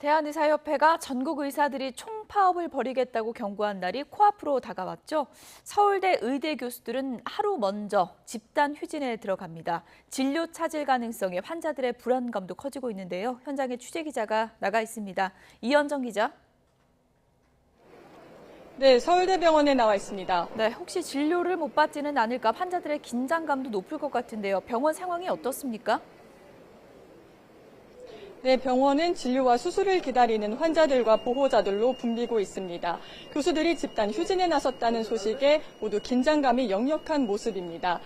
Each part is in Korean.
대한의사협회가 전국 의사들이 총파업을 벌이겠다고 경고한 날이 코앞으로 다가왔죠. 서울대 의대 교수들은 하루 먼저 집단 휴진에 들어갑니다. 진료 차질 가능성에 환자들의 불안감도 커지고 있는데요. 현장에 취재 기자가 나가 있습니다. 이현정 기자. 네, 서울대병원에 나와 있습니다. 네, 혹시 진료를 못 받지는 않을까 환자들의 긴장감도 높을 것 같은데요. 병원 상황이 어떻습니까? 네, 병원은 진료와 수술을 기다리는 환자들과 보호자들로 붐비고 있습니다. 교수들이 집단 휴진에 나섰다는 소식에 모두 긴장감이 역력한 모습입니다.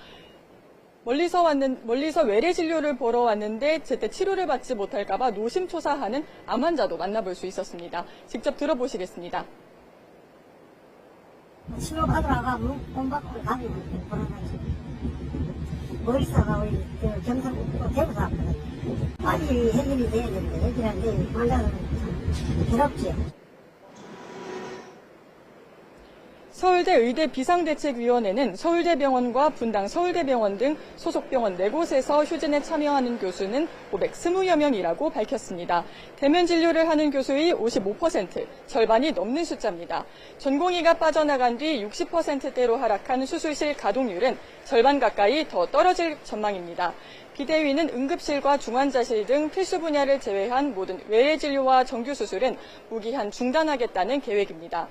멀리서 외래 진료를 보러 왔는데 제때 치료를 받지 못할까 봐 노심초사하는 암 환자도 만나볼 수 있었습니다. 직접 들어보시겠습니다. 치료 받으러가 돈 받고 가면 돌아가지. 머리사가 우리 경상북도 대구사 왔거든요. 빨리 해결이 돼야 되는데 해결하는데 환자들은 참 괴롭지요. 서울대 의대 비상대책위원회는 서울대병원과 분당 서울대병원 등 소속 병원 4곳에서 휴진에 참여하는 교수는 520여 명이라고 밝혔습니다. 대면 진료를 하는 교수의 55%, 절반이 넘는 숫자입니다. 전공의가 빠져나간 뒤 60%대로 하락한 수술실 가동률은 절반 가까이 더 떨어질 전망입니다. 비대위는 응급실과 중환자실 등 필수 분야를 제외한 모든 외래 진료와 정규 수술은 무기한 중단하겠다는 계획입니다.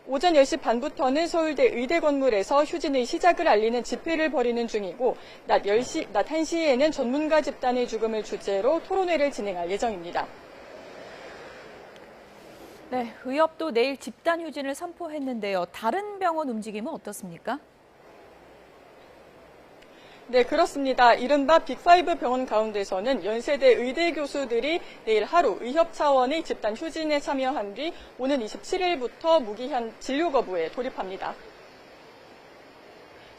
오전 10시 반부터는 서울대 의대 건물에서 휴진의 시작을 알리는 집회를 벌이는 중이고 낮 1시에는 전문가 집단의 죽음을 주제로 토론회를 진행할 예정입니다. 네, 의협도 내일 집단 휴진을 선포했는데요. 다른 병원 움직임은 어떻습니까? 네, 그렇습니다. 이른바 빅5 병원 가운데서는 연세대 의대 교수들이 내일 하루 의협 차원의 집단 휴진에 참여한 뒤 오는 27일부터 무기한 진료 거부에 돌입합니다.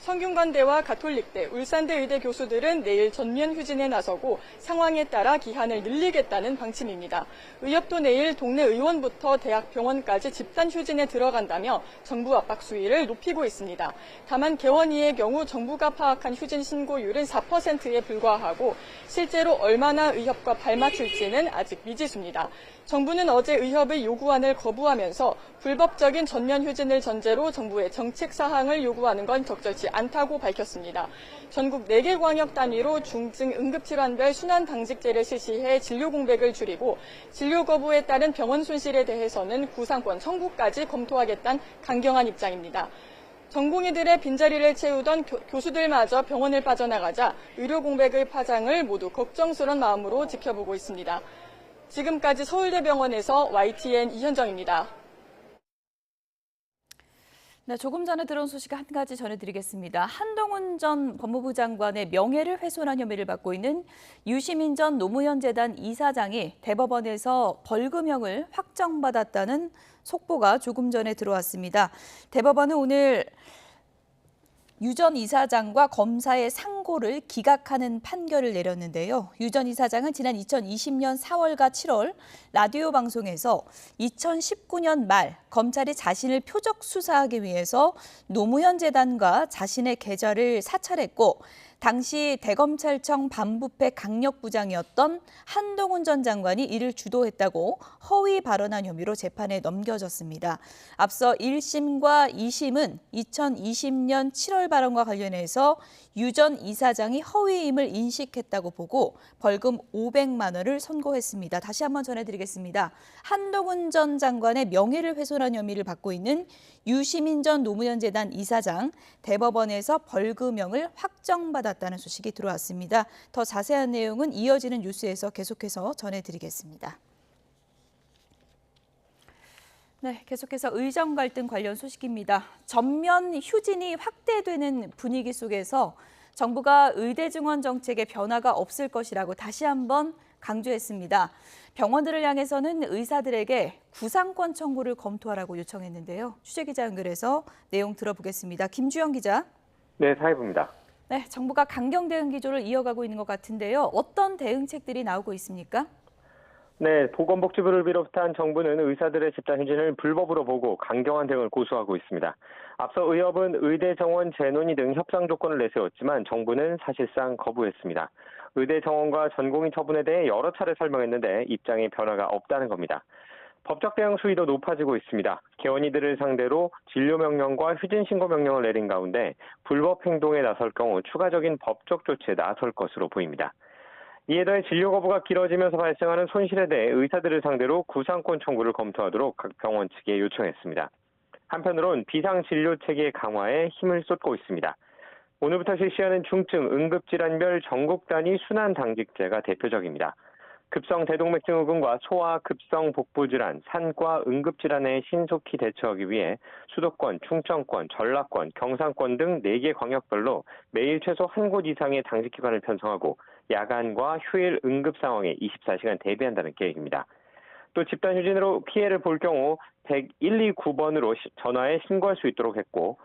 성균관대와 가톨릭대, 울산대 의대 교수들은 내일 전면 휴진에 나서고 상황에 따라 기한을 늘리겠다는 방침입니다. 의협도 내일 동네 의원부터 대학 병원까지 집단 휴진에 들어간다며 정부 압박 수위를 높이고 있습니다. 다만 개원이의 경우 정부가 파악한 휴진 신고율은 4%에 불과하고 실제로 얼마나 의협과 발맞출지는 아직 미지수입니다. 정부는 어제 의협의 요구안을 거부하면서 불법적인 전면 휴진을 전제로 정부의 정책 사항을 요구하는 건 적절치 않다고 밝혔습니다. 전국 4개 광역 단위로 중증 응급질환별 순환 당직제를 실시해 진료 공백을 줄이고 진료 거부에 따른 병원 손실에 대해서는 구상권 청구까지 검토하겠다는 강경한 입장입니다. 전공의들의 빈자리를 채우던 교수들마저 병원을 빠져나가자 의료 공백의 파장을 모두 걱정스러운 마음으로 지켜보고 있습니다. 지금까지 서울대병원에서 YTN 이현정입니다. 네, 조금 전에 들어온 소식 한 가지 전해드리겠습니다. 한동훈 전 법무부 장관의 명예를 훼손한 혐의를 받고 있는 유시민 전 노무현 재단 이사장이 대법원에서 벌금형을 확정받았다는 속보가 조금 전에 들어왔습니다. 대법원은 오늘 유 전 이사장과 검사의 상고를 기각하는 판결을 내렸는데요. 유 전 이사장은 지난 2020년 4월과 7월 라디오 방송에서 2019년 말 검찰이 자신을 표적 수사하기 위해서 노무현 재단과 자신의 계좌를 사찰했고 당시 대검찰청 반부패 강력부장이었던 한동훈 전 장관이 이를 주도했다고 허위 발언한 혐의로 재판에 넘겨졌습니다. 앞서 1심과 2심은 2020년 7월 발언과 관련해서 유 전 이사장이 허위임을 인식했다고 보고 벌금 500만 원을 선고했습니다. 다시 한번 전해드리겠습니다. 한동훈 전 장관의 명예를 훼손한 혐의를 받고 있는 유시민 전 노무현 재단 이사장, 대법원에서 벌금형을 확정받았다는 소식이 들어왔습니다. 더 자세한 내용은 이어지는 뉴스에서 계속해서 전해드리겠습니다. 네, 계속해서 의정 갈등 관련 소식입니다. 전면 휴진이 확대되는 분위기 속에서 정부가 의대 증원 정책에 변화가 없을 것이라고 다시 한번 강조했습니다. 병원들을 향해서는 의사들에게 구상권 청구를 검토하라고 요청했는데요. 취재기자 연결해서 내용 들어보겠습니다. 김주영 기자. 네, 사회부입니다. 네, 정부가 강경 대응 기조를 이어가고 있는 것 같은데요. 어떤 대응책들이 나오고 있습니까? 네, 보건복지부를 비롯한 정부는 의사들의 집단 휴진을 불법으로 보고 강경한 대응을 고수하고 있습니다. 앞서 의협은 의대 정원 재논의 등 협상 조건을 내세웠지만 정부는 사실상 거부했습니다. 의대 정원과 전공의 처분에 대해 여러 차례 설명했는데 입장에 변화가 없다는 겁니다. 법적 대응 수위도 높아지고 있습니다. 개원이들을 상대로 진료 명령과 휴진 신고 명령을 내린 가운데 불법 행동에 나설 경우 추가적인 법적 조치에 나설 것으로 보입니다. 이에 더해 진료 거부가 길어지면서 발생하는 손실에 대해 의사들을 상대로 구상권 청구를 검토하도록 각 병원 측에 요청했습니다. 한편으론 비상진료 체계 강화에 힘을 쏟고 있습니다. 오늘부터 실시하는 중증 응급질환별 전국 단위 순환 당직제가 대표적입니다. 급성 대동맥증후군과 소아 급성 복부질환, 산과 응급질환에 신속히 대처하기 위해 수도권, 충청권, 전라권, 경상권 등 4개 광역별로 매일 최소 한 곳 이상의 당직기관을 편성하고 야간과 휴일 응급 상황에 24시간 대비한다는 계획입니다. 또 집단 휴진으로 피해를 볼 경우 119번으로 전화해 신고할 수 있도록 했고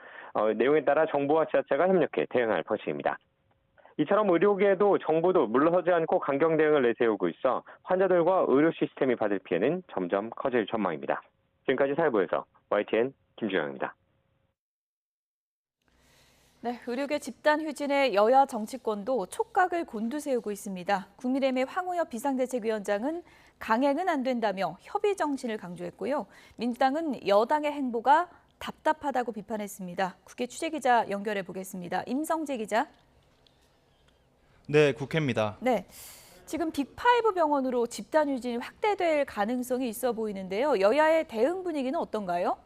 내용에 따라 정부와 지자체가 협력해 대응할 방식입니다. 이처럼 의료계도 정부도 물러서지 않고 강경 대응을 내세우고 있어 환자들과 의료 시스템이 받을 피해는 점점 커질 전망입니다. 지금까지 사회부에서 YTN 김주영입니다. 네, 의료계 집단 휴진에 여야 정치권도 촉각을 곤두세우고 있습니다. 국민의힘의 황우엽 비상대책위원장은 강행은 안 된다며 협의 정신을 강조했고요. 민주당은 여당의 행보가 답답하다고 비판했습니다. 국회 취재기자 연결해 보겠습니다. 임성재 기자. 네, 국회입니다. 네, 지금 빅5 병원으로 집단 휴진이 확대될 가능성이 있어 보이는데요. 여야의 대응 분위기는 어떤가요?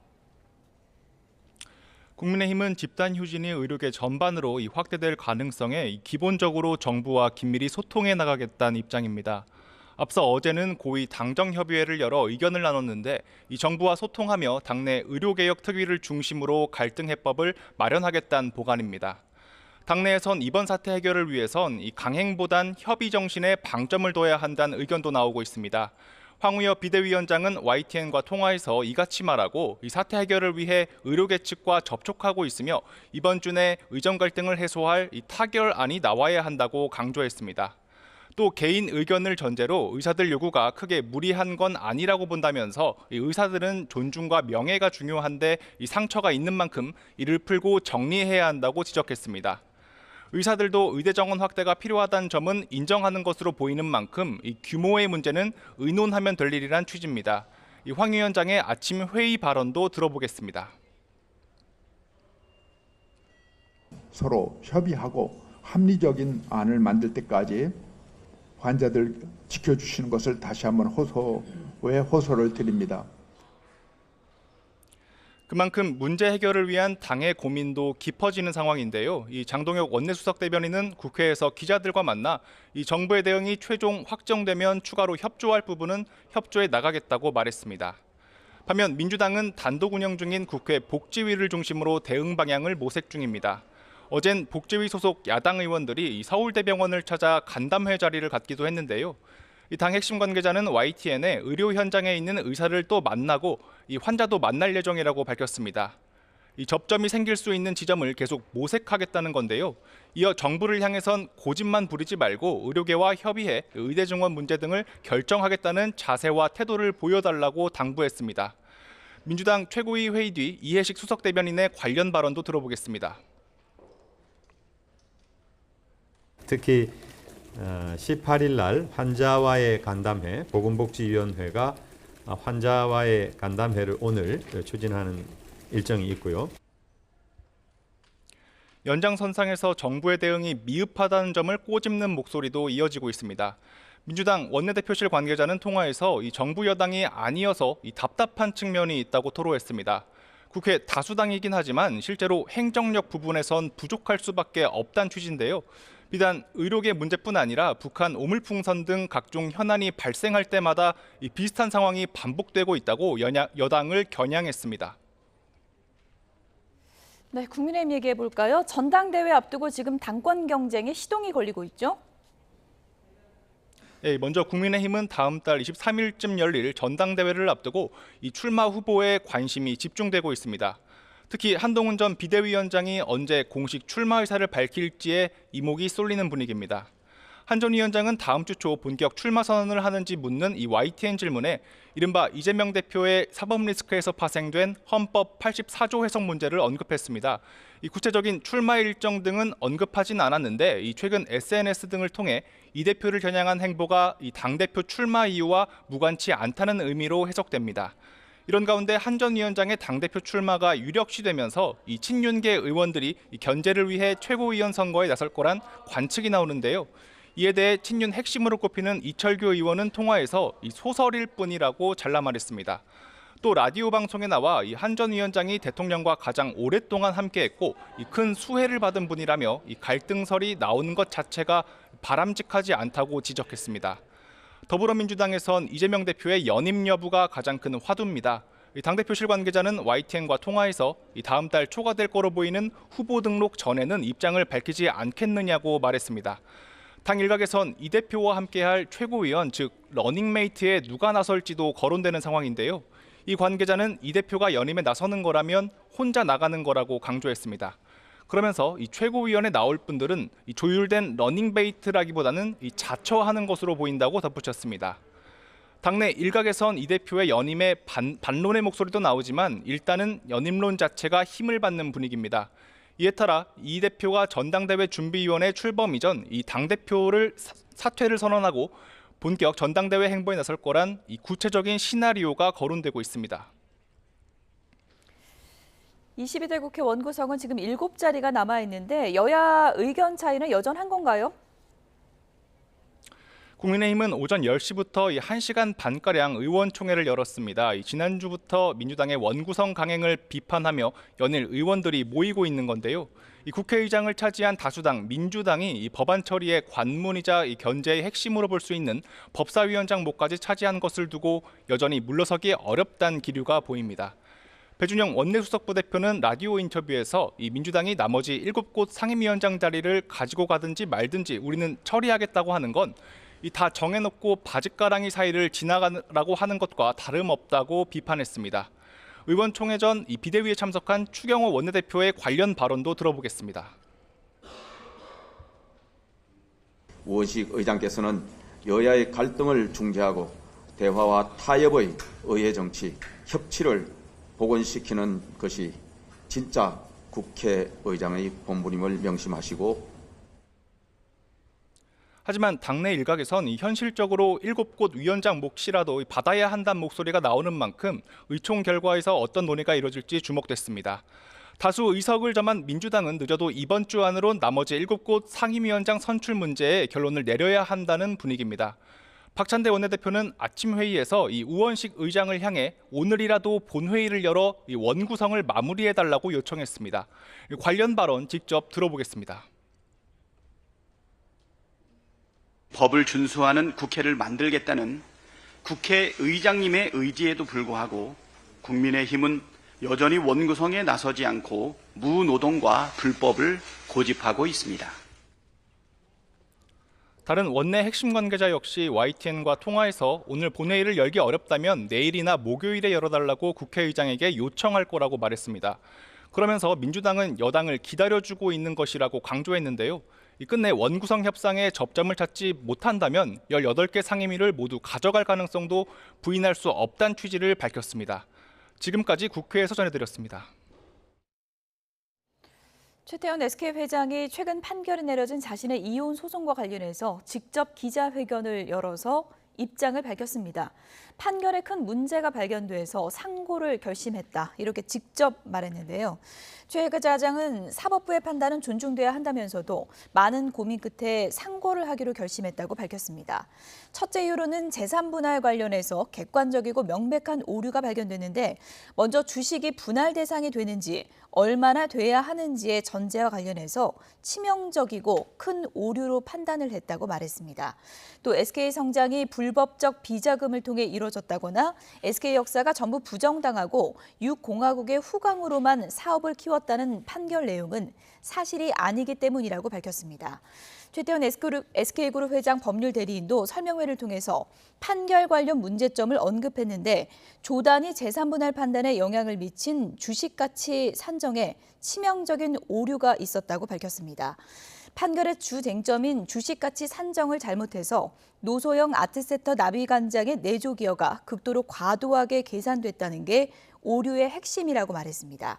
국민의힘은 집단 휴진이 의료계 전반으로 확대될 가능성에 기본적으로 정부와 긴밀히 소통해 나가겠다는 입장입니다. 앞서 어제는 고위 당정협의회를 열어 의견을 나눴는데 이 정부와 소통하며 당내 의료개혁 특위를 중심으로 갈등 해법을 마련하겠다는 보관입니다. 당내에선 이번 사태 해결을 위해선 이 강행보단 협의 정신에 방점을 둬야 한다는 의견도 나오고 있습니다. 황우엽 비대위원장은 YTN과 통화에서 이같이 말하고 이 사태 해결을 위해 의료계 측과 접촉하고 있으며 이번 주 내 의정 갈등을 해소할 이 타결안이 나와야 한다고 강조했습니다. 또 개인 의견을 전제로 의사들 요구가 크게 무리한 건 아니라고 본다면서 이 의사들은 존중과 명예가 중요한데 이 상처가 있는 만큼 이를 풀고 정리해야 한다고 지적했습니다. 의사들도 의대 정원 확대가 필요하다는 점은 인정하는 것으로 보이는 만큼 이 규모의 문제는 의논하면 될 일이란 취지입니다. 이 황 위원장의 아침 회의 발언도 들어보겠습니다. 서로 협의하고 합리적인 안을 만들 때까지 환자들 지켜주시는 것을 다시 한번 호소를 드립니다. 그만큼 문제 해결을 위한 당의 고민도 깊어지는 상황인데요. 이 장동혁 원내수석 대변인은 국회에서 기자들과 만나 이 정부의 대응이 최종 확정되면 추가로 협조할 부분은 협조해 나가겠다고 말했습니다. 반면 민주당은 단독 운영 중인 국회 복지위를 중심으로 대응 방향을 모색 중입니다. 어젠 복지위 소속 야당 의원들이 서울대병원을 찾아 간담회 자리를 갖기도 했는데요. 이 당 핵심 관계자는 YTN에 의료 현장에 있는 의사를 또 만나고 이 환자도 만날 예정이라고 밝혔습니다. 이 접점이 생길 수 있는 지점을 계속 모색하겠다는 건데요. 이어 정부를 향해선 고집만 부리지 말고 의료계와 협의해 의대 증원 문제 등을 결정하겠다는 자세와 태도를 보여달라고 당부했습니다. 민주당 최고위 회의 뒤 이해식 수석 대변인의 관련 발언도 들어보겠습니다. 특히 18일 날 환자와의 간담회, 보건복지위원회가 환자와의 간담회를 오늘 추진하는 일정이 있고요. 연장선상에서 정부의 대응이 미흡하다는 점을 꼬집는 목소리도 이어지고 있습니다. 민주당 원내대표실 관계자는 통화에서 이 정부 여당이 아니어서 이 답답한 측면이 있다고 토로했습니다. 국회 다수당이긴 하지만 실제로 행정력 부분에선 부족할 수밖에 없다는 취지인데요. 비단 의료계 문제뿐 아니라 북한 오물풍선 등 각종 현안이 발생할 때마다 이 비슷한 상황이 반복되고 있다고 여당을 겨냥했습니다. 네, 국민의힘 얘기해 볼까요? 전당대회 앞두고 지금 당권 경쟁에 시동이 걸리고 있죠? 네, 먼저 국민의힘은 다음 달 23일쯤 열릴 전당대회를 앞두고 이 출마 후보에 관심이 집중되고 있습니다. 특히 한동훈 전 비대위원장이 언제 공식 출마 의사를 밝힐지에 이목이 쏠리는 분위기입니다. 한 전 위원장은 다음 주 초 본격 출마 선언을 하는지 묻는 이 YTN 질문에 이른바 이재명 대표의 사법 리스크에서 파생된 헌법 84조 해석 문제를 언급했습니다. 이 구체적인 출마 일정 등은 언급하진 않았는데 이 최근 SNS 등을 통해 이 대표를 겨냥한 행보가 이 당대표 출마 이유와 무관치 않다는 의미로 해석됩니다. 이런 가운데 한 전 위원장의 당대표 출마가 유력시되면서 이 친윤계 의원들이 이 견제를 위해 최고위원 선거에 나설 거란 관측이 나오는데요. 이에 대해 친윤 핵심으로 꼽히는 이철규 의원은 통화에서 이 소설일 뿐이라고 잘라 말했습니다. 또 라디오 방송에 나와 이 한 전 위원장이 대통령과 가장 오랫동안 함께했고 이 큰 수혜를 받은 분이라며 이 갈등설이 나오는 것 자체가 바람직하지 않다고 지적했습니다. 더불어민주당에선 이재명 대표의 연임 여부가 가장 큰 화두입니다. 당대표실 관계자는 YTN과 통화에서 다음 달 초가 될 거로 보이는 후보 등록 전에는 입장을 밝히지 않겠느냐고 말했습니다. 당 일각에선 이 대표와 함께할 최고위원, 즉 러닝메이트에 누가 나설지도 거론되는 상황인데요. 이 관계자는 이 대표가 연임에 나서는 거라면 혼자 나가는 거라고 강조했습니다. 그러면서 이 최고위원에 나올 분들은 이 조율된 러닝메이트라기보다는 이 자처하는 것으로 보인다고 덧붙였습니다. 당내 일각에선 이 대표의 연임에 반론의 목소리도 나오지만 일단은 연임론 자체가 힘을 받는 분위기입니다. 이에 따라 이 대표가 전당대회 준비위원회 출범 이전 이 당대표를 사퇴를 선언하고 본격 전당대회 행보에 나설 거란 이 구체적인 시나리오가 거론되고 있습니다. 22대 국회 원구성은 지금 7자리가 남아있는데 여야 의견 차이는 여전한 건가요? 국민의힘은 오전 10시부터 1시간 반가량 의원총회를 열었습니다. 지난주부터 민주당의 원구성 강행을 비판하며 연일 의원들이 모이고 있는 건데요. 국회의장을 차지한 다수당 민주당이 법안 처리의 관문이자 견제의 핵심으로 볼 수 있는 법사위원장 목까지 차지한 것을 두고 여전히 물러서기 어렵다는 기류가 보입니다. 배준영 원내수석부 대표는 라디오 인터뷰에서 민주당이 나머지 7곳 상임위원장 자리를 가지고 가든지 말든지 우리는 처리하겠다고 하는 건 다 정해놓고 바짓가랑이 사이를 지나가라고 하는 것과 다름없다고 비판했습니다. 의원총회 전 비대위에 참석한 추경호 원내대표의 관련 발언도 들어보겠습니다. 우원식 의장께서는 여야의 갈등을 중재하고 대화와 타협의 의회 정치, 협치를 복원시키는 것이 진짜 국회의장의 본분임을 명심하시고 하지만 당내 일각에선 현실적으로 7곳 위원장 몫이라도 받아야 한다는 목소리가 나오는 만큼 의총 결과에서 어떤 논의가 이뤄질지 주목됐습니다. 다수 의석을 점한 민주당은 늦어도 이번 주 안으로 나머지 7곳 상임위원장 선출 문제에 결론을 내려야 한다는 분위기입니다. 박찬대 원내대표는 아침 회의에서 우원식 의장을 향해 오늘이라도 본회의를 열어 원구성을 마무리해달라고 요청했습니다. 관련 발언 직접 들어보겠습니다. 법을 준수하는 국회를 만들겠다는 국회의장님의 의지에도 불구하고 국민의힘은 여전히 원구성에 나서지 않고 무노동과 불법을 고집하고 있습니다. 다른 원내 핵심 관계자 역시 YTN과 통화에서 오늘 본회의를 열기 어렵다면 내일이나 목요일에 열어달라고 국회의장에게 요청할 거라고 말했습니다. 그러면서 민주당은 여당을 기다려주고 있는 것이라고 강조했는데요. 끝내 원구성 협상에 접점을 찾지 못한다면 18개 상임위를 모두 가져갈 가능성도 부인할 수 없다는 취지를 밝혔습니다. 지금까지 국회에서 전해드렸습니다. 최태원 SK 회장이 최근 판결이 내려진 자신의 이혼 소송과 관련해서 직접 기자회견을 열어서 입장을 밝혔습니다. 판결에 큰 문제가 발견돼서 상고를 결심했다. 이렇게 직접 말했는데요. 최 회장은 사법부의 판단은 존중돼야 한다면서도 많은 고민 끝에 상고를 하기로 결심했다고 밝혔습니다. 첫째 이유로는 재산 분할 관련해서 객관적이고 명백한 오류가 발견됐는데 먼저 주식이 분할 대상이 되는지 얼마나 돼야 하는지의 전제와 관련해서 치명적이고 큰 오류로 판단을 했다고 말했습니다. 또 SK 성장이 불법적 비자금을 통해 이뤄졌다거나 SK 역사가 전부 부정당하고 육공화국의 후광으로만 사업을 키웠다는 판결 내용은 사실이 아니기 때문이라고 밝혔습니다. 최태원 SK그룹 회장 법률 대리인도 설명회를 통해서 판결 관련 문제점을 언급했는데 조단이 재산 분할 판단에 영향을 미친 주식 가치 산정에 치명적인 오류가 있었다고 밝혔습니다. 판결의 주 쟁점인 주식가치 산정을 잘못해서 노소영 아트센터 나비관장의 내조 기여가 극도로 과도하게 계산됐다는 게 오류의 핵심이라고 말했습니다.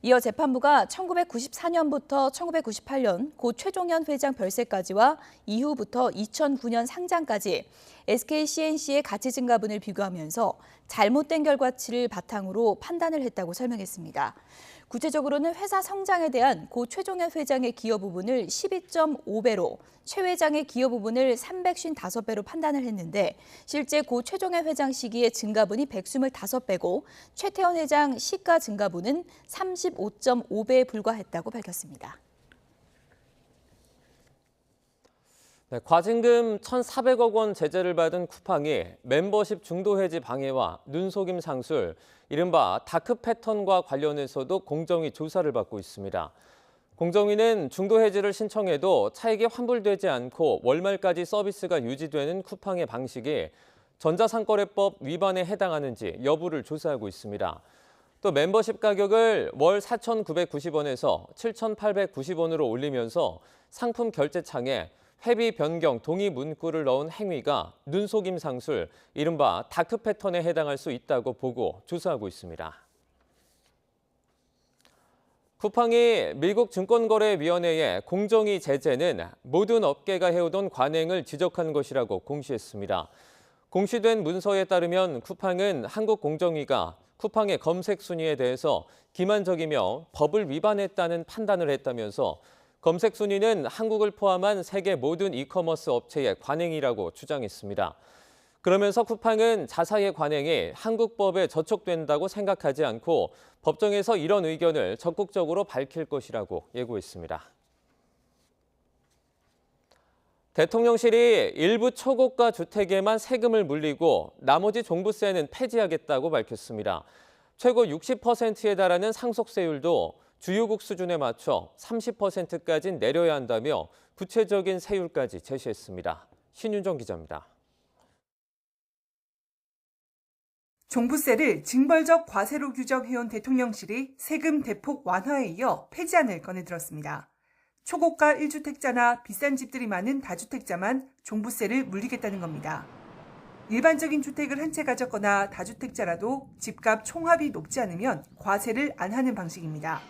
이어 재판부가 1994년부터 1998년 고 최종현 회장 별세까지와 이후부터 2009년 상장까지 SK CNC의 가치 증가분을 비교하면서 잘못된 결과치를 바탕으로 판단을 했다고 설명했습니다. 구체적으로는 회사 성장에 대한 고 최종현 회장의 기여 부분을 12.5배로 최 회장의 기여 부분을 355배로 판단을 했는데 실제 고 최종현 회장 시기의 증가분이 125배고 최태원 회장 시가 증가분은 35.5배에 불과했다고 밝혔습니다. 네, 과징금 1,400억 원 제재를 받은 쿠팡이 멤버십 중도 해지 방해와 눈속임 상술, 이른바 다크 패턴과 관련해서도 공정위 조사를 받고 있습니다. 공정위는 중도 해지를 신청해도 차익이 환불되지 않고 월말까지 서비스가 유지되는 쿠팡의 방식이 전자상거래법 위반에 해당하는지 여부를 조사하고 있습니다. 또 멤버십 가격을 월 4,990원에서 7,890원으로 올리면서 상품 결제창에 회비 변경 동의 문구를 넣은 행위가 눈속임 상술, 이른바 다크 패턴에 해당할 수 있다고 보고 조사하고 있습니다. 쿠팡이 미국 증권거래위원회에 공정위 제재는 모든 업계가 해오던 관행을 지적한 것이라고 공시했습니다. 공시된 문서에 따르면 쿠팡은 한국 공정위가 쿠팡의 검색 순위에 대해서 기만적이며 법을 위반했다는 판단을 했다면서 검색 순위는 한국을 포함한 세계 모든 이커머스 업체의 관행이라고 주장했습니다. 그러면서 쿠팡은 자사의 관행이 한국법에 저촉된다고 생각하지 않고 법정에서 이런 의견을 적극적으로 밝힐 것이라고 예고했습니다. 대통령실이 일부 초고가 주택에만 세금을 물리고 나머지 종부세는 폐지하겠다고 밝혔습니다. 최고 60%에 달하는 상속세율도 주요국 수준에 맞춰 30%까지 내려야 한다며 구체적인 세율까지 제시했습니다. 신윤정 기자입니다. 종부세를 징벌적 과세로 규정해온 대통령실이 세금 대폭 완화에 이어 폐지안을 꺼내들었습니다. 초고가 1주택자나 비싼 집들이 많은 다주택자만 종부세를 물리겠다는 겁니다. 일반적인 주택을 한 채 가졌거나 다주택자라도 집값 총합이 높지 않으면 과세를 안 하는 방식입니다.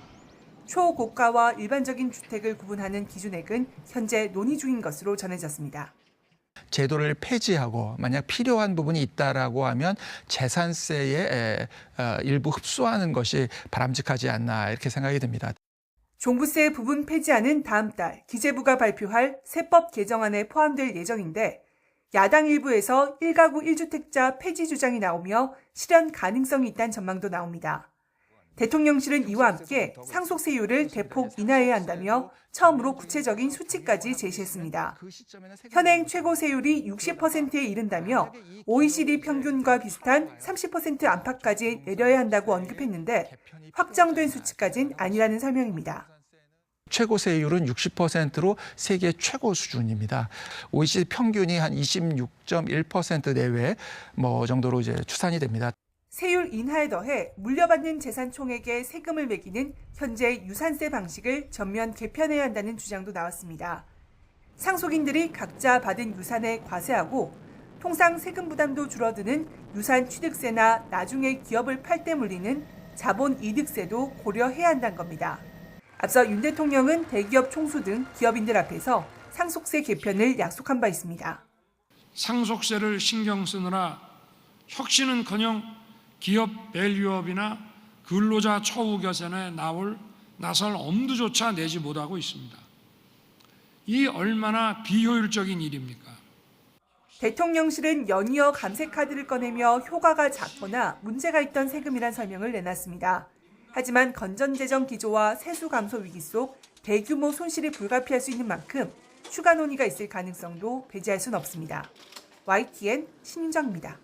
초고가와 일반적인 주택을 구분하는 기준액은 현재 논의 중인 것으로 전해졌습니다. 제도를 폐지하고 만약 필요한 부분이 있다라고 하면 재산세의 일부 흡수하는 것이 바람직하지 않나 이렇게 생각이 듭니다. 종부세 부분 폐지안은 다음 달 기재부가 발표할 세법 개정안에 포함될 예정인데 야당 일부에서 1가구 1주택자 폐지 주장이 나오며 실현 가능성이 있다는 전망도 나옵니다. 대통령실은 이와 함께 상속세율을 대폭 인하해야 한다며 처음으로 구체적인 수치까지 제시했습니다. 현행 최고세율이 60%에 이른다며 OECD 평균과 비슷한 30% 안팎까지 내려야 한다고 언급했는데 확정된 수치까지는 아니라는 설명입니다. 최고세율은 60%로 세계 최고 수준입니다. OECD 평균이 한 26.1% 내외 정도로 이제 추산이 됩니다. 세율 인하에 더해 물려받는 재산 총액에 세금을 매기는 현재 유산세 방식을 전면 개편해야 한다는 주장도 나왔습니다. 상속인들이 각자 받은 유산에 과세하고 통상 세금 부담도 줄어드는 유산 취득세나 나중에 기업을 팔 때 물리는 자본 이득세도 고려해야 한다는 겁니다. 앞서 윤 대통령은 대기업 총수 등 기업인들 앞에서 상속세 개편을 약속한 바 있습니다. 상속세를 신경 쓰느라 혁신은커녕 기업 밸류업이나 근로자 처우 개선에 나설 엄두조차 내지 못하고 있습니다. 이 얼마나 비효율적인 일입니까? 대통령실은 연이어 감세 카드를 꺼내며 효과가 작거나 문제가 있던 세금이란 설명을 내놨습니다. 하지만 건전재정 기조와 세수 감소 위기 속 대규모 손실이 불가피할 수 있는 만큼 추가 논의가 있을 가능성도 배제할 수는 없습니다. YTN 신윤정입니다.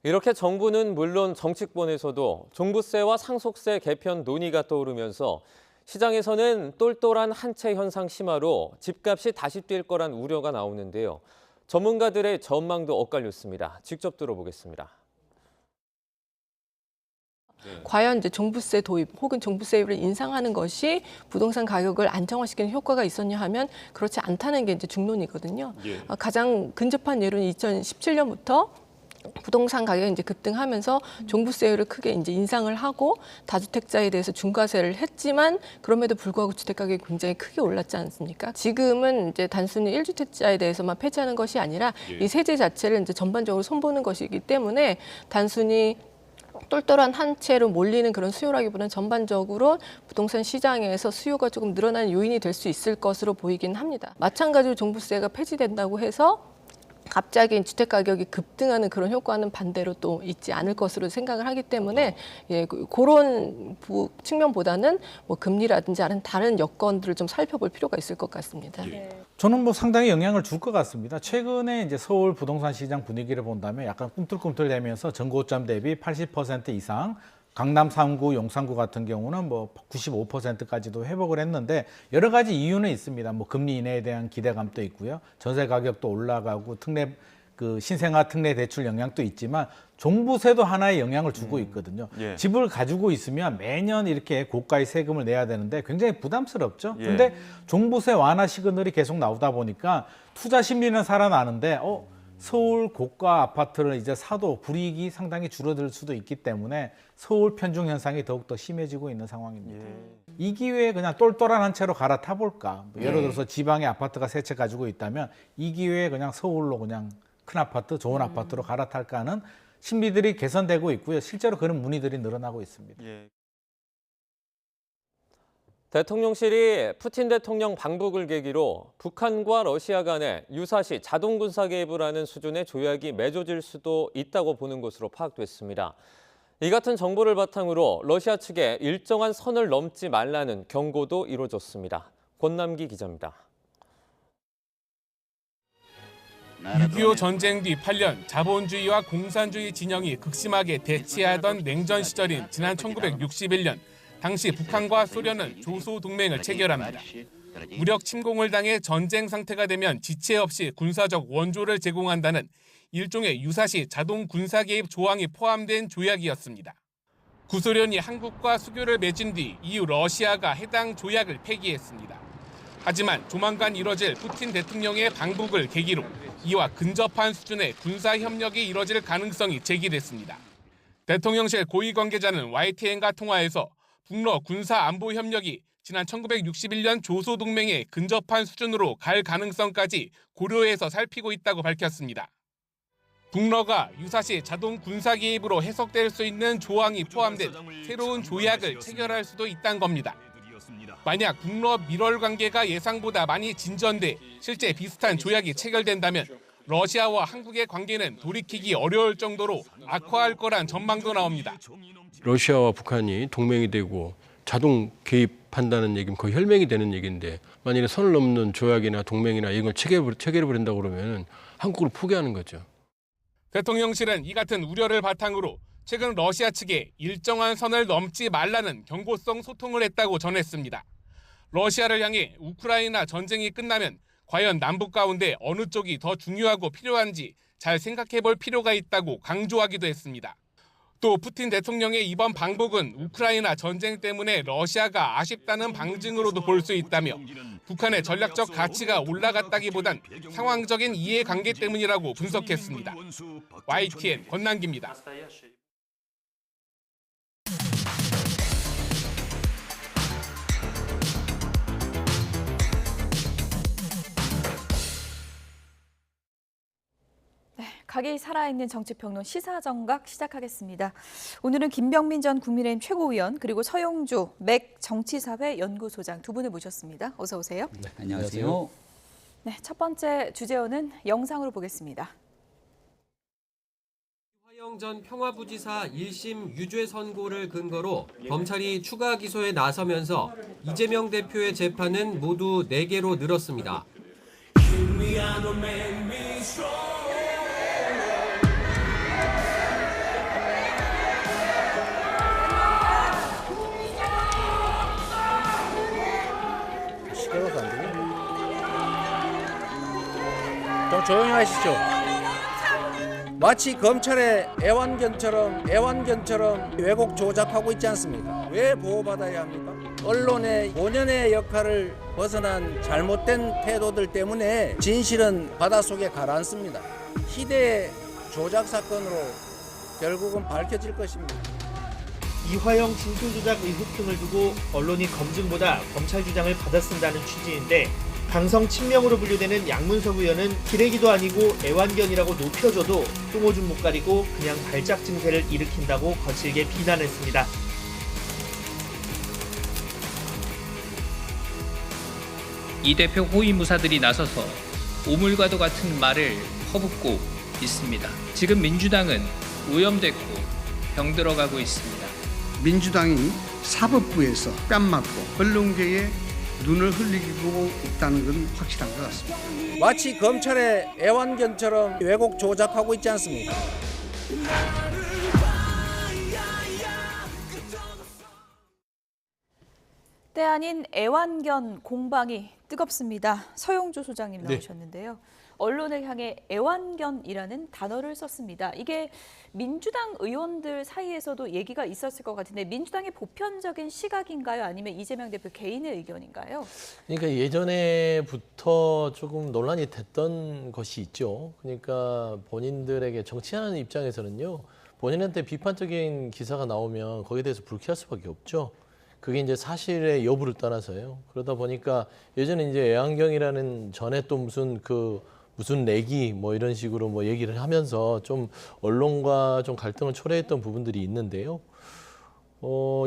이렇게 정부는 물론 정치권에서도 종부세와 상속세 개편 논의가 떠오르면서 시장에서는 똘똘한 한 채 현상 심화로 집값이 다시 뛸 거란 우려가 나오는데요. 전문가들의 전망도 엇갈렸습니다. 직접 들어보겠습니다. 과연 이제 종부세 도입 혹은 종부세율을 인상하는 것이 부동산 가격을 안정화시키는 효과가 있었냐 하면 그렇지 않다는 게 이제 중론이거든요. 가장 근접한 예로는 2017년부터 부동산 가격이 이제 급등하면서 종부세율을 크게 이제 인상을 하고 다주택자에 대해서 중과세를 했지만 그럼에도 불구하고 주택 가격이 굉장히 크게 올랐지 않습니까? 지금은 이제 단순히 1주택자에 대해서만 폐지하는 것이 아니라 이 세제 자체를 이제 전반적으로 손보는 것이기 때문에 단순히 똘똘한 한 채로 몰리는 그런 수요라기보다는 전반적으로 부동산 시장에서 수요가 조금 늘어나는 요인이 될 수 있을 것으로 보이긴 합니다. 마찬가지로 종부세가 폐지된다고 해서 갑자기 주택 가격이 급등하는 그런 효과는 반대로 또 있지 않을 것으로 생각을 하기 때문에 그런 측면보다는 뭐 금리라든지 다른 여건들을 좀 살펴볼 필요가 있을 것 같습니다. 저는 뭐 상당히 영향을 줄 것 같습니다. 최근에 이제 서울 부동산 시장 분위기를 본다면 약간 꿈틀꿈틀대면서 전고점 대비 80% 이상, 강남 3구, 용산구 같은 경우는 뭐 95%까지도 회복을 했는데 여러 가지 이유는 있습니다. 뭐 금리 인하에 대한 기대감도 있고요. 전세 가격도 올라가고 신생아 특례 대출 영향도 있지만 종부세도 하나의 영향을 주고 있거든요. 집을 가지고 있으면 매년 이렇게 고가의 세금을 내야 되는데 굉장히 부담스럽죠. 근데 종부세 완화 시그널이 계속 나오다 보니까 투자 심리는 살아나는데 서울 고가 아파트를 이제 사도 불이익이 상당히 줄어들 수도 있기 때문에 서울 편중 현상이 더욱더 심해지고 있는 상황입니다. 이 기회에 그냥 똘똘한 한 채로 갈아타 볼까? 예를 들어서 지방에 아파트가 3채 가지고 있다면 이 기회에 그냥 서울로 그냥 큰 아파트, 좋은 아파트로 갈아탈까 하는 심리들이 개선되고 있고요. 실제로 그런 문의들이 늘어나고 있습니다. 대통령실이 푸틴 대통령 방북을 계기로 북한과 러시아 간에 유사시 자동 군사 개입을 하는 수준의 조약이 맺어질 수도 있다고 보는 것으로 파악됐습니다. 이 같은 정보를 바탕으로 러시아 측에 일정한 선을 넘지 말라는 경고도 이루어졌습니다. 권남기 기자입니다. 6.25 전쟁 뒤 8년 자본주의와 공산주의 진영이 극심하게 대치하던 냉전 시절인 지난 1961년 당시 북한과 소련은 조소 동맹을 체결합니다. 무력 침공을 당해 전쟁 상태가 되면 지체 없이 군사적 원조를 제공한다는 일종의 유사시 자동 군사 개입 조항이 포함된 조약이었습니다. 구소련이 한국과 수교를 맺은 뒤 이후 러시아가 해당 조약을 폐기했습니다. 하지만 조만간 이뤄질 푸틴 대통령의 방북을 계기로 이와 근접한 수준의 군사 협력이 이뤄질 가능성이 제기됐습니다. 대통령실 고위 관계자는 YTN과 통화에서 북러 군사 안보 협력이 지난 1961년 조소 동맹에 근접한 수준으로 갈 가능성까지 고려해서 살피고 있다고 밝혔습니다. 북러가 유사시 자동 군사 개입으로 해석될 수 있는 조항이 포함된 새로운 조약을 체결할 수도 있다는 겁니다. 만약 북러 밀월 관계가 예상보다 많이 진전돼 실제 비슷한 조약이 체결된다면 러시아와 한국의 관계는 돌이키기 어려울 정도로 악화할 거란 전망도 나옵니다. 러시아와 북한이 동맹이 되고 자동 개입한다는 얘기는 거의 혈맹이 되는 얘기인데 만일에 선을 넘는 조약이나 동맹이나 이걸 체결해버린다고 그러면 한국을 포기하는 거죠. 대통령실은 이 같은 우려를 바탕으로 최근 러시아 측에 일정한 선을 넘지 말라는 경고성 소통을 했다고 전했습니다. 러시아를 향해 우크라이나 전쟁이 끝나면 과연 남북 가운데 어느 쪽이 더 중요하고 필요한지 잘 생각해 볼 필요가 있다고 강조하기도 했습니다. 또 푸틴 대통령의 이번 방북은 우크라이나 전쟁 때문에 러시아가 아쉽다는 방증으로도 볼 수 있다며 북한의 전략적 가치가 올라갔다기보단 상황적인 이해관계 때문이라고 분석했습니다. YTN 권남기입니다. 각이 살아있는 정치평론 시사정각 시작하겠습니다. 오늘은 김병민 전 국민의힘 최고위원 그리고 서용주 맥 정치사회 연구소장 두 분을 모셨습니다. 어서 오세요. 네, 안녕하세요. 네, 첫 번째 주제어는 영상으로 보겠습니다. 화영 전 평화부지사 1심 유죄 선고를 근거로 검찰이 추가 기소에 나서면서 이재명 대표의 재판은 모두 4개로 늘었습니다. 시끄러워서 안 되냐? 좀 조용히 하시죠. 마치 검찰의 애완견처럼 왜곡 조작하고 있지 않습니까? 왜 보호받아야 합니까? 언론의 본연의 역할을 벗어난 잘못된 태도들 때문에 진실은 바닷속에 가라앉습니다. 희대의 조작 사건으로 결국은 밝혀질 것입니다. 이화영 진술조작 의혹 등을 두고 언론이 검증보다 검찰 주장을 받아쓴다는 취지인데 강성 친명으로 분류되는 양문석 의원은 기레기도 아니고 애완견이라고 높여줘도 똥오줌 못 가리고 그냥 발작 증세를 일으킨다고 거칠게 비난했습니다. 이 대표 호위무사들이 나서서 오물과도 같은 말을 퍼붓고 있습니다. 지금 민주당은 오염됐고 병들어가고 있습니다. 민주당이 사법부에서 뺨 맞고 언론계에 눈을 흘리고 있다는 건 확실한 것 같습니다. 마치 검찰의 애완견처럼 왜곡 조작하고 있지 않습니까? 때 아닌 애완견 공방이 뜨겁습니다. 서용주 소장님 나오셨는데요. 언론을 향해 애완견이라는 단어를 썼습니다. 이게 민주당 의원들 사이에서도 얘기가 있었을 것 같은데 민주당의 보편적인 시각인가요? 아니면 이재명 대표 개인의 의견인가요? 그러니까 예전에부터 조금 논란이 됐던 것이 있죠. 그러니까 본인들에게 정치하는 입장에서는요. 본인한테 비판적인 기사가 나오면 거기에 대해서 불쾌할 수밖에 없죠. 그게 이제 사실의 여부를 떠나서요. 그러다 보니까 예전에 이제 애완견이라는 전에 또 무슨 내기 뭐 이런 식으로 뭐 얘기를 하면서 좀 언론과 좀 갈등을 초래했던 부분들이 있는데요.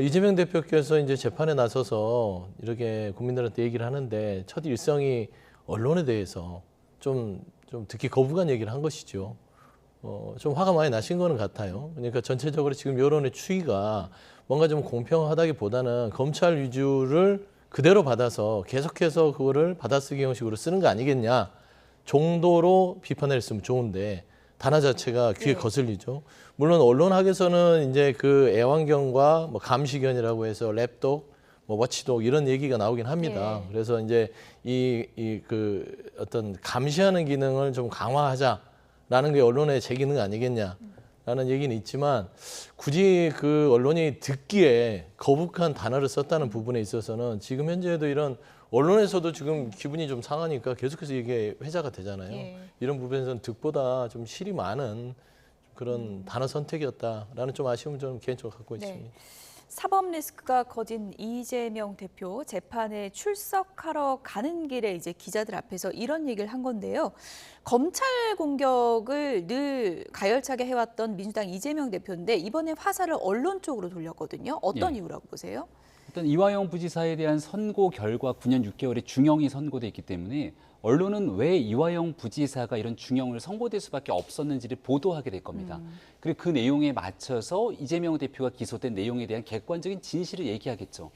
이재명 대표께서 이제 재판에 나서서 이렇게 국민들한테 얘기를 하는데 첫 일성이 언론에 대해서 좀 특히 거부감 얘기를 한 것이죠. 좀 화가 많이 나신 거는 같아요. 그러니까 전체적으로 지금 여론의 추이가 뭔가 좀 공평하다기보다는 검찰 위주를 그대로 받아서 계속해서 그거를 받아쓰기 형식으로 쓰는 거 아니겠냐 정도로 비판을 했으면 좋은데 단어 자체가 귀에 거슬리죠. 물론 언론학에서는 이제 그 애완견과 뭐 감시견이라고 해서 랩독, 뭐 워치독 이런 얘기가 나오긴 합니다. 그래서 이제 그 어떤 감시하는 기능을 좀 강화하자라는 게 언론의 제 기능 아니겠냐라는 얘기는 있지만 굳이 그 언론이 듣기에 거북한 단어를 썼다는 부분에 있어서는 지금 현재에도 이런 언론에서도 지금 기분이 좀 상하니까 계속해서 이게 회자가 되잖아요. 이런 부분에서는 득보다 좀 실이 많은 그런 단어 선택이었다라는 좀 아쉬움을 좀 개인적으로 갖고 있습니다. 사법 리스크가 커진 이재명 대표 재판에 출석하러 가는 길에 이제 기자들 앞에서 이런 얘기를 한 건데요. 검찰 공격을 늘 가열차게 해왔던 민주당 이재명 대표인데 이번에 화살을 언론 쪽으로 돌렸거든요. 어떤 이유라고 보세요? 일단 이화영 부지사에 대한 선고 결과 9년 6개월의 중형이 선고돼 있기 때문에 언론은 왜 이화영 부지사가 이런 중형을 선고될 수밖에 없었는지를 보도하게 될 겁니다. 그리고 그 내용에 맞춰서 이재명 대표가 기소된 내용에 대한 객관적인 진실을 얘기하겠죠.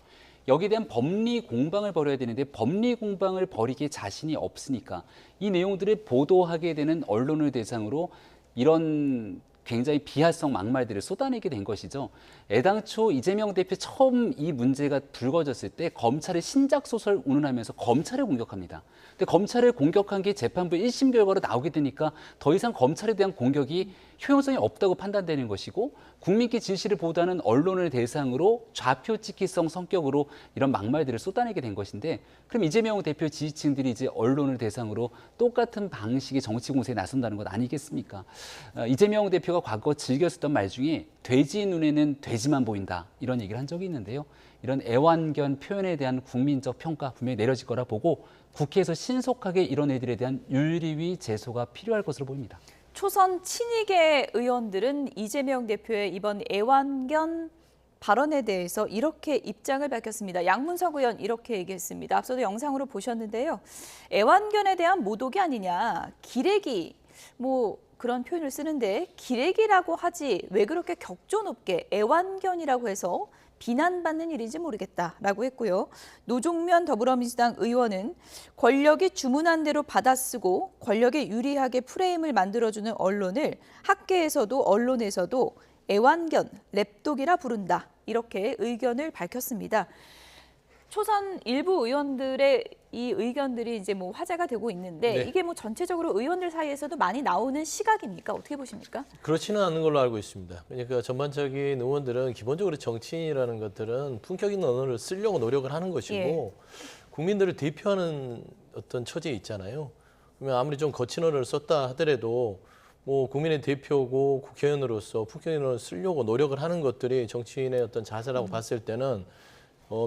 여기에 대한 법리 공방을 벌여야 되는데 법리 공방을 벌이기에 자신이 없으니까 이 내용들을 보도하게 되는 언론을 대상으로 이런 굉장히 비하성 막말들을 쏟아내게 된 것이죠. 애당초 이재명 대표 처음 이 문제가 불거졌을 때 검찰의 신작 소설 운운하면서 검찰을 공격합니다. 근데 검찰을 공격한 게 재판부 1심 결과로 나오게 되니까 더 이상 검찰에 대한 공격이 효용성이 없다고 판단되는 것이고 국민께 진실을 보도하는 언론을 대상으로 좌표찍기성 성격으로 이런 막말들을 쏟아내게 된 것인데 그럼 이재명 대표 지지층들이 이제 언론을 대상으로 똑같은 방식의 정치 공세에 나선다는 것 아니겠습니까? 이재명 대표가 과거 즐겨 쓰던 말 중에 돼지 눈에는 돼지만 보인다 이런 얘기를 한 적이 있는데요. 이런 애완견 표현에 대한 국민적 평가 분명히 내려질 거라 보고 국회에서 신속하게 이런 애들에 대한 윤리위 제소가 필요할 것으로 보입니다. 초선 친이계 의원들은 이재명 대표의 이번 애완견 발언에 대해서 이렇게 입장을 밝혔습니다. 양문석 의원 이렇게 얘기했습니다. 앞서도 영상으로 보셨는데요. 애완견에 대한 모독이 아니냐. 기레기 뭐 그런 표현을 쓰는데 기레기라고 하지 왜 그렇게 격조 높게 애완견이라고 해서 비난받는 일인지 모르겠다라고 했고요. 노종면 더불어민주당 의원은 권력이 주문한 대로 받아쓰고 권력에 유리하게 프레임을 만들어주는 언론을 학계에서도 언론에서도 애완견, 랩독이라 부른다. 이렇게 의견을 밝혔습니다. 초선 일부 의원들의 이 의견들이 이제 뭐 화제가 되고 있는데 네. 이게 뭐 전체적으로 의원들 사이에서도 많이 나오는 시각입니까? 어떻게 보십니까? 그렇지는 않은 걸로 알고 있습니다. 그러니까 전반적인 의원들은 기본적으로 정치인이라는 것들은 품격 있는 언어를 쓰려고 노력을 하는 것이고 예. 국민들을 대표하는 어떤 처지에 있잖아요. 그러면 아무리 좀 거친 언어를 썼다 하더라도 뭐 국민의 대표고 국회의원으로서 품격 있는 언어를 쓰려고 노력을 하는 것들이 정치인의 어떤 자세라고 봤을 때는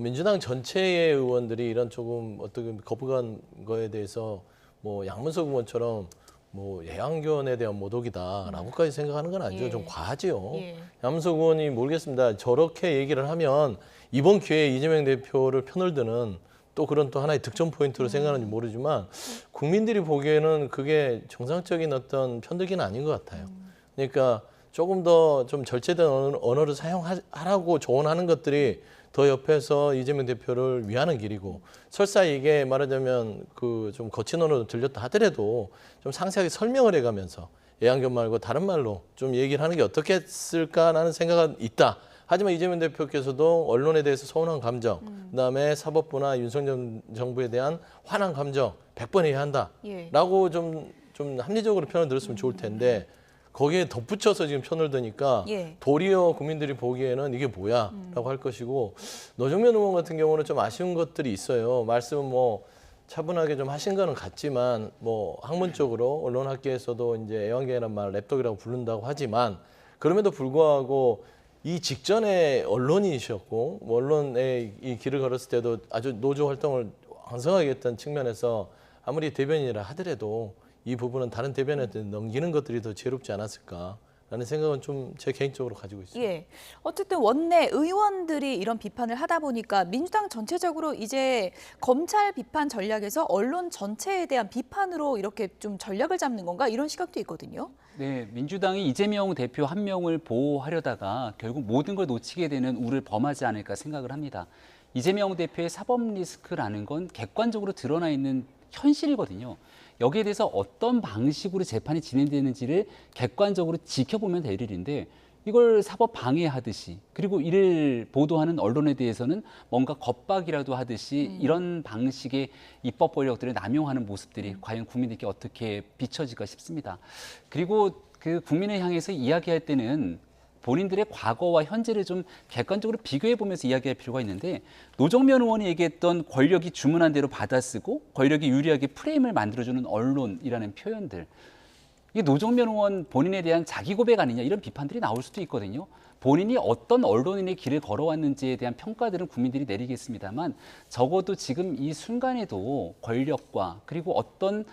민주당 전체의 의원들이 이런 조금 어떤 거부감 거에 대해서 뭐 양문석 의원처럼 뭐 예안견에 대한 모독이다라고까지 생각하는 건 아니죠. 예. 좀 과하지요. 예. 양문석 의원이 모르겠습니다. 저렇게 얘기를 하면 이번 기회에 이재명 대표를 편을 드는 또 그런 또 하나의 득점 포인트로 생각하는지 모르지만 국민들이 보기에는 그게 정상적인 어떤 편들기는 아닌 것 같아요. 그러니까 조금 더 좀 절제된 언어를 사용하라고 조언하는 것들이 더 옆에서 이재명 대표를 위하는 길이고 설사 이게 말하자면 그 좀 거친 언어로 들렸다 하더라도 좀 상세하게 설명을 해가면서 예안견 말고 다른 말로 좀 얘기를 하는 게 어떻겠을까라는 생각은 있다. 하지만 이재명 대표께서도 언론에 대해서 서운한 감정, 그다음에 사법부나 윤석열 정부에 대한 화난 감정 100번 해야 한다라고 좀 합리적으로 편을 들었으면 좋을 텐데 거기에 덧붙여서 지금 편을 드니까 예. 도리어 국민들이 보기에는 이게 뭐야 라고 할 것이고 노정면 의원 같은 경우는 좀 아쉬운 것들이 있어요. 말씀은 뭐 차분하게 좀 하신 거는 같지만 뭐 학문적으로 언론학계에서도 이제 애완견이라는 말 랩독이라고 부른다고 하지만 그럼에도 불구하고 이 직전에 언론인이셨고 언론에 이 길을 걸었을 때도 아주 노조 활동을 왕성하게 했던 측면에서 아무리 대변인이라 하더라도 이 부분은 다른 대변인한테 넘기는 것들이 더 지혜롭지 않았을까라는 생각은 좀 제 개인적으로 가지고 있습니다. 예. 어쨌든 원내 의원들이 이런 비판을 하다 보니까 민주당 전체적으로 이제 검찰 비판 전략에서 언론 전체에 대한 비판으로 이렇게 좀 전략을 잡는 건가 이런 시각도 있거든요. 네, 민주당이 이재명 대표 한 명을 보호하려다가 결국 모든 걸 놓치게 되는 우를 범하지 않을까 생각을 합니다. 이재명 대표의 사법 리스크라는 건 객관적으로 드러나 있는 현실이거든요. 여기에 대해서 어떤 방식으로 재판이 진행되는지를 객관적으로 지켜보면 될 일인데 이걸 사법 방해하듯이 그리고 이를 보도하는 언론에 대해서는 뭔가 겁박이라도 하듯이 이런 방식의 입법 권력들을 남용하는 모습들이 과연 국민들께 어떻게 비춰질까 싶습니다. 그리고 그 국민을 향해서 이야기할 때는 본인들의 과거와 현재를 좀 객관적으로 비교해 보면서 이야기할 필요가 있는데 노정면 의원이 얘기했던 권력이 주문한 대로 받아쓰고 권력이 유리하게 프레임을 만들어주는 언론이라는 표현들 이게 노정면 의원 본인에 대한 자기 고백 아니냐 이런 비판들이 나올 수도 있거든요. 본인이 어떤 언론인의 길을 걸어왔는지에 대한 평가들은 국민들이 내리겠습니다만 적어도 지금 이 순간에도 권력과 그리고 어떤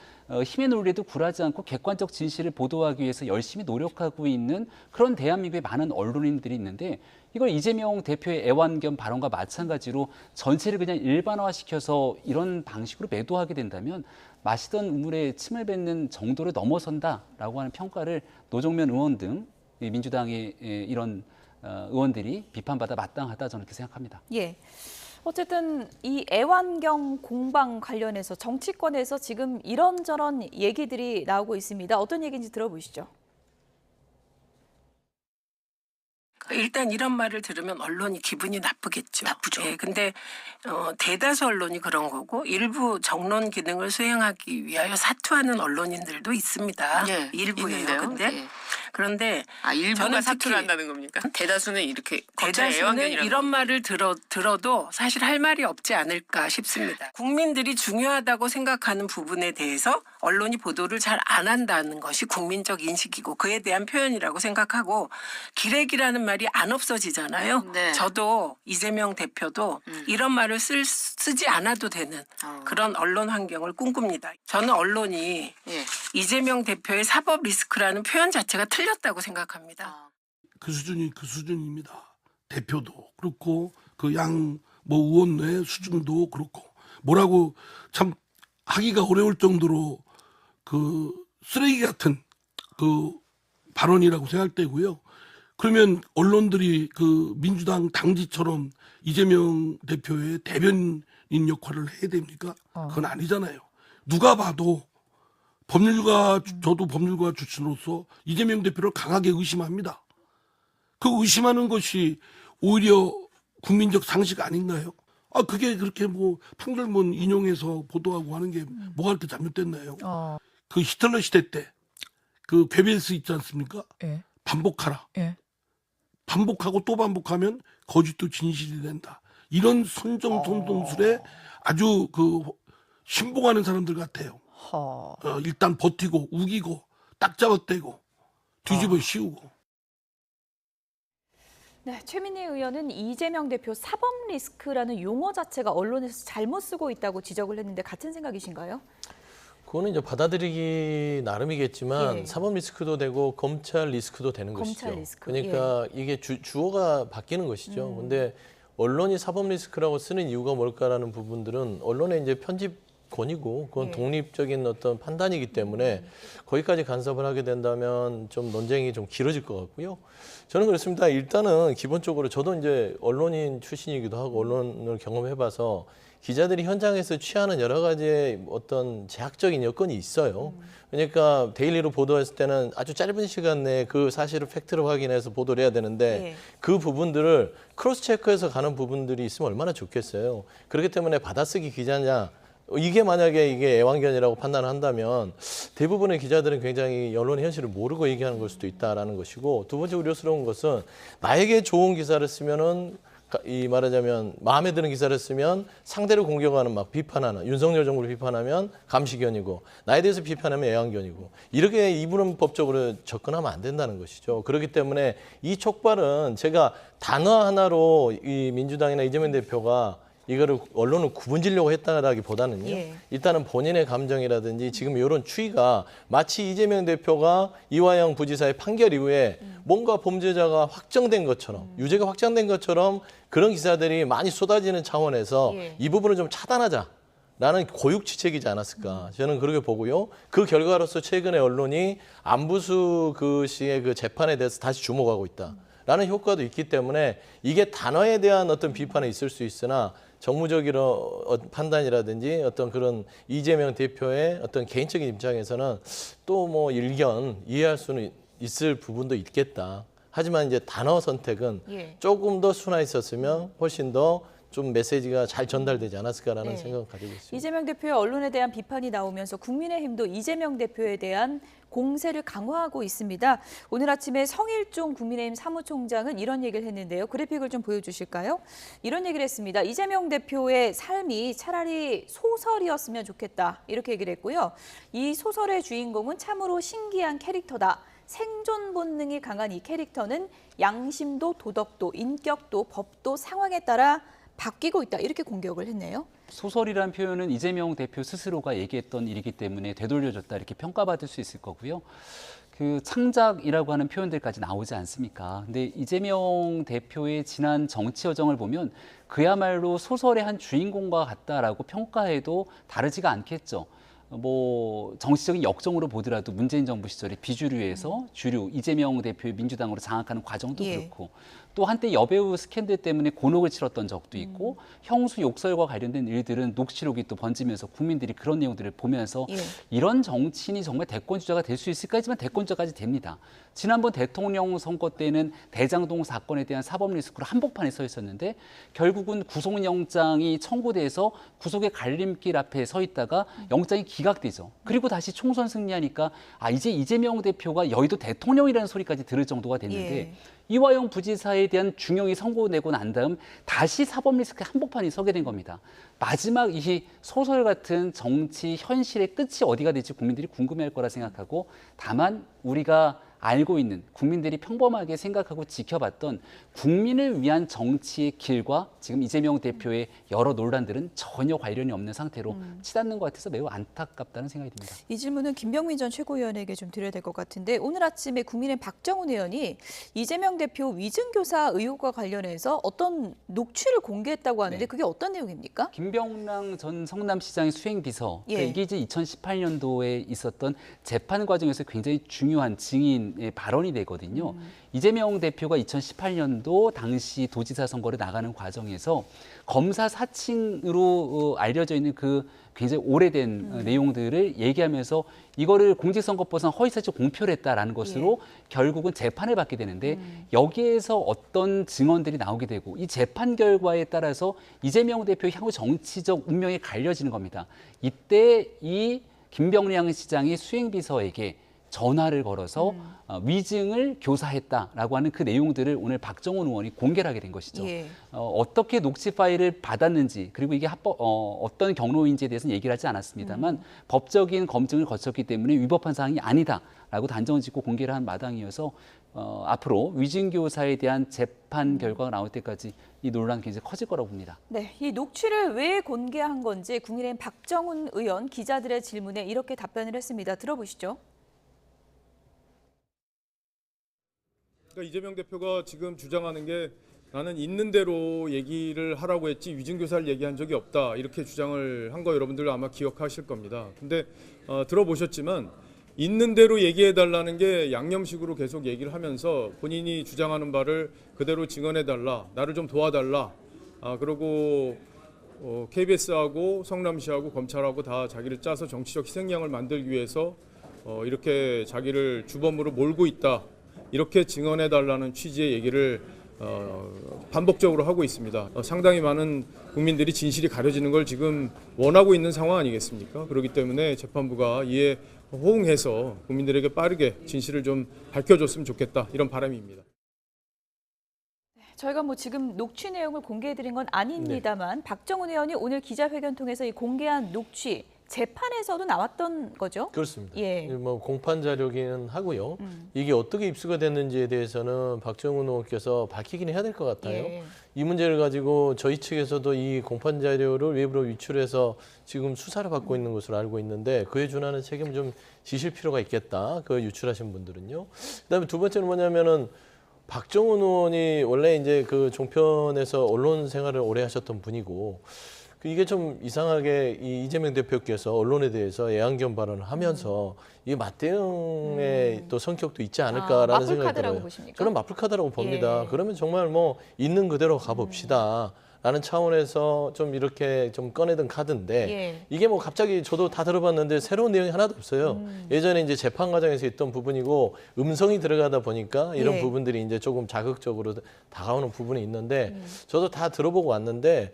힘의 논리에도 굴하지 않고 객관적 진실을 보도하기 위해서 열심히 노력하고 있는 그런 대한민국의 많은 언론인들이 있는데 이걸 이재명 대표의 애완견 발언과 마찬가지로 전체를 그냥 일반화시켜서 이런 방식으로 매도하게 된다면 마시던 우물에 침을 뱉는 정도를 넘어선다라고 하는 평가를 노정면 의원 등 민주당의 이런 의원들이 비판받아 마땅하다 저는 그렇게 생각합니다. 예. 어쨌든 이 애완경 공방 관련해서 정치권에서 지금 이런저런 얘기들이 나오고 있습니다. 어떤 얘기인지 들어보시죠. 일단 이런 말을 들으면 언론이 기분이 나쁘겠죠. 나쁘죠. 예, 근데 대다수 언론이 그런 거고 일부 정론 기능을 수행하기 위하여 사퇴하는 언론인들도 있습니다. 예, 일부예요. 있는데요. 근데 예. 그런데 일부가 저는 사퇴를 특히 한다는 겁니까? 대다수는 이렇게 대다수는 이런 말을 들어도 사실 할 말이 없지 않을까 싶습니다. 국민들이 중요하다고 생각하는 부분에 대해서 언론이 보도를 잘 안 한다는 것이 국민적 인식이고 그에 대한 표현이라고 생각하고 기레기라는 말이 안 없어지잖아요. 네. 저도 이재명 대표도 이런 말을 쓰지 않아도 되는 그런 언론 환경을 꿈꿉니다. 저는 언론이 이재명 대표의 사법 리스크라는 표현 자체가 틀렸다고 생각합니다. 그 수준이 그 수준입니다. 대표도 그렇고 그 의원의 수준도 그렇고 뭐라고 참 하기가 어려울 정도로 그 쓰레기 같은 그 발언이라고 생각되고요. 그러면 언론들이 그 민주당 당지처럼 이재명 대표의 대변인 역할을 해야 됩니까? 그건 아니잖아요. 누가 봐도 저도 법률가 출신으로서 이재명 대표를 강하게 의심합니다. 그 의심하는 것이 오히려 국민적 상식 아닌가요? 그게 그렇게 뭐 판결문 인용해서 보도하고 하는 게 뭐가 그렇게 잘못됐나요? 그 히틀러 시대 때 그 괴벨스 있지 않습니까? 예. 반복하라. 예. 반복하고 또 반복하면 거짓도 진실이 된다. 이런 선정통술에 아주 그 신봉하는 사람들 같아요. 일단 버티고 우기고 딱 잡아떼고 뒤집어 씌우고. 네, 최민희 의원은 이재명 대표 사법 리스크라는 용어 자체가 언론에서 잘못 쓰고 있다고 지적을 했는데 같은 생각이신가요? 그거는 이제 받아들이기 나름이겠지만 예. 사법 리스크도 되고 검찰 리스크도 되는 검찰 것이죠. 리스크, 그러니까 이게 주어가 바뀌는 것이죠. 근데 언론이 사법 리스크라고 쓰는 이유가 뭘까라는 부분들은 언론의 이제 편집권이고 그건 독립적인 어떤 판단이기 때문에 거기까지 간섭을 하게 된다면 좀 논쟁이 좀 길어질 것 같고요. 저는 그렇습니다. 일단은 기본적으로 저도 이제 언론인 출신이기도 하고 언론을 경험해봐서 기자들이 현장에서 취하는 여러 가지의 어떤 제약적인 여건이 있어요. 그러니까 데일리로 보도했을 때는 아주 짧은 시간 내에 그 사실을 팩트를 확인해서 보도를 해야 되는데 그 부분들을 크로스 체크해서 가는 부분들이 있으면 얼마나 좋겠어요. 그렇기 때문에 받아쓰기 기자냐 이게 만약에 이게 애완견이라고 판단을 한다면 대부분의 기자들은 굉장히 언론의 현실을 모르고 얘기하는 걸 수도 있다라는 것이고 두 번째 우려스러운 것은 나에게 좋은 기사를 쓰면은 이 말하자면 마음에 드는 기사를 쓰면 상대를 공격하는 막 비판하는 윤석열 정부를 비판하면 감시견이고 나에 대해서 비판하면 애완견이고 이렇게 이분법적으로 접근하면 안 된다는 것이죠. 그렇기 때문에 이 촉발은 제가 단어 하나로 이 민주당이나 이재명 대표가 이거를 언론을 구분지려고 했다라기보다는요. 일단은 본인의 감정이라든지 지금 이런 추이가 마치 이재명 대표가 이화영 부지사의 판결 이후에 뭔가 범죄자가 확정된 것처럼 유죄가 확정된 것처럼 그런 기사들이 많이 쏟아지는 차원에서 이 부분을 좀 차단하자라는 고육지책이지 않았을까. 저는 그렇게 보고요. 그 결과로서 최근에 언론이 안부수 그 씨의 그 재판에 대해서 다시 주목하고 있다라는 효과도 있기 때문에 이게 단어에 대한 어떤 비판이 있을 수 있으나 정무적인 판단이라든지 어떤 그런 이재명 대표의 어떤 개인적인 입장에서는 또 뭐 일견 이해할 수는 있을 부분도 있겠다. 하지만 이제 단어 선택은 조금 더 순화했었으면 훨씬 더 좀 메시지가 잘 전달되지 않았을까라는 생각을 가지고 있습니다. 이재명 대표의 언론에 대한 비판이 나오면서 국민의힘도 이재명 대표에 대한 공세를 강화하고 있습니다. 오늘 아침에 성일종 국민의힘 사무총장은 이런 얘기를 했는데요. 그래픽을 좀 보여주실까요? 이런 얘기를 했습니다. 이재명 대표의 삶이 차라리 소설이었으면 좋겠다. 이렇게 얘기를 했고요. 이 소설의 주인공은 참으로 신기한 캐릭터다. 생존 본능이 강한 이 캐릭터는 양심도 도덕도 인격도 법도 상황에 따라 바뀌고 있다. 이렇게 공격을 했네요. 소설이란 표현은 이재명 대표 스스로가 얘기했던 일이기 때문에 되돌려졌다 이렇게 평가받을 수 있을 거고요. 그 창작이라고 하는 표현들까지 나오지 않습니까? 근데 이재명 대표의 지난 정치 여정을 보면 그야말로 소설의 한 주인공과 같다라고 평가해도 다르지가 않겠죠. 뭐 정치적인 역정으로 보더라도 문재인 정부 시절에 비주류에서 주류 이재명 대표의 민주당으로 장악하는 과정도 그렇고 또 한때 여배우 스캔들 때문에 곤혹을 치렀던 적도 있고 형수 욕설과 관련된 일들은 녹취록이 또 번지면서 국민들이 그런 내용들을 보면서 이런 정치인이 정말 대권 주자가 될 수 있을까 하지만 대권 주자까지 됩니다. 지난번 대통령 선거 때는 대장동 사건에 대한 사법 리스크로 한복판에 서 있었는데 결국은 구속영장이 청구돼서 구속의 갈림길 앞에 서 있다가 영장이 기각되죠. 그리고 다시 총선 승리하니까 이제 이재명 대표가 여의도 대통령이라는 소리까지 들을 정도가 됐는데 이화영 부지사에 대한 중형이 선고되고 난 다음 다시 사법 리스크 한복판이 서게 된 겁니다. 마지막 이 소설 같은 정치 현실의 끝이 어디가 될지 국민들이 궁금해할 거라 생각하고 다만 우리가 알고 있는 국민들이 평범하게 생각하고 지켜봤던 국민을 위한 정치의 길과 지금 이재명 대표의 여러 논란들은 전혀 관련이 없는 상태로 치닫는 것 같아서 매우 안타깝다는 생각이 듭니다. 이 질문은 김병민 전 최고위원에게 좀 드려야 될 것 같은데 오늘 아침에 국민의힘 박정훈 의원이 이재명 대표 위증교사 의혹과 관련해서 어떤 녹취를 공개했다고 하는데 그게 어떤 내용입니까? 김병랑 전 성남시장의 수행비서 그러니까 이게 이제 2018년도에 있었던 재판 과정에서 굉장히 중요한 증인의 발언이 되거든요. 이재명 대표가 2018년도 당시 도지사 선거를 나가는 과정에서 검사 사칭으로 알려져 있는 그 굉장히 오래된 내용들을 얘기하면서 이거를 공직선거법상 허위사실 공표를 했다라는 것으로 결국은 재판을 받게 되는데 여기에서 어떤 증언들이 나오게 되고 이 재판 결과에 따라서 이재명 대표 향후 정치적 운명이 갈려지는 겁니다. 이때 이 김병량 시장이 수행비서에게 전화를 걸어서 위증을 교사했다라고 하는 그 내용들을 오늘 박정훈 의원이 공개를 하게 된 것이죠. 어떻게 녹취 파일을 받았는지 그리고 이게 어떤 경로인지에 대해서는 얘기를 하지 않았습니다만 법적인 검증을 거쳤기 때문에 위법한 사항이 아니다라고 단정을 짓고 공개를 한 마당이어서 앞으로 위증 교사에 대한 재판 결과가 나올 때까지 이 논란은 굉장히 커질 거라고 봅니다. 네, 이 녹취를 왜 공개한 건지 국민의힘 박정훈 의원 기자들의 질문에 이렇게 답변을 했습니다. 들어보시죠. 그러니까 이재명 대표가 지금 주장하는 게 나는 있는 대로 얘기를 하라고 했지 위증교사를 얘기한 적이 없다 이렇게 주장을 한 거 여러분들 아마 기억하실 겁니다. 근데 들어보셨지만 있는 대로 얘기해달라는 게 양념식으로 계속 얘기를 하면서 본인이 주장하는 바를 그대로 증언해달라, 나를 좀 도와달라. 그리고 KBS하고 성남시하고 검찰하고 다 자기를 짜서 정치적 희생양을 만들기 위해서 이렇게 자기를 주범으로 몰고 있다. 이렇게 증언해달라는 취지의 얘기를 반복적으로 하고 있습니다. 상당히 많은 국민들이 진실이 가려지는 걸 지금 원하고 있는 상황 아니겠습니까? 그렇기 때문에 재판부가 이에 호응해서 국민들에게 빠르게 진실을 좀 밝혀줬으면 좋겠다 이런 바람입니다. 저희가 뭐 지금 녹취 내용을 공개해드린 건 아닙니다만 박정훈 의원이 오늘 기자회견 통해서 이 공개한 녹취 재판에서도 나왔던 거죠? 그렇습니다. 예. 뭐 공판 자료기는 하고요. 이게 어떻게 입수가 됐는지에 대해서는 박정훈 의원께서 밝히긴 해야 될 것 같아요. 예. 이 문제를 가지고 저희 측에서도 이 공판 자료를 외부로 위출해서 지금 수사를 받고 있는 것으로 알고 있는데 그에 준하는 책임을 좀 지실 필요가 있겠다. 그 유출하신 분들은요. 그다음에 두 번째는 뭐냐면은 박정훈 의원이 원래 이제 그 종편에서 언론 생활을 오래 하셨던 분이고 이게 좀 이상하게 이재명 대표께서 언론에 대해서 애완견 발언을 하면서 이게 맞대응의 또 성격도 있지 않을까라는 생각이 들어요. 보십니까? 저는 마플카드라고 봅니다. 예. 그러면 정말 뭐 있는 그대로 가봅시다. 라는 차원에서 좀 이렇게 좀 꺼내든 카드인데 이게 뭐 갑자기 저도 다 들어봤는데 새로운 내용이 하나도 없어요. 예전에 이제 재판 과정에서 있던 부분이고 음성이 들어가다 보니까 이런 부분들이 이제 조금 자극적으로 다가오는 부분이 있는데 저도 다 들어보고 왔는데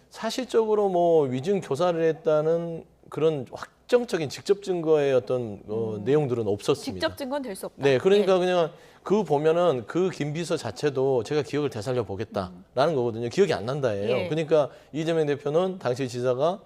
사실적으로 뭐 위증 교사를 했다는 그런 확정적인 직접 증거의 어떤 내용들은 없었습니다. 직접 증거는 될 수 없다. 네, 그러니까 그냥 그 보면은 그 김 비서 자체도 제가 기억을 되살려 보겠다라는 거거든요. 기억이 안 난다예요. 그러니까 이재명 대표는 당시 지사가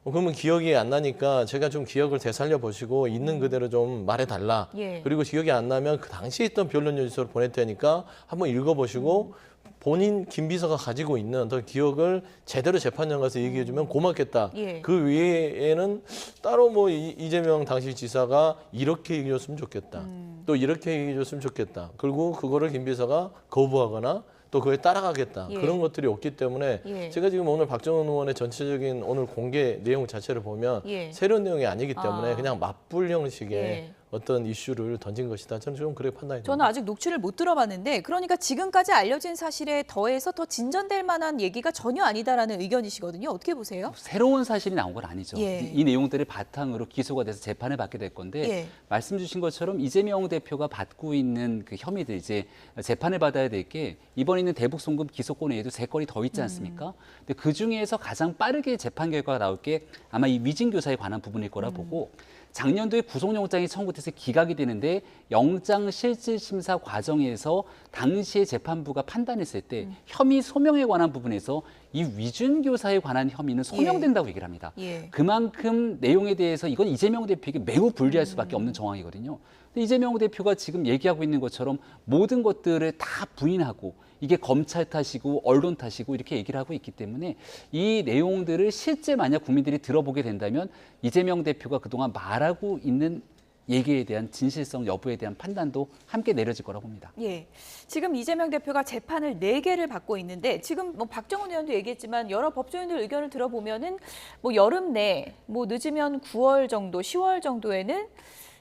그러면 기억이 안 나니까 제가 좀 기억을 되살려 보시고 있는 그대로 좀 말해달라. 그리고 기억이 안 나면 그 당시에 있던 변론 요지서를 보낼 테니까 한번 읽어보시고 본인 김 비서가 가지고 있는 어떤 기억을 제대로 재판장 가서 얘기해주면 고맙겠다. 그 외에는 따로 뭐 이재명 당시 지사가 이렇게 얘기해줬으면 좋겠다. 또 이렇게 얘기해줬으면 좋겠다. 그리고 그거를 김 비서가 거부하거나 또 그에 따라가겠다. 그런 것들이 없기 때문에 제가 지금 오늘 박정훈 의원의 전체적인 오늘 공개 내용 자체를 보면 새로운 내용이 아니기 때문에 그냥 맞불 형식의 어떤 이슈를 던진 것이다. 저는 좀 그렇게 판단이 됩니다. 저는 아직 녹취를 못 들어봤는데 그러니까 지금까지 알려진 사실에 더해서 더 진전될 만한 얘기가 전혀 아니다라는 의견이시거든요. 어떻게 보세요? 새로운 사실이 나온 건 아니죠. 예. 이 내용들을 바탕으로 기소가 돼서 재판을 받게 될 건데 말씀 주신 것처럼 이재명 대표가 받고 있는 그 혐의들 이제 재판을 받아야 될 게 이번에 있는 대북 송금 기소권 외에도 3건이 더 있지 않습니까? 근데 그 중에서 가장 빠르게 재판 결과가 나올 게 아마 이 위증 교사에 관한 부분일 거라 보고 작년도에 구속영장이 청구돼서 기각이 되는데 영장실질심사 과정에서 당시에 재판부가 판단했을 때 혐의 소명에 관한 부분에서 이 위증교사에 관한 혐의는 소명된다고 얘기를 합니다. 그만큼 내용에 대해서 이건 이재명 대표에게 매우 불리할 수밖에 없는 정황이거든요. 근데 이재명 대표가 지금 얘기하고 있는 것처럼 모든 것들을 다 부인하고 이게 검찰 탓이고 언론 탓이고 이렇게 얘기를 하고 있기 때문에 이 내용들을 실제 만약 국민들이 들어보게 된다면 이재명 대표가 그동안 말하고 있는 얘기에 대한 진실성 여부에 대한 판단도 함께 내려질 거라고 봅니다. 예, 지금 이재명 대표가 재판을 4개를 받고 있는데 지금 뭐 박정훈 의원도 얘기했지만 여러 법조인들 의견을 들어보면은 뭐 여름 내, 뭐 늦으면 9월 정도, 10월 정도에는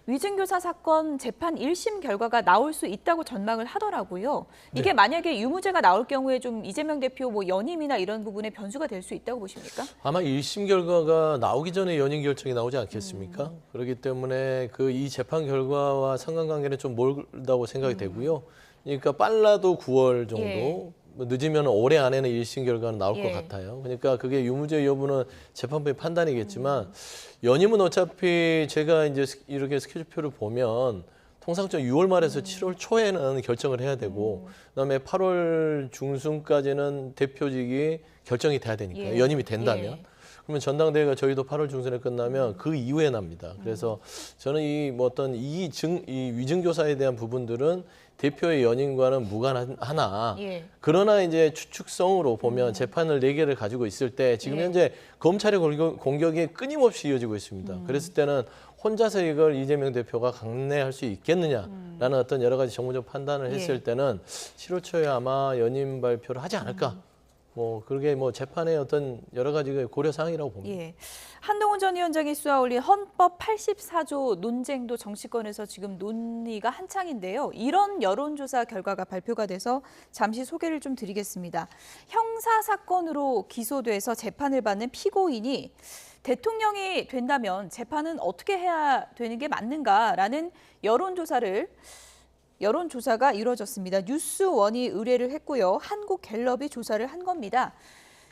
위증교사 사건 재판 1심 결과가 나올 수 있다고 전망을 하더라고요. 이게 만약에 유무죄가 나올 경우에 좀 이재명 대표 뭐 연임이나 이런 부분에 변수가 될 수 있다고 보십니까? 아마 1심 결과가 나오기 전에 연임 결정이 나오지 않겠습니까? 그렇기 때문에 이 재판 결과와 상관관계는 좀 멀다고 생각이 되고요. 그러니까 빨라도 9월 정도, 예. 뭐 늦으면 올해 안에는 1심 결과는 나올 것 같아요. 그러니까 그게 유무죄 여부는 재판부의 판단이겠지만 연임은 어차피 제가 이제 이렇게 스케줄표를 보면 통상적으로 6월 말에서 7월 초에는 결정을 해야 되고 그다음에 8월 중순까지는 대표직이 결정이 돼야 되니까요. 연임이 된다면. 그러면 전당대회가 저희도 8월 중순에 끝나면 그 이후에 납니다. 그래서 저는 이 위증교사에 대한 부분들은 대표의 연임과는 무관하나 그러나 이제 추측성으로 보면 재판을 4개를 가지고 있을 때 지금 현재 검찰의 공격이 끊임없이 이어지고 있습니다. 그랬을 때는 혼자서 이걸 이재명 대표가 강내할 수 있겠느냐라는 어떤 여러 가지 정무적 판단을 했을 때는 7월 초에 아마 연임 발표를 하지 않을까. 뭐 그게 뭐 재판의 어떤 여러 가지 고려 사항이라고 봅니다. 한동훈 전 위원장이 쏘아올린 헌법 84조 논쟁도 정치권에서 지금 논의가 한창인데요. 이런 여론조사 결과가 발표가 돼서 잠시 소개를 좀 드리겠습니다. 형사사건으로 기소돼서 재판을 받는 피고인이 대통령이 된다면 재판은 어떻게 해야 되는 게 맞는가라는 여론조사가 이루어졌습니다. 뉴스원이 의뢰를 했고요. 한국갤럽이 조사를 한 겁니다.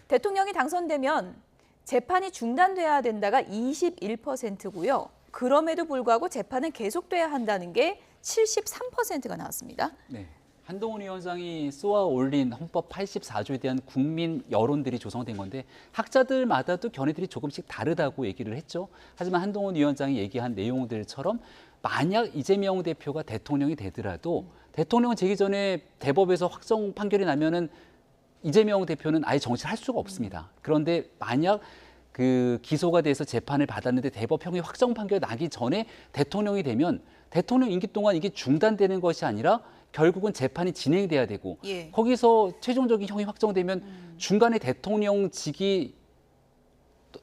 대통령이 당선되면 재판이 중단돼야 된다가 21%고요. 그럼에도 불구하고 재판은 계속돼야 한다는 게 73%가 나왔습니다. 네. 한동훈 위원장이 쏘아 올린 헌법 84조에 대한 국민 여론들이 조성된 건데 학자들마다도 견해들이 조금씩 다르다고 얘기를 했죠. 하지만 한동훈 위원장이 얘기한 내용들처럼 만약 이재명 대표가 대통령이 되더라도 대통령은 되기 전에 대법에서 확정 판결이 나면은 이재명 대표는 아예 정치를 할 수가 없습니다. 그런데 만약 그 기소가 돼서 재판을 받았는데 대법형이 확정 판결이 나기 전에 대통령이 되면 대통령 임기 동안 이게 중단되는 것이 아니라 결국은 재판이 진행돼야 되고 거기서 최종적인 형이 확정되면 중간에 대통령직이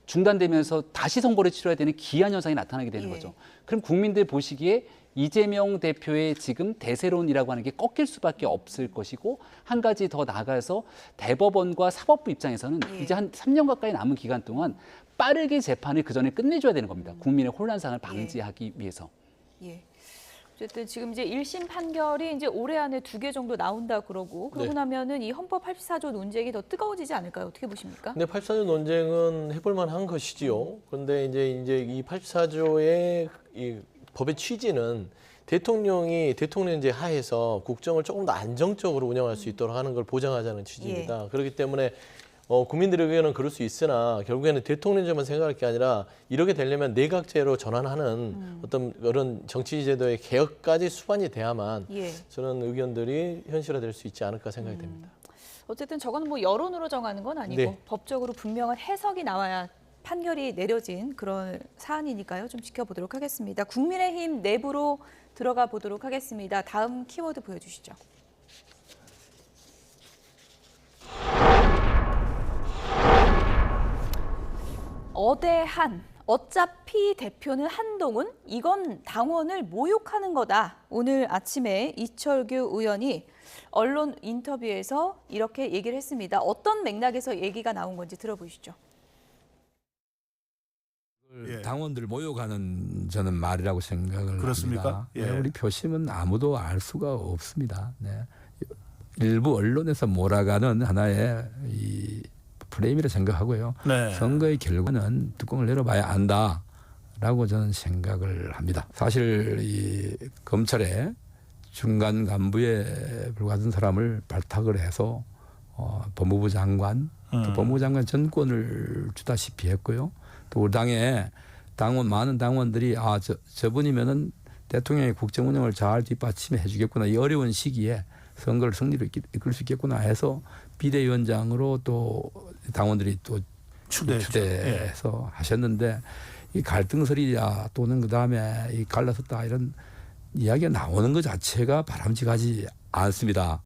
중단되면서 다시 선거를 치러야 되는 기한 현상이 나타나게 되는 거죠. 그럼 국민들 보시기에 이재명 대표의 지금 대세론이라고 하는 게 꺾일 수밖에 없을 것이고 한 가지 더 나아가서 대법원과 사법부 입장에서는 이제 한 3년 가까이 남은 기간 동안 빠르게 재판을 그 전에 끝내줘야 되는 겁니다. 국민의 혼란상을 방지하기 위해서. 어쨌든 지금 이제 1심 판결이 이제 올해 안에 2개 정도 나온다 그러고 나면은 이 헌법 84조 논쟁이 더 뜨거워지지 않을까요? 어떻게 보십니까? 근데 84조 논쟁은 해볼 만한 것이지요. 그런데 이제 이 84조의 이 법의 취지는 대통령제 하에서 국정을 조금 더 안정적으로 운영할 수 있도록 하는 걸 보장하자는 취지입니다. 그렇기 때문에 국민들에게는 그럴 수 있으나 결국에는 대통령제만 생각할 게 아니라 이렇게 되려면 내각제로 전환하는 어떤 그런 정치제도의 개혁까지 수반이 돼야만 저는 의견들이 현실화될 수 있지 않을까 생각이 됩니다. 어쨌든 저거는 뭐 여론으로 정하는 건 아니고 법적으로 분명한 해석이 나와야 판결이 내려진 그런 사안이니까요. 좀 지켜보도록 하겠습니다. 국민의힘 내부로 들어가 보도록 하겠습니다. 다음 키워드 보여주시죠. 어대한, 어차피 대표는 한동훈, 이건 당원을 모욕하는 거다. 오늘 아침에 이철규 의원이 언론 인터뷰에서 이렇게 얘기를 했습니다. 어떤 맥락에서 얘기가 나온 건지 들어보시죠. 당원들 모욕하는 저는 말이라고 생각을 그렇습니까? 합니다. 우리 표심은 아무도 알 수가 없습니다. 일부 언론에서 몰아가는 하나의 이 프레임이라 생각하고요. 선거의 결과는 뚜껑을 열어봐야 안다라고 저는 생각을 합니다. 사실 이 검찰의 중간 간부에 불과한 사람을 발탁을 해서 법무부 장관, 또 법무부 장관 전권을 주다시피 했고요. 또 우리 당에 많은 당원들이 저분이면은 대통령의 국정 운영을 잘 뒷받침해 주겠구나. 이 어려운 시기에 선거를 승리로 이끌 수 있겠구나 해서 비대위원장으로 또 당원들이 또 추대해서 하셨는데 이 갈등설이야 또는 그다음에 이 갈라섰다 이런 이야기가 나오는 것 자체가 바람직하지 않습니다.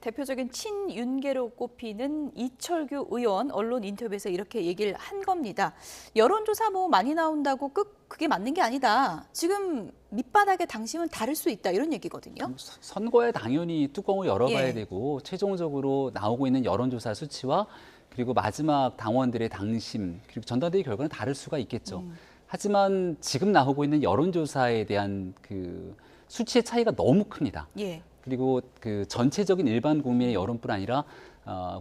대표적인 친윤계로 꼽히는 이철규 의원 언론 인터뷰에서 이렇게 얘기를 한 겁니다. 여론조사 뭐 많이 나온다고 그게 맞는 게 아니다. 지금 밑바닥의 당심은 다를 수 있다 이런 얘기거든요. 선거에 당연히 뚜껑을 열어봐야 예. 되고 최종적으로 나오고 있는 여론조사 수치와 그리고 마지막 당원들의 당심 그리고 전당대회 결과는 다를 수가 있겠죠. 하지만 지금 나오고 있는 여론조사에 대한 그 수치의 차이가 너무 큽니다. 예. 그리고 그 전체적인 일반 국민의 여론뿐 아니라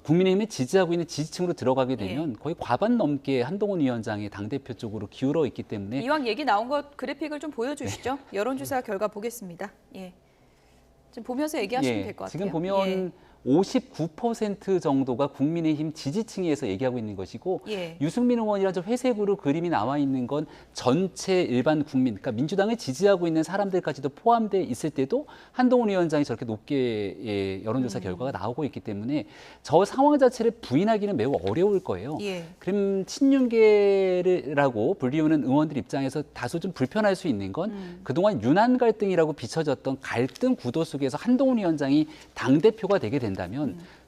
국민의힘을 지지하고 있는 지지층으로 들어가게 되면 거의 과반 넘게 한동훈 위원장의 당대표 쪽으로 기울어 있기 때문에 이왕 얘기 나온 것 그래픽을 좀 보여주시죠. 여론조사 결과 보겠습니다. 예. 지금 보면서 얘기하시면 될 것 같아요. 지금 보면 59% 정도가 국민의힘 지지층에서 얘기하고 있는 것이고 예. 유승민 의원이랑 저 회색으로 그림이 나와 있는 건 전체 일반 국민, 그러니까 민주당을 지지하고 있는 사람들까지도 포함돼 있을 때도 한동훈 위원장이 저렇게 높게 여론조사 결과가 나오고 있기 때문에 저 상황 자체를 부인하기는 매우 어려울 거예요. 예. 그럼 친윤계라고 불리우는 의원들 입장에서 다소 좀 불편할 수 있는 건 그동안 윤한 갈등이라고 비춰졌던 갈등 구도 속에서 한동훈 위원장이 당대표가 되게 된다면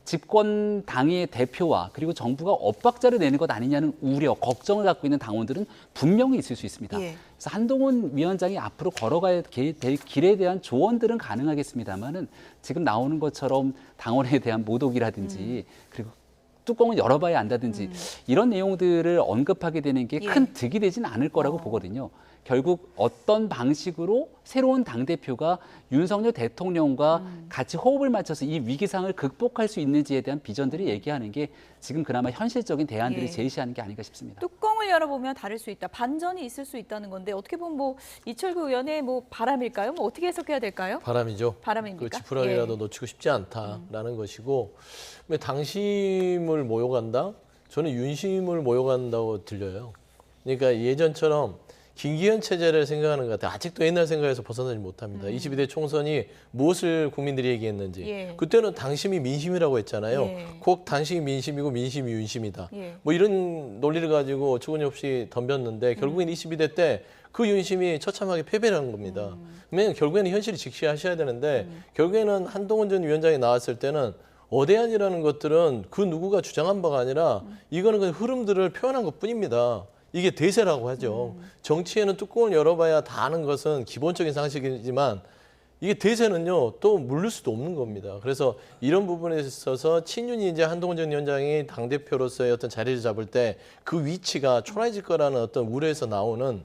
집권 당의 대표와 그리고 정부가 엇박자를 내는 것 아니냐는 우려, 걱정을 갖고 있는 당원들은 분명히 있을 수 있습니다. 예. 그래서 한동훈 위원장이 앞으로 걸어가야 될 길에 대한 조언들은 가능하겠습니다만은 지금 나오는 것처럼 당원에 대한 모독이라든지 그리고 뚜껑을 열어봐야 안다든지 이런 내용들을 언급하게 되는 게 큰 득이 되진 않을 거라고 보거든요. 결국 어떤 방식으로 새로운 당대표가 윤석열 대통령과 같이 호흡을 맞춰서 이 위기상을 극복할 수 있는지에 대한 비전들을 얘기하는 게 지금 그나마 현실적인 대안들을 예. 제시하는 게 아닌가 싶습니다. 뚜껑을 열어보면 다를 수 있다. 반전이 있을 수 있다는 건데 어떻게 보면 뭐 이철구 의원의 뭐 바람일까요? 뭐 어떻게 해석해야 될까요? 바람이죠. 바람입니까? 그 지푸라기라도 예. 놓치고 싶지 않다라는 것이고, 근데 당심을 모욕한다? 저는 윤심을 모욕한다고 들려요. 그러니까 예전처럼 김기현 체제를 생각하는 것 같아요. 아직도 옛날 생각에서 벗어나지 못합니다. 22대 총선이 무엇을 국민들이 얘기했는지. 예. 그때는 당심이 민심이라고 했잖아요. 예. 꼭 당심이 민심이고 민심이 윤심이다. 예. 뭐 이런 논리를 가지고 어처구니없이 덤볐는데 결국엔 22대 때 그 윤심이 처참하게 패배를 한 겁니다. 왜냐하면 결국에는 현실을 직시하셔야 되는데 결국에는 한동훈 전 위원장이 나왔을 때는 어대안이라는 것들은 그 누구가 주장한 바가 아니라 이거는 그냥 흐름들을 표현한 것뿐입니다. 이게 대세라고 하죠. 정치에는 뚜껑을 열어봐야 다 아는 것은 기본적인 상식이지만 이게 대세는요 또 물릴 수도 없는 겁니다. 그래서 이런 부분에 있어서 친윤이 이제 한동훈 전 위원장이 당대표로서의 어떤 자리를 잡을 때 그 위치가 초라해질 거라는 어떤 우려에서 나오는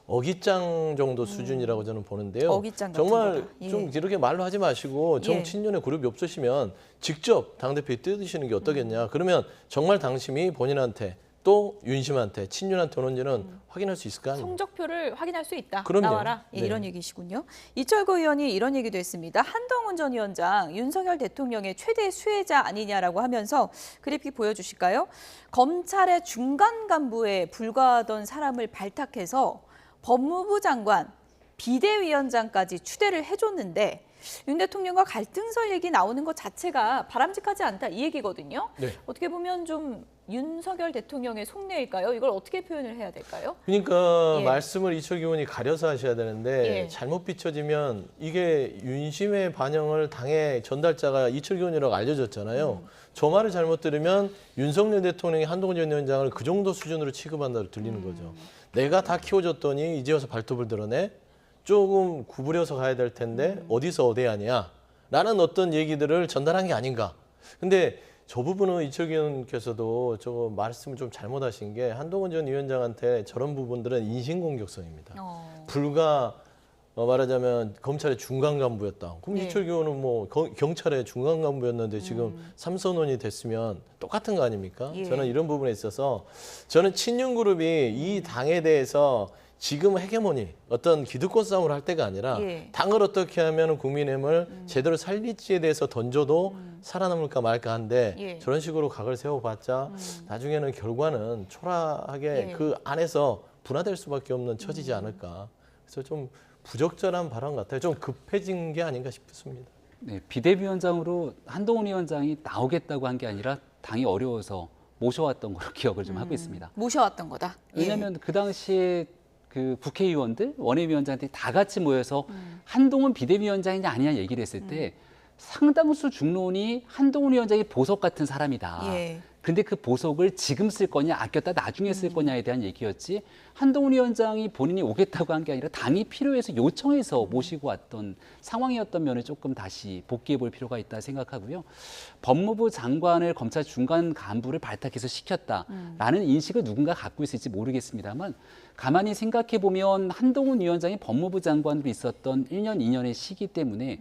어깃장 정도 수준이라고 저는 보는데요. 어깃장 같은 정말 거다. 예. 좀 이렇게 말로 하지 마시고 예. 정친윤의 그룹이 없으시면 직접 당대표에 뜯으시는 게 어떠겠냐. 그러면 정말 당심이 본인한테 또 윤심한테 친윤한테 오는지는 확인할 수 있을 거 아닙니까? 성적표를 확인할 수 있다. 그럼요. 나와라. 예, 네. 이런 얘기시군요. 이철구 의원이 이런 얘기도 했습니다. 한동훈 전 위원장 윤석열 대통령의 최대 수혜자 아니냐라고 하면서 그래픽 보여주실까요? 검찰의 중간 간부에 불과하던 사람을 발탁해서 법무부 장관, 비대위원장까지 추대를 해줬는데 윤 대통령과 갈등설 얘기 나오는 것 자체가 바람직하지 않다 이 얘기거든요. 네. 어떻게 보면 좀 윤석열 대통령의 속내일까요? 이걸 어떻게 표현을 해야 될까요? 그러니까 예. 말씀을 이철규 의원이 가려서 하셔야 되는데 예. 잘못 비춰지면 이게 윤심의 반영을 당의 전달자가 이철규 의원이라고 알려졌잖아요. 저 말을 잘못 들으면 윤석열 대통령이 한동훈 전 위원장을 그 정도 수준으로 취급한다고 들리는 거죠. 내가 다 키워줬더니 이제 와서 발톱을 드러내? 조금 구부려서 가야 될 텐데 어디서 어디하냐? 라는 어떤 얘기들을 전달한 게 아닌가. 근데 저 부분은 이철규 의원께서도 저 말씀을 좀 잘못하신 게 한동훈 전 위원장한테 저런 부분들은 인신공격성입니다. 불과 말하자면 검찰의 중간 간부였다. 그럼 예. 이철규 의원은 뭐 경찰의 중간 간부였는데 지금 삼선원이 됐으면 똑같은 거 아닙니까? 예. 저는 이런 부분에 있어서 저는 친윤그룹이 이 당에 대해서 지금 헤게모니 어떤 기득권 싸움을 할 때가 아니라 예. 당을 어떻게 하면 국민의힘을 제대로 살릴지에 대해서 던져도 살아남을까 말까 한데 예. 저런 식으로 각을 세워봤자 나중에는 결과는 초라하게 예. 그 안에서 분화될 수밖에 없는 처지지 않을까. 그래서 좀 부적절한 발언 같아요. 좀 급해진 게 아닌가 싶습니다. 네, 비대위원장으로 한동훈 위원장이 나오겠다고 한 게 아니라 당이 어려워서 모셔왔던 걸로 기억을 좀 하고 있습니다. 모셔왔던 거다. 예. 왜냐하면 그 당시에 그 국회의원들, 원외위원장들이 다 같이 모여서 한동훈 비대위원장이냐 아니냐 얘기를 했을 때 상당수 중론이 한동훈 위원장이 보석 같은 사람이다. 예. 근데 그 보석을 지금 쓸 거냐 아꼈다 나중에 쓸 거냐에 대한 얘기였지 한동훈 위원장이 본인이 오겠다고 한 게 아니라 당이 필요해서 요청해서 모시고 왔던 상황이었던 면을 조금 다시 복귀해 볼 필요가 있다 생각하고요. 법무부 장관을 검찰 중간 간부를 발탁해서 시켰다라는 인식을 누군가 갖고 있을지 모르겠습니다만 가만히 생각해 보면 한동훈 위원장이 법무부 장관으로 있었던 1년, 2년의 시기 때문에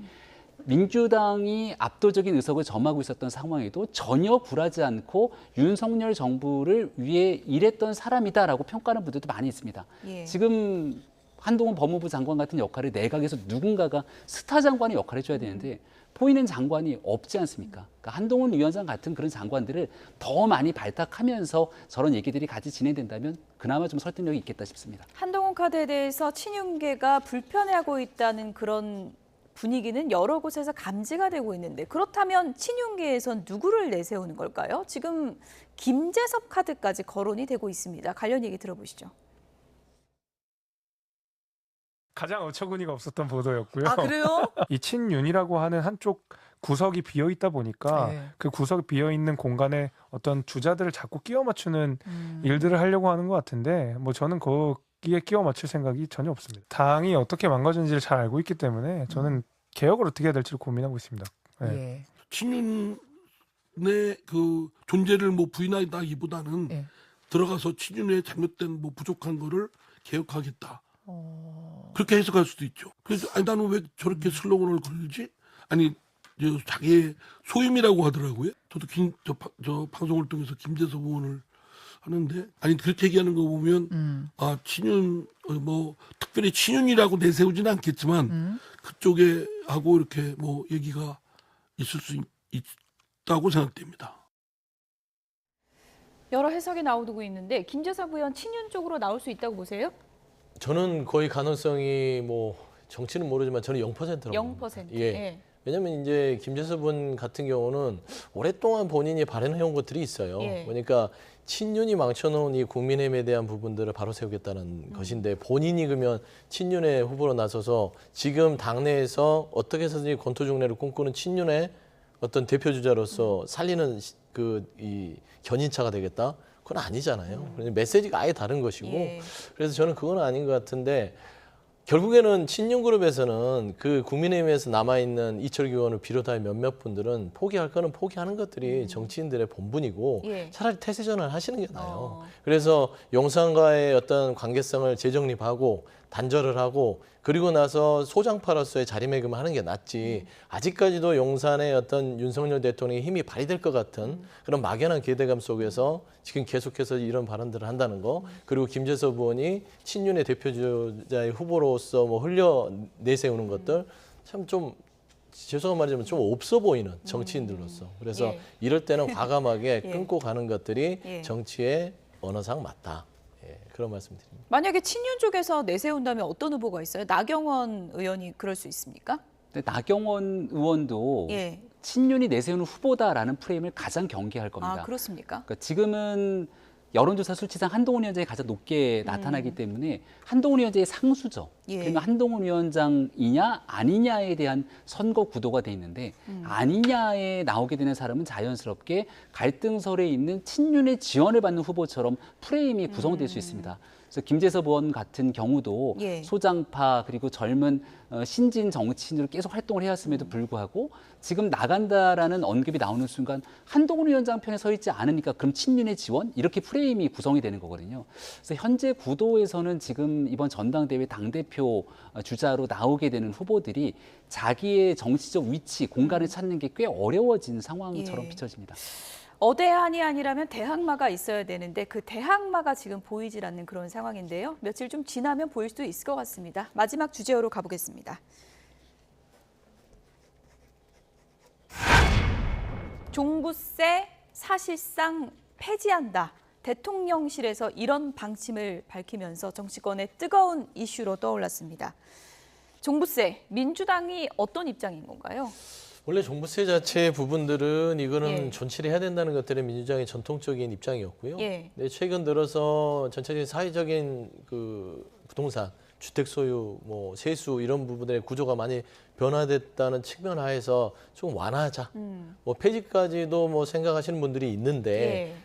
민주당이 압도적인 의석을 점하고 있었던 상황에도 전혀 굴하지 않고 윤석열 정부를 위해 일했던 사람이다라고 평가하는 분들도 많이 있습니다. 예. 지금 한동훈 법무부 장관 같은 역할을 내각에서 누군가가 스타 장관의 역할을 해줘야 되는데 보이는 장관이 없지 않습니까? 그러니까 한동훈 위원장 같은 그런 장관들을 더 많이 발탁하면서 저런 얘기들이 같이 진행된다면 그나마 좀 설득력이 있겠다 싶습니다. 한동훈 카드에 대해서 친윤계가 불편해하고 있다는 그런 분위기는 여러 곳에서 감지가 되고 있는데 그렇다면 친윤계에선 누구를 내세우는 걸까요? 지금 김재섭 카드까지 거론이 되고 있습니다. 관련 얘기 들어보시죠. 가장 어처구니가 없었던 보도였고요. 아, 그래요? 이 친윤이라고 하는 한쪽 구석이 비어 있다 보니까 네. 그 구석이 비어 있는 공간에 어떤 주자들을 자꾸 끼워 맞추는 일들을 하려고 하는 것 같은데 뭐 저는 거기에 끼워 맞출 생각이 전혀 없습니다. 당이 어떻게 망가졌는지를 잘 알고 있기 때문에 저는 개혁을 어떻게 해야 될지를 고민하고 있습니다. 네. 예. 친윤의 그 존재를 뭐 부인하기보다는 예. 들어가서 친윤에 잘못된 뭐 부족한 거를 개혁하겠다. 그렇게 해석할 수도 있죠. 그래서 아니 나는 왜 저렇게 슬로건을 걸지? 아니 자기의 소임이라고 하더라고요. 저도 저 방송을 통해서 김재섭 의원을 하는데 아니 그렇게 얘기하는 거 보면 아 친윤 뭐 특별히 친윤이라고 내세우지는 않겠지만 그쪽에 하고 이렇게 뭐 얘기가 있을 수 있다고 생각됩니다. 여러 해석이 나오고 있는데 김재섭 의원 친윤 쪽으로 나올 수 있다고 보세요? 저는 거의 가능성이 뭐 정치는 모르지만 저는 0%라고 0%. 예. 예. 왜냐면 이제 김재섭 의원 같은 경우는 오랫동안 본인이 발언해온 것들이 있어요. 예. 그러니까 친윤이 망쳐놓은 이 국민의힘에 대한 부분들을 바로 세우겠다는 것인데 본인이 그러면 친윤의 후보로 나서서 지금 당내에서 어떻게 해서든지 권투중례를 꿈꾸는 친윤의 어떤 대표 주자로서 살리는 이 견인차가 되겠다? 그건 아니잖아요. 메시지가 아예 다른 것이고 예. 그래서 저는 그건 아닌 것 같은데 결국에는 친윤그룹에서는 그 국민의힘에서 남아있는 이철규 의원을 비롯한 몇몇 분들은 포기할 거는 포기하는 것들이 정치인들의 본분이고 예. 차라리 태세전환을 하시는 게 나아요. 그래서 용산과의 어떤 관계성을 재정립하고 단절을 하고 그리고 나서 소장파로서의 자리매김을 하는 게 낫지 아직까지도 용산의 어떤 윤석열 대통령의 힘이 발휘될 것 같은 그런 막연한 기대감 속에서 지금 계속해서 이런 발언들을 한다는 거 그리고 김재섭 의원이 친윤의 대표주자의 후보로서 뭐 흘려 내세우는 것들 참 좀 죄송한 말이지만 좀 없어 보이는 정치인들로서 그래서 예. 이럴 때는 과감하게 예. 끊고 가는 것들이 예. 정치의 언어상 맞다. 예, 그런 말씀드립니다. 만약에 친윤 쪽에서 내세운다면 어떤 후보가 있어요? 나경원 의원이 그럴 수 있습니까? 근데 나경원 의원도 예. 친윤이 내세우는 후보다라는 프레임을 가장 경계할 겁니다. 아, 그렇습니까? 그러니까 지금은 여론조사 수치상 한동훈 위원장이 가장 높게 나타나기 때문에 한동훈 위원장의 상수죠. 예. 그러면 한동훈 위원장이냐 아니냐에 대한 선거 구도가 돼 있는데 아니냐에 나오게 되는 사람은 자연스럽게 갈등설에 있는 친윤의 지원을 받는 후보처럼 프레임이 구성될 수 있습니다. 그래서 김재섭 의원 같은 경우도 예. 소장파 그리고 젊은 신진 정치인으로 계속 활동을 해왔음에도 불구하고 지금 나간다라는 언급이 나오는 순간 한동훈 위원장 편에 서 있지 않으니까 그럼 친윤의 지원? 이렇게 프레임이 구성이 되는 거거든요. 그래서 현재 구도에서는 지금 이번 전당대회 당대표 주자로 나오게 되는 후보들이 자기의 정치적 위치, 공간을 찾는 게 꽤 어려워진 상황처럼 예. 비춰집니다. 어대한이 아니라면 대항마가 있어야 되는데 그 대항마가 지금 보이질 않는 그런 상황인데요. 며칠 좀 지나면 보일 수도 있을 것 같습니다. 마지막 주제어로 가보겠습니다. 종부세 사실상 폐지한다. 대통령실에서 이런 방침을 밝히면서 정치권의 뜨거운 이슈로 떠올랐습니다. 종부세, 민주당이 어떤 입장인 건가요? 원래 종부세 자체의 부분들은 이거는 예. 존치를 해야 된다는 것들이 민주당의 전통적인 입장이었고요. 예. 근데 최근 들어서 전체적인 사회적인 그 부동산 주택 소유, 뭐 세수 이런 부분의 구조가 많이 변화됐다는 측면 하에서 좀 완화하자. 뭐 폐지까지도 뭐 생각하시는 분들이 있는데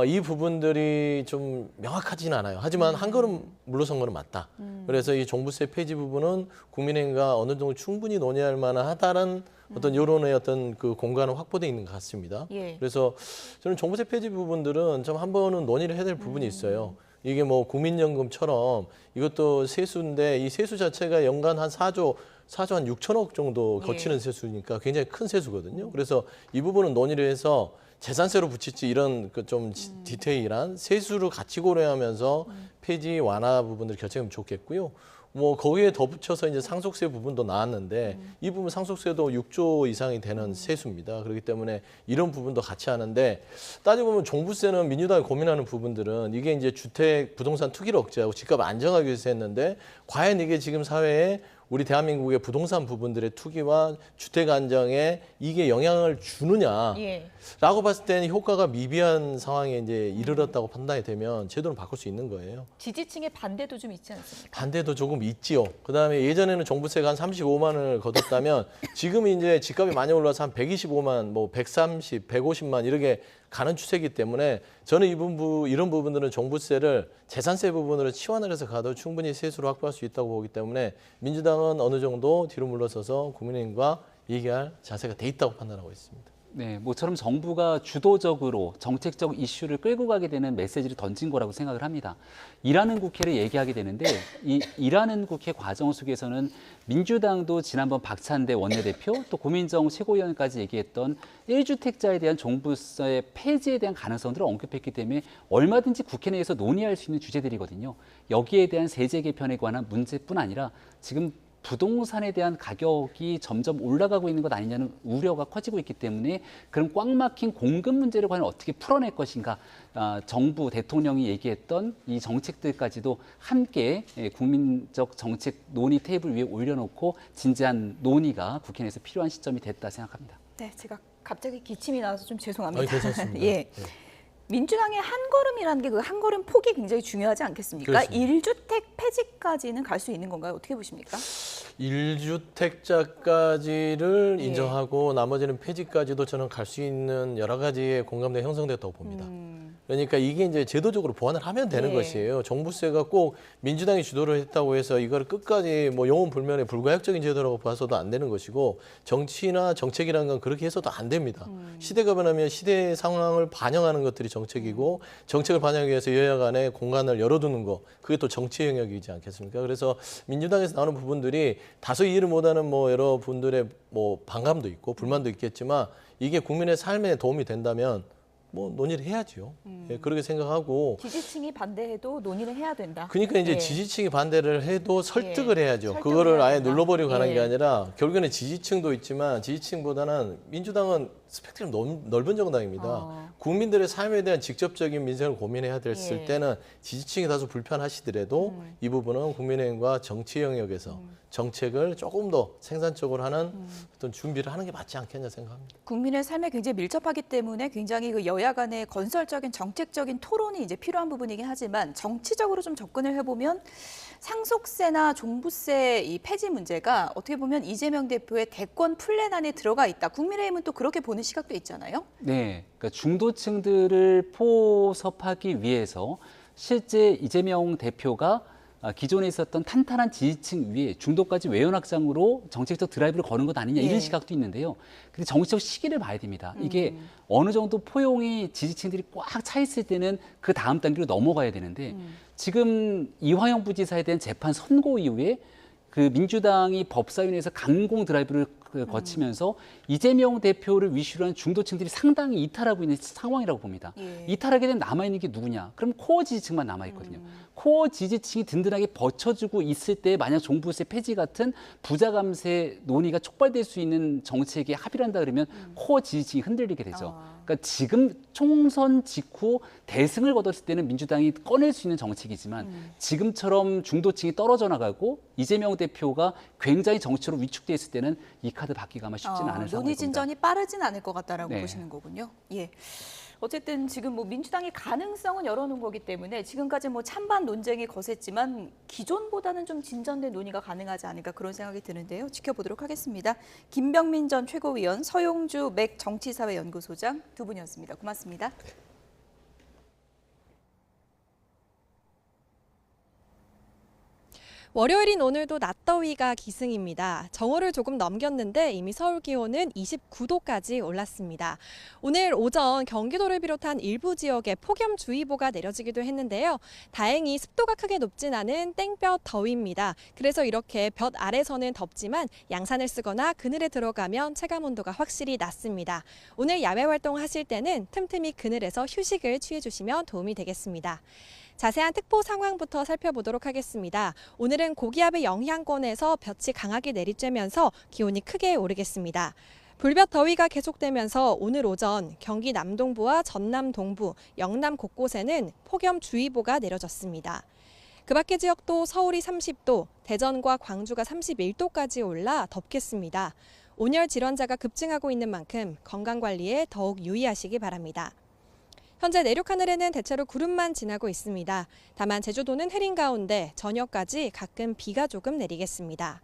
이 부분들이 좀 명확하지는 않아요. 하지만 한 걸음 물러선 거는 맞다. 그래서 이 종부세 폐지 부분은 국민의힘과 어느 정도 충분히 논의할 만하다는 어떤 여론의 어떤 그 공간은 확보되어 있는 것 같습니다. 그래서 저는 종부세 폐지 부분들은 좀 한 번은 논의를 해야 될 부분이 있어요. 이게 뭐 국민연금처럼 이것도 세수인데 이 세수 자체가 연간 한 4조 한 6천억 정도 거치는 세수니까 굉장히 큰 세수거든요. 그래서 이 부분은 논의를 해서 재산세로 붙일지 이런 그 좀 디테일한 세수를 같이 고려하면서 폐지 완화 부분을 결정하면 좋겠고요. 뭐 거기에 덧붙여서 이제 상속세 부분도 나왔는데 이 부분 상속세도 6조 이상이 되는 세수입니다. 그렇기 때문에 이런 부분도 같이 하는데 따져보면 종부세는 민주당이 고민하는 부분들은 이게 이제 주택 부동산 투기를 억제하고 집값 안정하기 위해서 했는데 과연 이게 지금 사회에 우리 대한민국의 부동산 부분들의 투기와 주택 안정에 이게 영향을 주느냐라고 봤을 때는 효과가 미비한 상황에 이제 이르렀다고 판단이 되면 제도는 바꿀 수 있는 거예요. 지지층의 반대도 좀 있지 않습니까? 반대도 조금 있지요. 그다음에 예전에는 종부세가 한 35만 원을 거뒀다면 지금 이제 집값이 많이 올라서 한 125만, 뭐 130, 150만 이렇게 가는 추세이기 때문에 저는 이런 부분들은 종부세를 재산세 부분으로 치환을 해서 가도 충분히 세수를 확보할 수 있다고 보기 때문에 민주당은 어느 정도 뒤로 물러서서 국민의힘과 얘기할 자세가 돼 있다고 판단하고 있습니다. 네, 모처럼 정부가 주도적으로 정책적 이슈를 끌고 가게 되는 메시지를 던진 거라고 생각을 합니다. 일하는 국회를 얘기하게 되는데 이 일하는 국회 과정 속에서는 민주당도 지난번 박찬대 원내대표 또 고민정 최고위원까지 얘기했던 1주택자에 대한 종부세 폐지에 대한 가능성들을 언급했기 때문에 얼마든지 국회 내에서 논의할 수 있는 주제들이거든요. 여기에 대한 세제 개편에 관한 문제뿐 아니라 지금 부동산에 대한 가격이 점점 올라가고 있는 것 아니냐는 우려가 커지고 있기 때문에 그런 꽉 막힌 공급 문제를 과연 어떻게 풀어낼 것인가, 정부 대통령이 얘기했던 이 정책들까지도 함께 국민적 정책 논의 테이블 위에 올려놓고 진지한 논의가 국회 내에서 필요한 시점이 됐다 생각합니다. 네, 제가 갑자기 기침이 나와서 좀 죄송합니다. 괜찮습니다. 예. 민주당의 한 걸음이라는 게 그 한 걸음 폭이 굉장히 중요하지 않겠습니까? 그렇습니다. 1주택 폐지까지는 갈 수 있는 건가요? 어떻게 보십니까? 1주택자까지를 인정하고 나머지는 폐지까지도 저는 갈 수 있는 여러 가지의 공감대가 형성됐다고 봅니다. 그러니까 이게 이제 제도적으로 보완을 하면 되는 것이에요. 종부세가 꼭 민주당이 주도를 했다고 해서 이걸 끝까지 뭐 영원 불면의 불가역적인 제도라고 봐서도 안 되는 것이고 정치나 정책이라는 건 그렇게 해서도 안 됩니다. 시대가 변하면 시대 상황을 반영하는 것들이 정책이고 정책을 반영하기 위해서 여야 간에 공간을 열어두는 거 그게 또 정치 영역이지 않겠습니까? 그래서 민주당에서 나오는 부분들이 다소 이해를 못하는 뭐 여러 분들의 뭐 반감도 있고 불만도 있겠지만 이게 국민의 삶에 도움이 된다면 뭐 논의를 해야죠. 예, 그렇게 생각하고 지지층이 반대해도 논의를 해야 된다. 그러니까 이제 지지층이 반대를 해도 설득을 해야죠. 그거를 아예 눌러버리고 가는 게 아니라 결국에는 지지층도 있지만 지지층보다는 민주당은 스펙트럼 넓은 정당입니다. 국민들의 삶에 대한 직접적인 민생을 고민해야 됐을 때는 지지층이 다소 불편하시더라도 이 부분은 국민의힘과 정치 영역에서 정책을 조금 더 생산적으로 하는 어떤 준비를 하는 게 맞지 않겠냐 생각합니다. 국민의 삶에 굉장히 밀접하기 때문에 굉장히 그 여야 간의 건설적인 정책적인 토론이 이제 필요한 부분이긴 하지만 정치적으로 좀 접근을 해보면 상속세나 종부세 이 폐지 문제가 어떻게 보면 이재명 대표의 대권 플랜 안에 들어가 있다. 국민의힘은 또 그렇게 보는 시각도 있잖아요. 네, 그러니까 중도층들을 포섭하기 위해서 실제 이재명 대표가 기존에 있었던 탄탄한 지지층 위에 중도까지 외연 확장으로 정책적 드라이브를 거는 것 아니냐 이런 시각도 있는데요. 근데 정치적 시기를 봐야 됩니다. 이게 어느 정도 포용이 지지층들이 꽉 차 있을 때는 그 다음 단계로 넘어가야 되는데 지금 이화영 부지사에 대한 재판 선고 이후에 그 민주당이 법사위원회에서 강공 드라이브를 거치면서 이재명 대표를 위시로 한 중도층들이 상당히 이탈하고 있는 상황이라고 봅니다. 이탈하게 되면 남아있는 게 누구냐? 그럼 코어 지지층만 남아있거든요. 코어 지지층이 든든하게 버텨주고 있을 때 만약 종부세 폐지 같은 부자 감세 논의가 촉발될 수 있는 정책에 합의를 한다 그러면 코어 지지층이 흔들리게 되죠. 그러니까 지금 총선 직후 대승을 거뒀을 때는 민주당이 꺼낼 수 있는 정책이지만 지금처럼 중도층이 떨어져 나가고 이재명 대표가 굉장히 정치로 위축돼 있을 때는 이 카드 받기가 아마 쉽지는 않을 상황일 겁니다. 논의 진전이 빠르진 않을 것 같다라고 네. 보시는 거군요. 예. 어쨌든 지금 뭐 민주당이 가능성은 열어놓은 거기 때문에 지금까지 뭐 찬반 논쟁이 거셌지만 기존보다는 좀 진전된 논의가 가능하지 않을까 그런 생각이 드는데요. 지켜보도록 하겠습니다. 김병민 전 최고위원, 서용주 맥 정치사회연구소장 두 분이었습니다. 고맙습니다. 월요일인 오늘도 낮더위가 기승입니다. 정오를 조금 넘겼는데 이미 서울 기온은 29도까지 올랐습니다. 오늘 오전 경기도를 비롯한 일부 지역에 폭염주의보가 내려지기도 했는데요. 다행히 습도가 크게 높진 않은 땡볕 더위입니다. 그래서 이렇게 볕 아래서는 덥지만 양산을 쓰거나 그늘에 들어가면 체감온도가 확실히 낮습니다. 오늘 야외 활동하실 때는 틈틈이 그늘에서 휴식을 취해주시면 도움이 되겠습니다. 자세한 특보 상황부터 살펴보도록 하겠습니다. 오늘은 고기압의 영향권에서 볕이 강하게 내리쬐면서 기온이 크게 오르겠습니다. 불볕 더위가 계속되면서 오늘 오전 경기 남동부와 전남 동부, 영남 곳곳에는 폭염주의보가 내려졌습니다. 그 밖의 지역도 서울이 30도, 대전과 광주가 31도까지 올라 덥겠습니다. 온열 질환자가 급증하고 있는 만큼 건강관리에 더욱 유의하시기 바랍니다. 현재 내륙 하늘에는 대체로 구름만 지나고 있습니다. 다만 제주도는 흐린 가운데 저녁까지 가끔 비가 조금 내리겠습니다.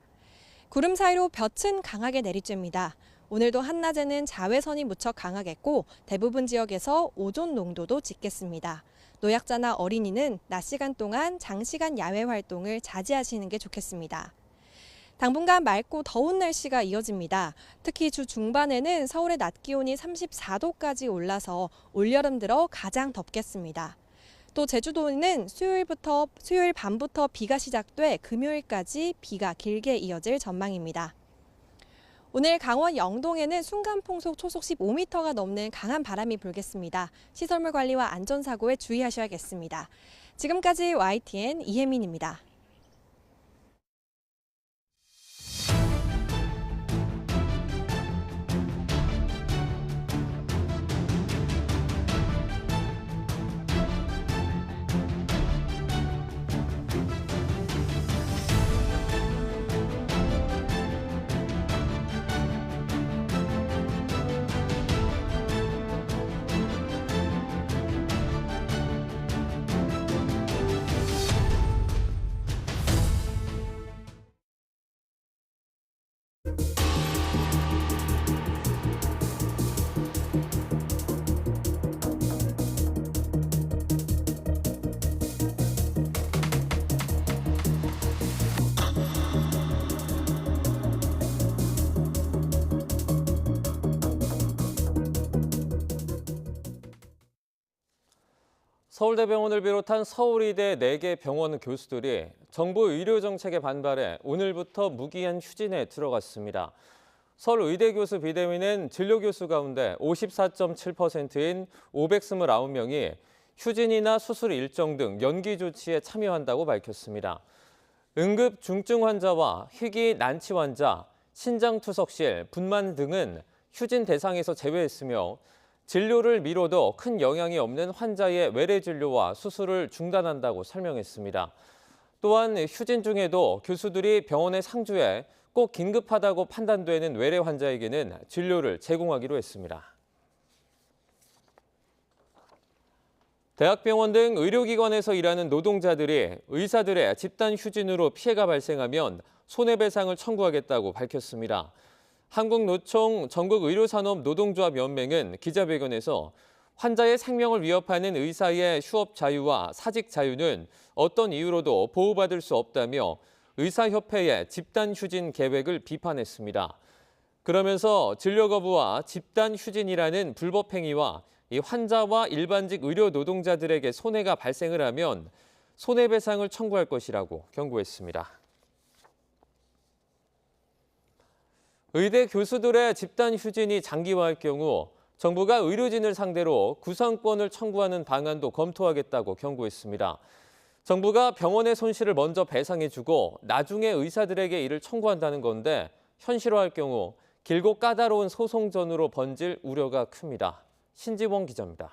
구름 사이로 볕은 강하게 내리쬐입니다. 오늘도 한낮에는 자외선이 무척 강하겠고 대부분 지역에서 오존 농도도 짙겠습니다. 노약자나 어린이는 낮 시간 동안 장시간 야외 활동을 자제하시는 게 좋겠습니다. 당분간 맑고 더운 날씨가 이어집니다. 특히 주 중반에는 서울의 낮 기온이 34도까지 올라서 올여름 들어 가장 덥겠습니다. 또 제주도는 수요일 밤부터 비가 시작돼 금요일까지 비가 길게 이어질 전망입니다. 오늘 강원 영동에는 순간풍속 초속 15m가 넘는 강한 바람이 불겠습니다. 시설물 관리와 안전사고에 주의하셔야겠습니다. 지금까지 YTN 이혜민입니다. 서울대병원을 비롯한 서울의대 4개 병원 교수들이 정부 의료 정책에 반발해 오늘부터 무기한 휴진에 들어갔습니다. 서울의대 교수 비대위는 진료 교수 가운데 54.7%인 529명이 휴진이나 수술 일정 등 연기 조치에 참여한다고 밝혔습니다. 응급 중증 환자와 희귀 난치 환자, 신장투석실, 분만 등은 휴진 대상에서 제외했으며 진료를 미뤄도 큰 영향이 없는 환자의 외래 진료와 수술을 중단한다고 설명했습니다. 또한 휴진 중에도 교수들이 병원에 상주해 꼭 긴급하다고 판단되는 외래 환자에게는 진료를 제공하기로 했습니다. 대학병원 등 의료기관에서 일하는 노동자들이 의사들의 집단 휴진으로 피해가 발생하면 손해배상을 청구하겠다고 밝혔습니다. 한국노총 전국의료산업노동조합연맹은 기자회견에서 환자의 생명을 위협하는 의사의 휴업 자유와 사직 자유는 어떤 이유로도 보호받을 수 없다며 의사협회의 집단 휴진 계획을 비판했습니다. 그러면서 진료 거부와 집단 휴진이라는 불법 행위와 이 환자와 일반직 의료 노동자들에게 손해가 발생을 하면 손해배상을 청구할 것이라고 경고했습니다. 의대 교수들의 집단 휴진이 장기화할 경우 정부가 의료진을 상대로 구상권을 청구하는 방안도 검토하겠다고 경고했습니다. 정부가 병원의 손실을 먼저 배상해주고 나중에 의사들에게 이를 청구한다는 건데 현실화할 경우 길고 까다로운 소송전으로 번질 우려가 큽니다. 신지원 기자입니다.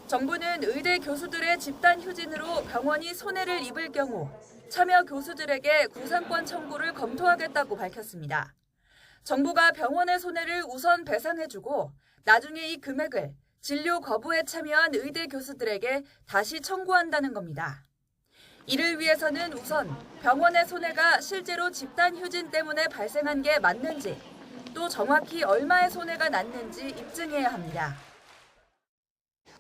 정부는 의대 교수들의 집단 휴진으로 병원이 손해를 입을 경우 참여 교수들에게 구상권 청구를 검토하겠다고 밝혔습니다. 정부가 병원의 손해를 우선 배상해주고 나중에 이 금액을 진료 거부에 참여한 의대 교수들에게 다시 청구한다는 겁니다. 이를 위해서는 우선 병원의 손해가 실제로 집단 휴진 때문에 발생한 게 맞는지, 또 정확히 얼마의 손해가 났는지 입증해야 합니다.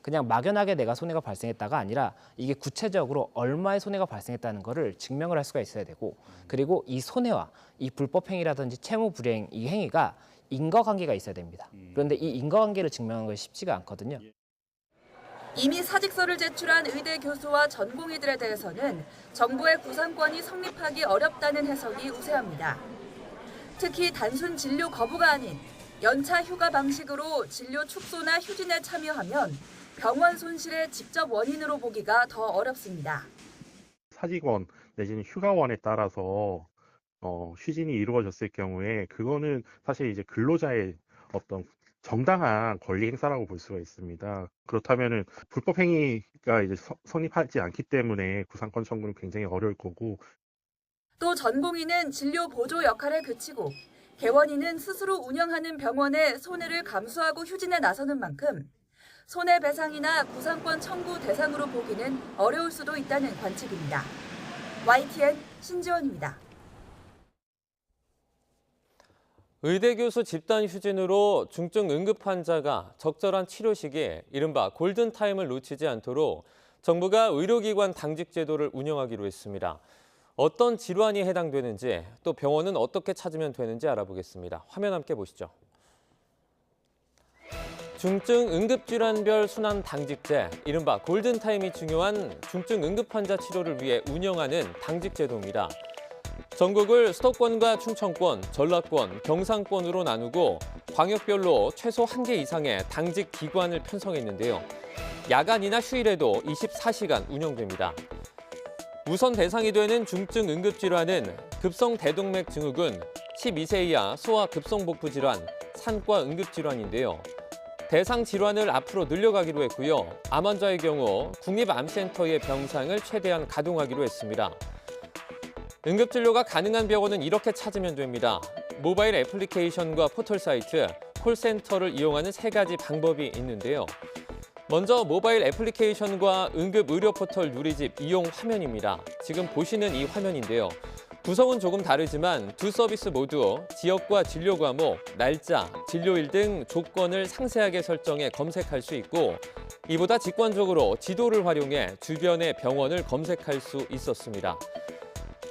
그냥 막연하게 내가 손해가 발생했다가 아니라 이게 구체적으로 얼마의 손해가 발생했다는 것을 증명을 할 수가 있어야 되고, 그리고 이 손해와 이 불법 행위라든지 채무 불이행 이 행위가 인과관계가 있어야 됩니다. 그런데 이 인과관계를 증명하는 것이 쉽지가 않거든요. 이미 사직서를 제출한 의대 교수와 전공의들에 대해서는 정부의 구상권이 성립하기 어렵다는 해석이 우세합니다. 특히 단순 진료 거부가 아닌 연차 휴가 방식으로 진료 축소나 휴진에 참여하면 병원 손실의 직접 원인으로 보기가 더 어렵습니다. 사직원 내지는 휴가원에 따라서 휴진이 이루어졌을 경우에 그거는 사실 이제 근로자의 어떤 정당한 권리 행사라고 볼 수가 있습니다. 그렇다면은 불법 행위가 이제 성립하지 않기 때문에 구상권 청구는 굉장히 어려울 거고, 또 전공의는 진료 보조 역할에 그치고 개원의는 스스로 운영하는 병원의 손해를 감수하고 휴진에 나서는 만큼 손해배상이나 구상권 청구 대상으로 보기는 어려울 수도 있다는 관측입니다. YTN 신지원입니다. 의대 교수 집단 휴진으로 중증 응급 환자가 적절한 치료 시기에 이른바 골든타임을 놓치지 않도록 정부가 의료기관 당직 제도를 운영하기로 했습니다. 어떤 질환이 해당되는지, 또 병원은 어떻게 찾으면 되는지 알아보겠습니다. 화면 함께 보시죠. 중증 응급질환별 순환 당직제, 이른바 골든타임이 중요한 중증 응급 환자 치료를 위해 운영하는 당직 제도입니다. 전국을 수도권과 충청권, 전라권, 경상권으로 나누고 광역별로 최소 1개 이상의 당직 기관을 편성했는데요. 야간이나 휴일에도 24시간 운영됩니다. 우선 대상이 되는 중증 응급질환은 급성대동맥 증후군, 12세 이하 소아 급성복부 질환, 산과 응급질환인데요. 대상 질환을 앞으로 늘려가기로 했고요. 암 환자의 경우 국립암센터의 병상을 최대한 가동하기로 했습니다. 응급진료가 가능한 병원은 이렇게 찾으면 됩니다. 모바일 애플리케이션과 포털 사이트, 콜센터를 이용하는 3가지 방법이 있는데요. 먼저 모바일 애플리케이션과 응급의료 포털 누리집 이용 화면입니다. 지금 보시는 이 화면인데요. 구성은 조금 다르지만 두 서비스 모두 지역과 진료 과목, 날짜, 진료일 등 조건을 상세하게 설정해 검색할 수 있고, 이보다 직관적으로 지도를 활용해 주변의 병원을 검색할 수 있었습니다.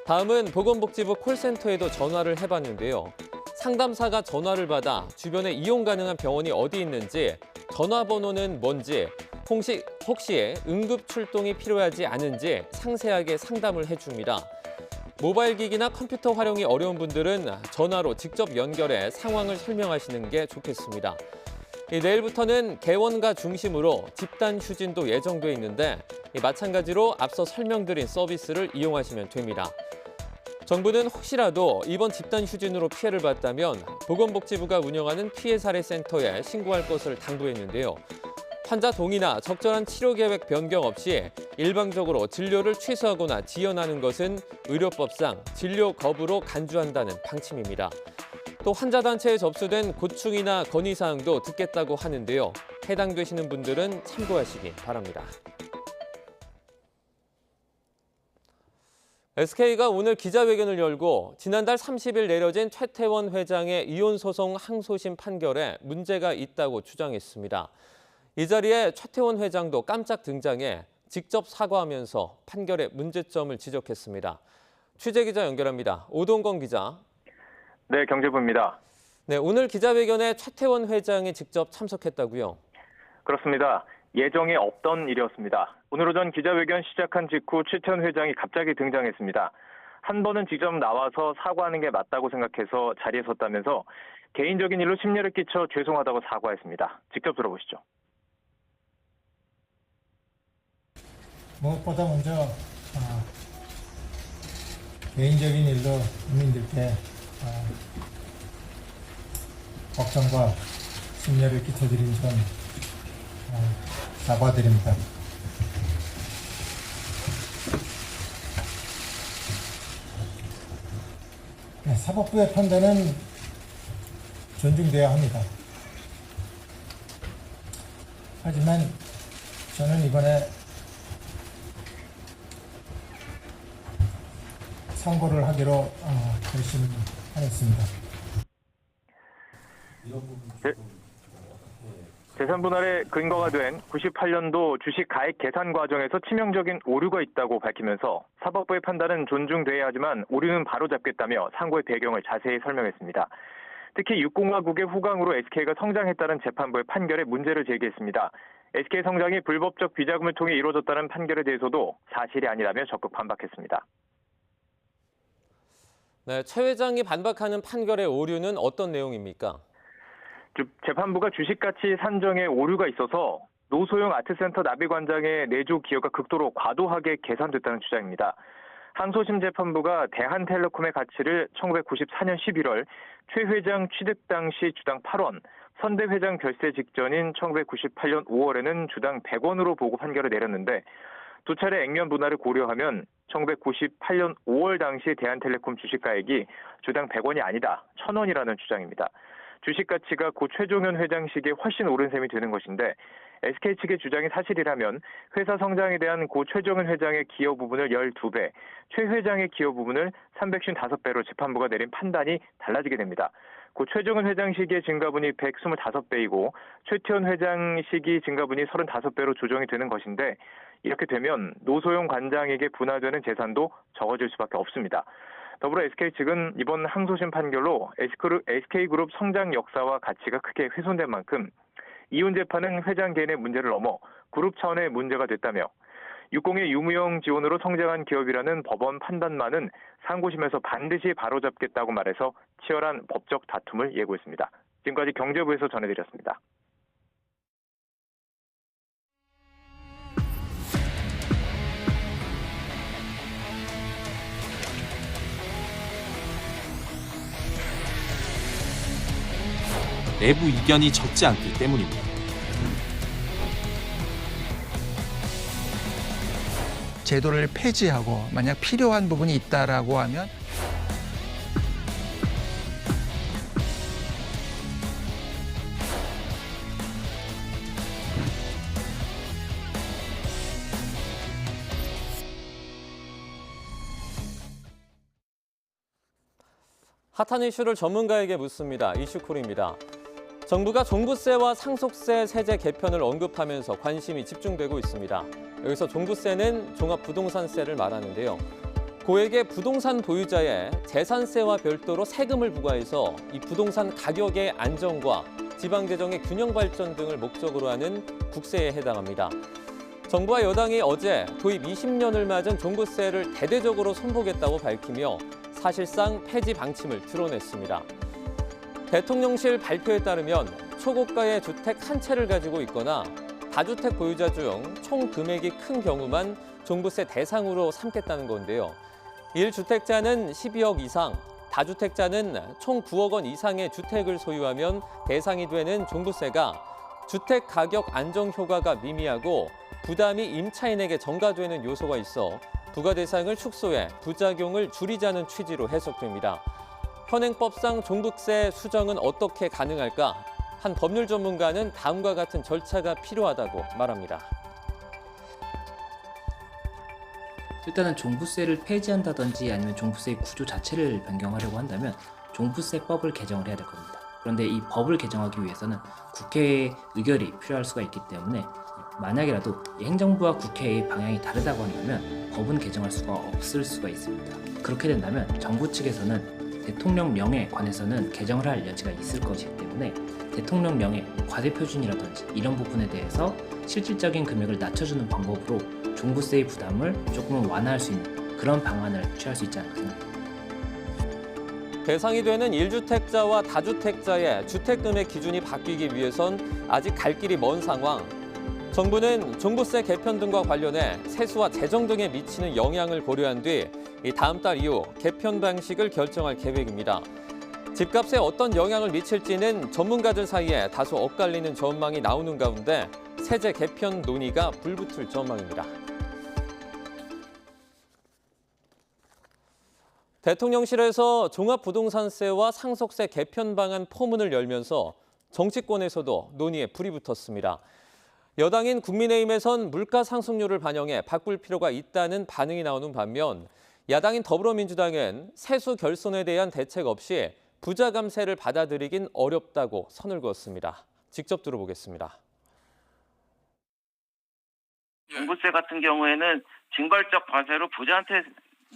다음은 보건복지부 콜센터에도 전화를 해봤는데요. 상담사가 전화를 받아 주변에 이용 가능한 병원이 어디 있는지, 전화번호는 뭔지, 혹시 응급 출동이 필요하지 않은지 상세하게 상담을 해줍니다. 모바일 기기나 컴퓨터 활용이 어려운 분들은 전화로 직접 연결해 상황을 설명하시는 게 좋겠습니다. 내일부터는 개원가 중심으로 집단 휴진도 예정돼 있는데 마찬가지로 앞서 설명드린 서비스를 이용하시면 됩니다. 정부는 혹시라도 이번 집단 휴진으로 피해를 봤다면 보건복지부가 운영하는 피해 사례 센터에 신고할 것을 당부했는데요. 환자 동의나 적절한 치료 계획 변경 없이 일방적으로 진료를 취소하거나 지연하는 것은 의료법상 진료 거부로 간주한다는 방침입니다. 또 환자 단체에 접수된 고충이나 건의사항도 듣겠다고 하는데요. 해당되시는 분들은 참고하시기 바랍니다. SK가 오늘 기자회견을 열고 지난달 30일 내려진 최태원 회장의 이혼 소송 항소심 판결에 문제가 있다고 주장했습니다. 이 자리에 최태원 회장도 깜짝 등장해 직접 사과하면서 판결의 문제점을 지적했습니다. 취재기자 연결합니다. 오동건 기자. 네, 경제부입니다. 네, 오늘 기자회견에 최태원 회장이 직접 참석했다고요? 그렇습니다. 예정에 없던 일이었습니다. 오늘 오전 기자회견 시작한 직후 최태원 회장이 갑자기 등장했습니다. 한 번은 직접 나와서 사과하는 게 맞다고 생각해서 자리에 섰다면서 개인적인 일로 심려를 끼쳐 죄송하다고 사과했습니다. 직접 들어보시죠. 무엇보다 먼저 개인적인 일로 국민들께 걱정과 심려를 끼쳐드린 점 사과드립니다. 사법부의 판단은 존중돼야 합니다. 하지만 저는 이번에 상고를 하기로 결심하였습니다. 재산 분할의 근거가 된 98년도 주식 가액 계산 과정에서 치명적인 오류가 있다고 밝히면서 사법부의 판단은 존중돼야 하지만 오류는 바로잡겠다며 상고의 배경을 자세히 설명했습니다. 특히 육공화국의 후광으로 SK가 성장했다는 재판부의 판결에 문제를 제기했습니다. SK 성장이 불법적 비자금을 통해 이루어졌다는 판결에 대해서도 사실이 아니라며 적극 반박했습니다. 네, 최 회장이 반박하는 판결의 오류는 어떤 내용입니까? 재판부가 주식가치 산정에 오류가 있어서 노소영 아트센터 나비관장의 내조 기여가 극도로 과도하게 계산됐다는 주장입니다. 항소심 재판부가 대한텔레콤의 가치를 1994년 11월 최 회장 취득 당시 주당 8원, 선대 회장 별세 직전인 1998년 5월에는 주당 100원으로 보고 판결을 내렸는데 두 차례 액면 분할을 고려하면 1998년 5월 당시 대한텔레콤 주식가액이 주당 100원이 아니다, 1000원이라는 주장입니다. 주식 가치가 고 최종현 회장 시기에 훨씬 오른 셈이 되는 것인데 SK 측의 주장이 사실이라면 회사 성장에 대한 고 최종현 회장의 기여 부분을 12배, 최 회장의 기여 부분을 355배로 재판부가 내린 판단이 달라지게 됩니다. 고 최종현 회장 시기의 증가분이 125배이고 최태원 회장 시기 증가분이 35배로 조정이 되는 것인데 이렇게 되면 노소영 관장에게 분할되는 재산도 적어질 수밖에 없습니다. 더불어 SK 측은 이번 항소심 판결로 SK그룹 성장 역사와 가치가 크게 훼손된 만큼 이혼 재판은 회장 개인의 문제를 넘어 그룹 차원의 문제가 됐다며 육공의 유무형 지원으로 성장한 기업이라는 법원 판단만은 상고심에서 반드시 바로잡겠다고 말해서 치열한 법적 다툼을 예고했습니다. 지금까지 경제부에서 전해드렸습니다. 내부 이견이 적지 않기 때문입니다. 제도를 폐지하고 만약 필요한 부분이 있다라고 하면 핫한 이슈를 전문가에게 묻습니다. 이슈콜입니다. 정부가 종부세와 상속세 세제 개편을 언급하면서 관심이 집중되고 있습니다. 여기서 종부세는 종합부동산세를 말하는데요. 고액의 부동산 보유자의 재산세와 별도로 세금을 부과해서 이 부동산 가격의 안정과 지방재정의 균형 발전 등을 목적으로 하는 국세에 해당합니다. 정부와 여당이 어제 도입 20년을 맞은 종부세를 대대적으로 손보겠다고 밝히며 사실상 폐지 방침을 드러냈습니다. 대통령실 발표에 따르면 초고가의 주택 한 채를 가지고 있거나 다주택 보유자 중 총 금액이 큰 경우만 종부세 대상으로 삼겠다는 건데요. 1주택자는 12억 이상, 다주택자는 총 9억 원 이상의 주택을 소유하면 대상이 되는 종부세가 주택 가격 안정 효과가 미미하고 부담이 임차인에게 전가되는 요소가 있어 부과 대상을 축소해 부작용을 줄이자는 취지로 해석됩니다. 현행법상 종부세 수정은 어떻게 가능할까? 한 법률 전문가는 다음과 같은 절차가 필요하다고 말합니다. 일단은 종부세를 폐지한다든지 아니면 종부세의 구조 자체를 변경하려고 한다면 종부세법을 개정을 해야 될 겁니다. 그런데 이 법을 개정하기 위해서는 국회의 의결이 필요할 수가 있기 때문에 만약이라도 행정부와 국회의 방향이 다르다고 한다면 법은 개정할 수가 없을 수가 있습니다. 그렇게 된다면 정부 측에서는 대통령령에 관해서는 개정을 할 여지가 있을 것이기 때문에 대통령령의 과대표준이라든지 이런 부분에 대해서 실질적인 금액을 낮춰주는 방법으로 종부세의 부담을 조금은 완화할 수 있는 그런 방안을 취할 수 있지 않을까 생각합니다. 대상이 되는 1주택자와 다주택자의 주택금액 기준이 바뀌기 위해선 아직 갈 길이 먼 상황. 정부는 종부세 개편 등과 관련해 세수와 재정 등에 미치는 영향을 고려한 뒤 다음 달 이후 개편 방식을 결정할 계획입니다. 집값에 어떤 영향을 미칠지는 전문가들 사이에 다소 엇갈리는 전망이 나오는 가운데 세제 개편 논의가 불붙을 전망입니다. 대통령실에서 종합부동산세와 상속세 개편 방안 포문을 열면서 정치권에서도 논의에 불이 붙었습니다. 여당인 국민의힘에선 물가 상승률을 반영해 바꿀 필요가 있다는 반응이 나오는 반면 야당인 더불어민주당은 세수 결손에 대한 대책 없이 부자 감세를 받아들이긴 어렵다고 선을 그었습니다. 직접 들어보겠습니다. 종부세 같은 경우에는 징벌적 과세로 부자한테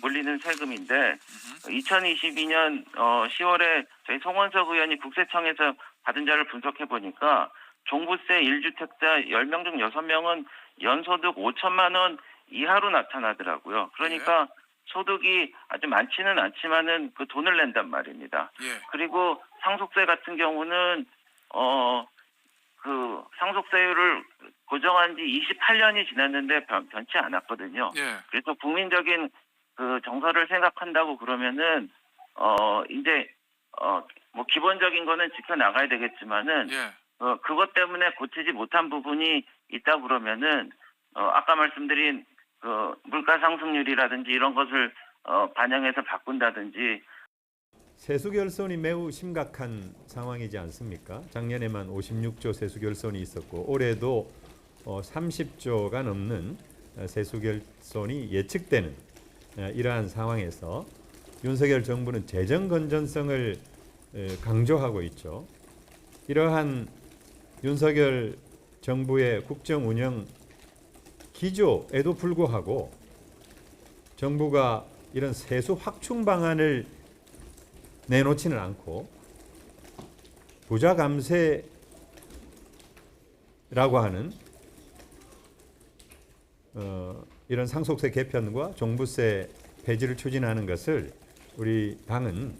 물리는 세금인데 2022년 10월에 저희 송원석 의원이 국세청에서 받은 자를 분석해 보니까 종부세 1주택자 10명 중 6명은 연소득 5천만 원 이하로 나타나더라고요. 그러니까 소득이 아주 많지는 않지만은 그 돈을 낸단 말입니다. 그리고 상속세 같은 경우는 그 상속세율을 고정한 지 28년이 지났는데 변치 않았거든요. 그래서 국민적인 그 정서를 생각한다고 그러면은 이제 뭐 기본적인 거는 지켜 나가야 되겠지만은 그것 때문에 고치지 못한 부분이 있다 그러면은 아까 말씀드린 그 물가 상승률이라든지 이런 것을 반영해서 바꾼다든지. 세수 결손이 매우 심각한 상황이지 않습니까? 작년에만 56조 세수 결손이 있었고 올해도 30조가 넘는 세수 결손이 예측되는 이러한 상황에서 윤석열 정부는 재정 건전성을 강조하고 있죠. 이러한 윤석열 정부의 국정 운영 기조에도 불구하고 정부가 이런 세수 확충 방안을 내놓지는 않고 부자 감세라고 하는 이런 상속세 개편과 종부세 폐지를 추진하는 것을 우리 당은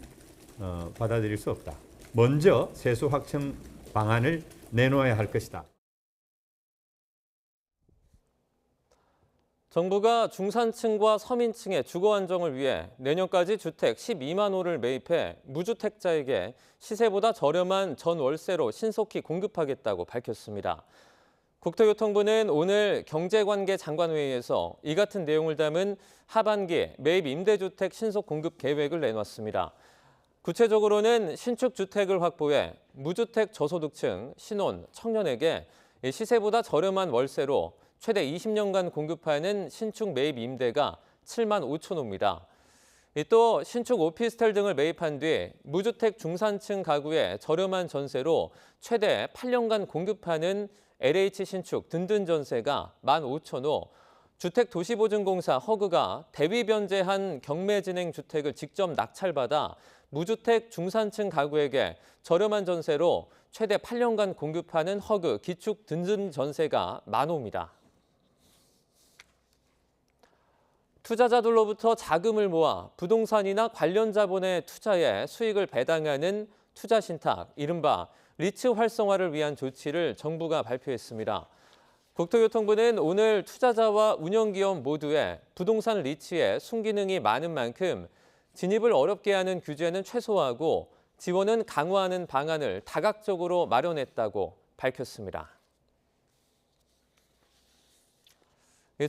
받아들일 수 없다. 먼저 세수 확충 방안을 내놓아야 할 것이다. 정부가 중산층과 서민층의 주거 안정을 위해 내년까지 주택 12만 호를 매입해 무주택자에게 시세보다 저렴한 전월세로 신속히 공급하겠다고 밝혔습니다. 국토교통부는 오늘 경제관계장관회의에서 이 같은 내용을 담은 하반기 매입 임대주택 신속 공급 계획을 내놨습니다. 구체적으로는 신축 주택을 확보해 무주택 저소득층, 신혼, 청년에게 시세보다 저렴한 월세로 최대 20년간 공급하는 신축 매입 임대가 7만 5천 호입니다. 또 신축 오피스텔 등을 매입한 뒤 무주택 중산층 가구에 저렴한 전세로 최대 8년간 공급하는 LH 신축 든든 전세가 1만 5천 호, 주택도시보증공사 허그가 대위 변제한 경매진행 주택을 직접 낙찰받아 무주택 중산층 가구에게 저렴한 전세로 최대 8년간 공급하는 허그 기축 든든 전세가 1만 호입니다. 투자자들로부터 자금을 모아 부동산이나 관련 자본에 투자해 수익을 배당하는 투자신탁, 이른바 리츠 활성화를 위한 조치를 정부가 발표했습니다. 국토교통부는 오늘 투자자와 운영기업 모두의 부동산 리츠에 순기능이 많은 만큼 진입을 어렵게 하는 규제는 최소화하고 지원은 강화하는 방안을 다각적으로 마련했다고 밝혔습니다.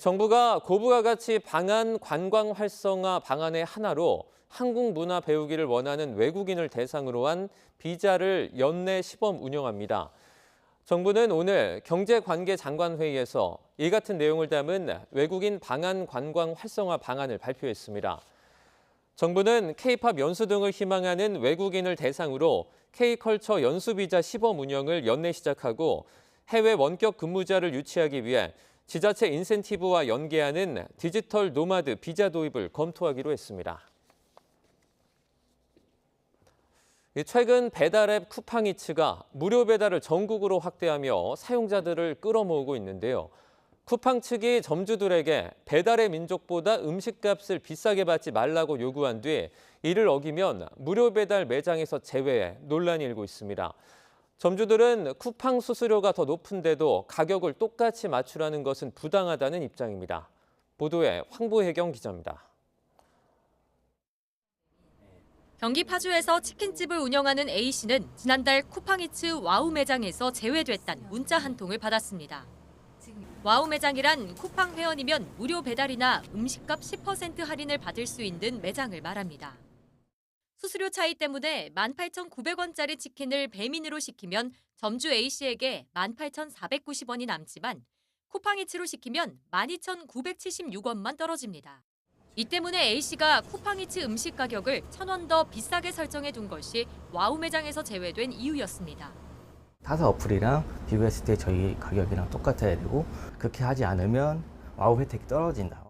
정부가 고부가 가치 방안 관광 활성화 방안의 하나로 한국 문화 배우기를 원하는 외국인을 대상으로 한 비자를 연내 시범 운영합니다. 정부는 오늘 경제관계장관회의에서 이 같은 내용을 담은 외국인 방안 관광 활성화 방안을 발표했습니다. 정부는 K-팝 연수 등을 희망하는 외국인을 대상으로 K-컬처 연수비자 시범 운영을 연내 시작하고 해외 원격 근무자를 유치하기 위해 지자체 인센티브와 연계하는 디지털 노마드 비자 도입을 검토하기로 했습니다. 최근 배달앱 쿠팡이츠가 무료 배달을 전국으로 확대하며 사용자들을 끌어모으고 있는데요. 쿠팡 측이 점주들에게 배달의 민족보다 음식값을 비싸게 받지 말라고 요구한 뒤 이를 어기면 무료 배달 매장에서 제외해 논란이 일고 있습니다. 점주들은 쿠팡 수수료가 더 높은데도 가격을 똑같이 맞추라는 것은 부당하다는 입장입니다. 보도에 황보혜경 기자입니다. 경기 파주에서 치킨집을 운영하는 A씨는 지난달 쿠팡이츠 와우 매장에서 제외됐다는 문자 한 통을 받았습니다. 와우 매장이란 쿠팡 회원이면 무료 배달이나 음식값 10% 할인을 받을 수 있는 매장을 말합니다. 수수료 차이 때문에 18,900원짜리 치킨을 배민으로 시키면 점주 A씨에게 18,490원이 남지만 쿠팡이츠로 시키면 12,976원만 떨어집니다. 이 때문에 A씨가 쿠팡이츠 음식 가격을 1,000원 더 비싸게 설정해 둔 것이 와우 매장에서 제외된 이유였습니다. 타사 어플이랑 비교했을 때 저희 가격이랑 똑같아야 되고 그렇게 하지 않으면 와우 혜택이 떨어진다.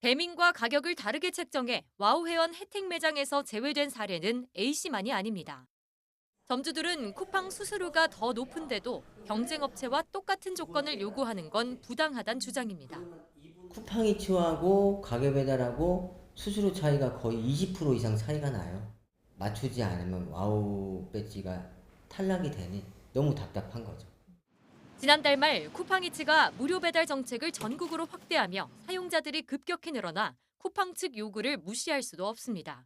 배민과 가격을 다르게 책정해 와우 회원 혜택 매장에서 제외된 사례는 A씨만이 아닙니다. 점주들은 쿠팡 수수료가 더 높은데도 경쟁업체와 똑같은 조건을 요구하는 건 부당하다는 주장입니다. 쿠팡이츠하고 가게배달하고 수수료 차이가 거의 20% 이상 차이가 나요. 맞추지 않으면 와우 배지가 탈락이 되니 너무 답답한 거죠. 지난달 말 쿠팡이츠가 무료 배달 정책을 전국으로 확대하며 사용자들이 급격히 늘어나 쿠팡 측 요구를 무시할 수도 없습니다.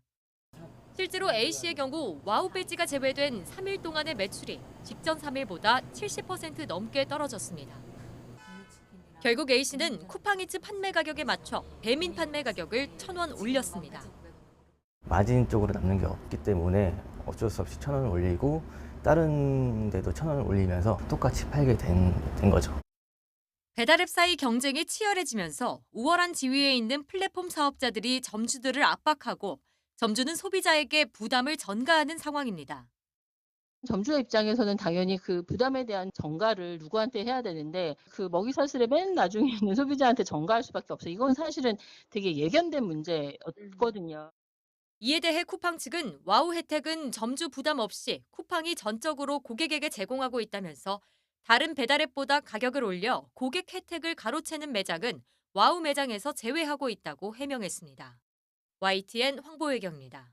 실제로 A씨의 경우 와우 배지가 제외된 3일 동안의 매출이 직전 3일보다 70% 넘게 떨어졌습니다. 결국 A씨는 쿠팡이츠 판매 가격에 맞춰 배민 판매 가격을 1,000원 올렸습니다. 마진 쪽으로 남는 게 없기 때문에 어쩔 수 없이 1,000원을 올리고 다른 데도 1,000원을 올리면서 똑같이 팔게 된 거죠. 배달앱 사이 경쟁이 치열해지면서 우월한 지위에 있는 플랫폼 사업자들이 점주들을 압박하고 점주는 소비자에게 부담을 전가하는 상황입니다. 점주의 입장에서는 당연히 그 부담에 대한 전가를 누구한테 해야 되는데 그 먹이 사슬에 맨 나중에 있는 소비자한테 전가할 수밖에 없어요. 이건 사실은 되게 예견된 문제였거든요. 이에 대해 쿠팡 측은 와우 혜택은 점주 부담 없이 쿠팡이 전적으로 고객에게 제공하고 있다면서 다른 배달앱보다 가격을 올려 고객 혜택을 가로채는 매장은 와우 매장에서 제외하고 있다고 해명했습니다. YTN 황보혜경입니다.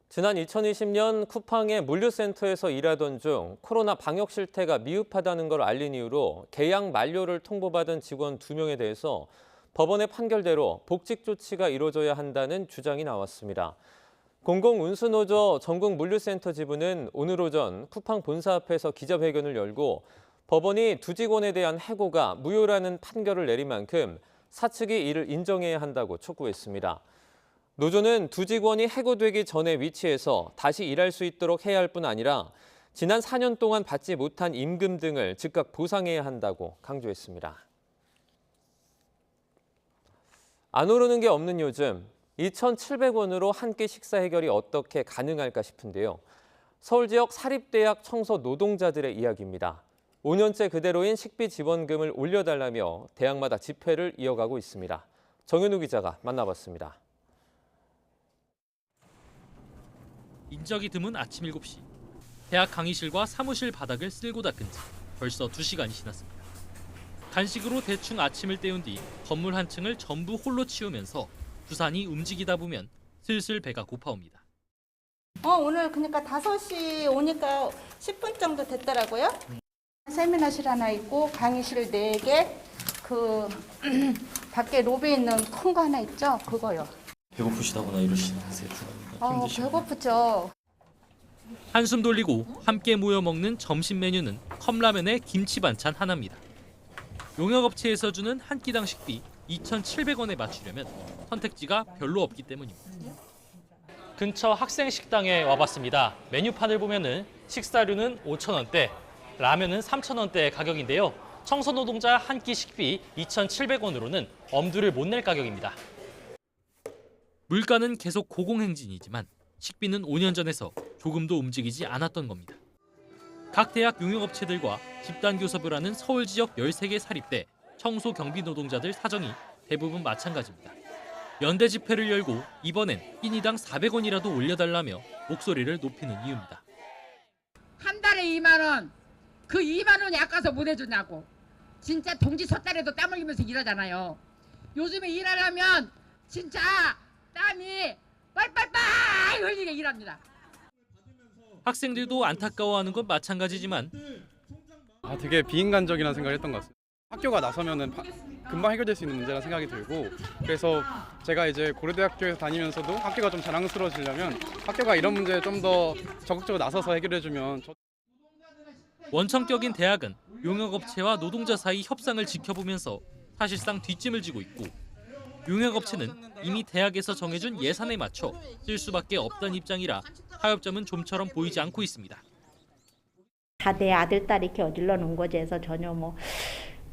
지난 2020년 쿠팡의 물류센터에서 일하던 중 코로나 방역 실태가 미흡하다는 걸 알린 이유로 계약 만료를 통보받은 직원 2명에 대해서 법원의 판결대로 복직 조치가 이루어져야 한다는 주장이 나왔습니다. 공공운수노조 전국물류센터 지부는 오늘 오전 쿠팡 본사 앞에서 기자회견을 열고 법원이 두 직원에 대한 해고가 무효라는 판결을 내린 만큼 사측이 이를 인정해야 한다고 촉구했습니다. 노조는 두 직원이 해고되기 전의 위치에서 다시 일할 수 있도록 해야 할 뿐 아니라 지난 4년 동안 받지 못한 임금 등을 즉각 보상해야 한다고 강조했습니다. 안 오르는 게 없는 요즘 2,700원으로 한 끼 식사 해결이 어떻게 가능할까 싶은데요. 서울 지역 사립대학 청소 노동자들의 이야기입니다. 5년째 그대로인 식비 지원금을 올려달라며 대학마다 집회를 이어가고 있습니다. 정현우 기자가 만나봤습니다. 인적이 드문 아침 7시. 대학 강의실과 사무실 바닥을 쓸고 닦은 지 벌써 2시간이 지났습니다. 간식으로 대충 아침을 때운 뒤 건물 한 층을 전부 홀로 치우면서 부산이 움직이다 보면 슬슬 배가 고파옵니다. 오늘 그러니까 5시 오니까 10분 정도 됐더라고요. 세미나실 하나 있고 강의실 4개, 그 밖에 로비에 있는 큰 거 하나 있죠? 그거요. 배고프시다거나 이러시는데 배고프죠. 한숨 돌리고 함께 모여 먹는 점심 메뉴는 컵라면에 김치 반찬 하나입니다. 용역업체에서 주는 한 끼당 식비 2,700원에 맞추려면 선택지가 별로 없기 때문입니다. 근처 학생 식당에 와봤습니다. 메뉴판을 보면은 식사료는 5,000원대, 라면은 3,000원대 가격인데요. 청소노동자 한 끼 식비 2,700원으로는 엄두를 못 낼 가격입니다. 물가는 계속 고공행진이지만 식비는 5년 전에서 조금도 움직이지 않았던 겁니다. 각 대학 용역업체들과 집단 교섭을 하는 서울 지역 13개 사립대 청소 경비 노동자들 사정이 대부분 마찬가지입니다. 연대 집회를 열고 이번엔 끼니당 400원이라도 올려달라며 목소리를 높이는 이유입니다. 한 달에 2만 원, 그 2만 원이 아까서 못 해주냐고. 진짜 동지 섣달에도 땀 흘리면서 일하잖아요. 요즘에 일하려면 진짜 땀이 빨빨빨 흘리게 일합니다. 학생들도 안타까워하는 건 마찬가지지만 되게 비인간적이라는 생각을 했던 것 같습니다. 학교가 나서면은 금방 해결될 수 있는 문제라 생각이 들고, 그래서 제가 이제 고려대학교에서 다니면서도 학교가 좀 자랑스러워지려면 학교가 이런 문제에 좀 더 적극적으로 나서서 해결해주면. 원청격인 대학은 용역업체와 노동자 사이 협상을 지켜보면서 사실상 뒷짐을 지고 있고, 용역업체는 이미 대학에서 정해준 예산에 맞춰 쓸 수밖에 없다는 입장이라 타협점은 좀처럼 보이지 않고 있습니다. 다 내 아들, 딸 이렇게 어질러 놓은 거지에서 전혀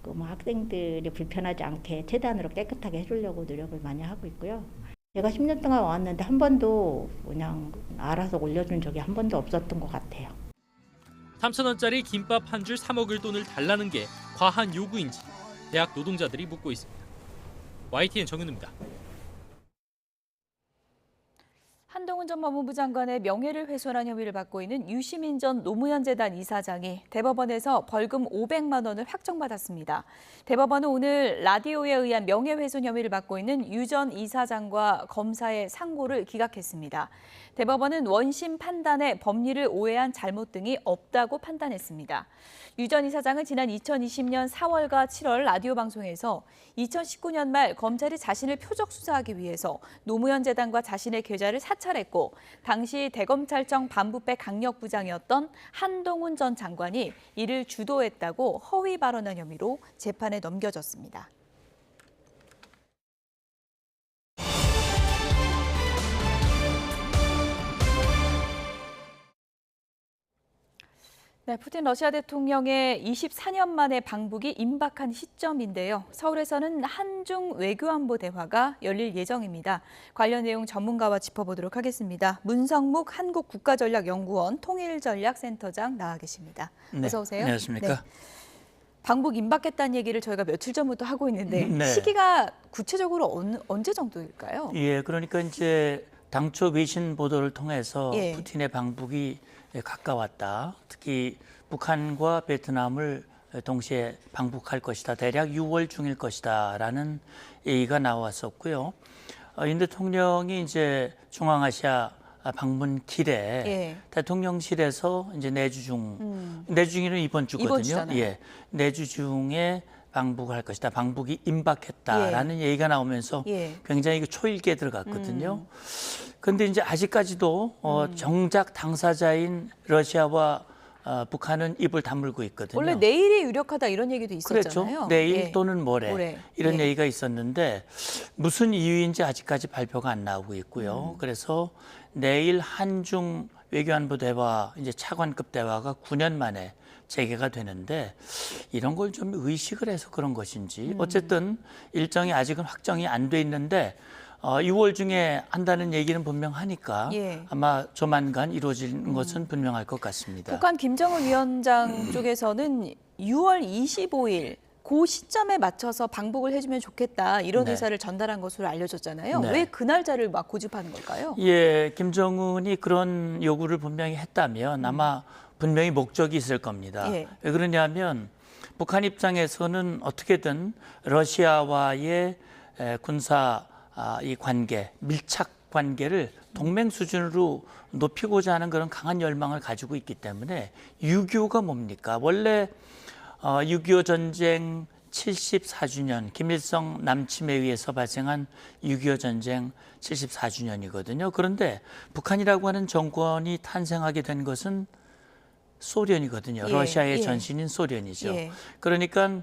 학생들이 불편하지 않게 최대한으로 깨끗하게 해주려고 노력을 많이 하고 있고요. 제가 10년 동안 왔는데 한 번도 그냥 알아서 올려준 적이 한 번도 없었던 것 같아요. 3,000원짜리 김밥 한 줄 사 먹을 돈을 달라는 게 과한 요구인지 대학 노동자들이 묻고 있습니다. YTN 정윤우입니다. 한동훈 전 법무부 장관의 명예를 훼손한 혐의를 받고 있는 유시민 전 노무현재단 이사장이 대법원에서 벌금 500만 원을 확정받았습니다. 대법원은 오늘 라디오에 의한 명예훼손 혐의를 받고 있는 유 전 이사장과 검사의 상고를 기각했습니다. 대법원은 원심 판단에 법리를 오해한 잘못 등이 없다고 판단했습니다. 유 전 이사장은 지난 2020년 4월과 7월 라디오 방송에서 2019년 말 검찰이 자신을 표적 수사하기 위해서 노무현 재단과 자신의 계좌를 사찰했고 당시 대검찰청 반부패 강력부장이었던 한동훈 전 장관이 이를 주도했다고 허위 발언한 혐의로 재판에 넘겨졌습니다. 네, 푸틴 러시아 대통령의 24년 만에 방북이 임박한 시점인데요. 서울에서는 한중 외교안보 대화가 열릴 예정입니다. 관련 내용 전문가와 짚어보도록 하겠습니다. 문성묵 한국국가전략연구원 통일전략센터장 나와 계십니다. 네, 어서 오세요. 안녕하십니까. 네. 방북 임박했다는 얘기를 저희가 며칠 전부터 하고 있는데 네. 시기가 구체적으로 언제 정도일까요? 예, 그러니까 이제 당초 외신 보도를 통해서 예. 푸틴의 방북이 가까웠다. 특히 북한과 베트남을 동시에 방북할 것이다. 대략 6월 중일 것이다라는 얘기가 나왔었고요. 윤 대통령이 이제 중앙아시아 방문 길에 예. 대통령실에서 이제 내주 중에는 이번 주거든요. 예, 내주 중에 방북을 할 것이다. 방북이 임박했다라는 얘기가 나오면서 굉장히 초일기에 들어갔거든요. 그런데 이제 아직까지도 정작 당사자인 러시아와 북한은 입을 다물고 있거든요. 원래 내일이 유력하다 이런 얘기도 있었잖아요. 그렇죠. 내일 또는 모레 이런 예. 얘기가 있었는데 무슨 이유인지 아직까지 발표가 안 나오고 있고요. 그래서 내일 한중 외교안보 대화 이제 차관급 대화가 9년 만에 재개가 되는데 이런 걸 좀 의식을 해서 그런 것인지 어쨌든 일정이 아직은 확정이 안 돼 있는데 6월 중에 한다는 얘기는 분명하니까 아마 조만간 이루어지는 것은 분명할 것 같습니다. 북한 김정은 위원장 쪽에서는 6월 25일 그 시점에 맞춰서 방북을 해주면 좋겠다 이런 의사를 전달한 것으로 알려졌잖아요. 네. 왜 그 날짜를 막 고집하는 걸까요? 예, 김정은이 그런 요구를 분명히 했다면 아마 분명히 목적이 있을 겁니다. 왜 그러냐면 북한 입장에서는 어떻게든 러시아와의 군사 이 관계, 밀착 관계를 동맹 수준으로 높이고자 하는 그런 강한 열망을 가지고 있기 때문에 6.25가 뭡니까? 원래 6.25 전쟁 74주년, 김일성 남침에 의해서 발생한 6.25 전쟁 74주년이거든요. 그런데 북한이라고 하는 정권이 탄생하게 된 것은 소련이거든요. 러시아의 전신인 소련이죠. 그러니까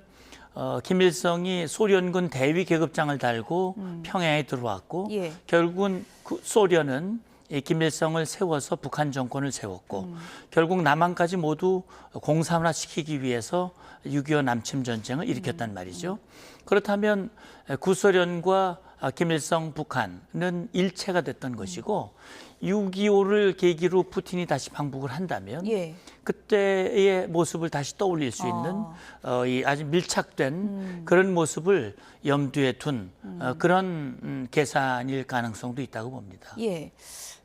김일성이 소련군 대위 계급장을 달고 평양에 들어왔고 결국은 소련은 김일성을 세워서 북한 정권을 세웠고 결국 남한까지 모두 공산화시키기 위해서 6.25 남침 전쟁을 일으켰단 말이죠. 그렇다면 구소련과 김일성, 북한은 일체가 됐던 것이고 6.25를 계기로 푸틴이 다시 방북을 한다면 그때의 모습을 다시 떠올릴 수 있는 이 아주 밀착된 그런 모습을 염두에 둔 그런 계산일 가능성도 있다고 봅니다. 예.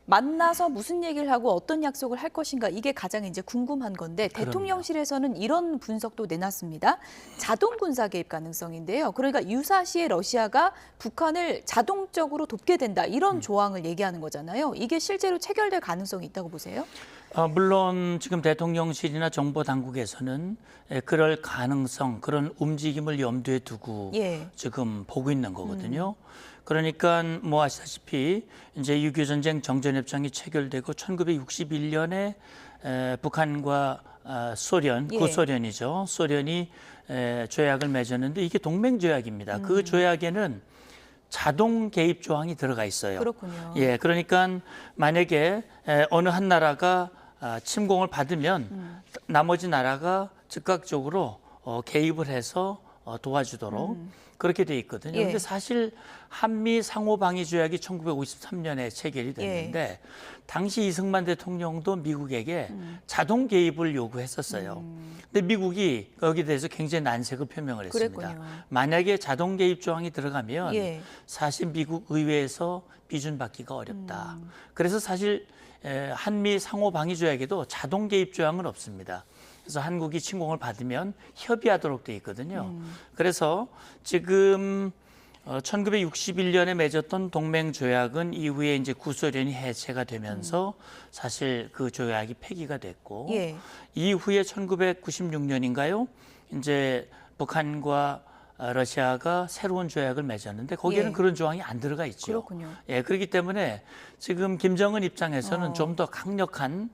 만나서 무슨 얘기를 하고 어떤 약속을 할 것인가 이게 가장 이제 궁금한 건데 대통령실에서는 이런 분석도 내놨습니다. 자동 군사 개입 가능성인데요. 그러니까 유사시에 러시아가 북한을 자동적으로 돕게 된다 이런 조항을 얘기하는 거잖아요. 이게 실제로 체결될 가능성이 있다고 보세요? 물론 지금 대통령실이나 정보 당국에서는 그럴 가능성, 그런 움직임을 염두에 두고 지금 보고 있는 거거든요. 그러니까 뭐 아시다시피 이제 6.25 전쟁 정전협정이 체결되고 1961년에 북한과 소련, 구소련이죠. 소련이 조약을 맺었는데 이게 동맹 조약입니다. 그 조약에는 자동 개입 조항이 들어가 있어요. 그렇군요. 예, 그러니까 만약에 어느 한 나라가 침공을 받으면 나머지 나라가 즉각적으로 개입을 해서 도와주도록 그렇게 돼 있거든요. 그런데 예. 사실 한미 상호 방위 조약이 1953년에 체결이 됐는데 당시 이승만 대통령도 미국에게 자동 개입을 요구했었어요. 근데 미국이 거기에 대해서 굉장히 난색을 표명을 했습니다. 그랬군요. 만약에 자동 개입 조항이 들어가면 예. 사실 미국 의회에서 비준받기가 어렵다. 그래서 사실 한미 상호 방위 조약에도 자동 개입 조항은 없습니다. 그래서 한국이 침공을 받으면 협의하도록 돼 있거든요. 그래서 지금 1961년에 맺었던 동맹 조약은 이후에 이제 구소련이 해체가 되면서 사실 그 조약이 폐기가 됐고 예. 이후에 1996년인가요? 이제 북한과 러시아가 새로운 조약을 맺었는데 거기에는 예. 그런 조항이 안 들어가 있죠. 그렇군요. 예, 그렇기 때문에 지금 김정은 입장에서는 좀 더 강력한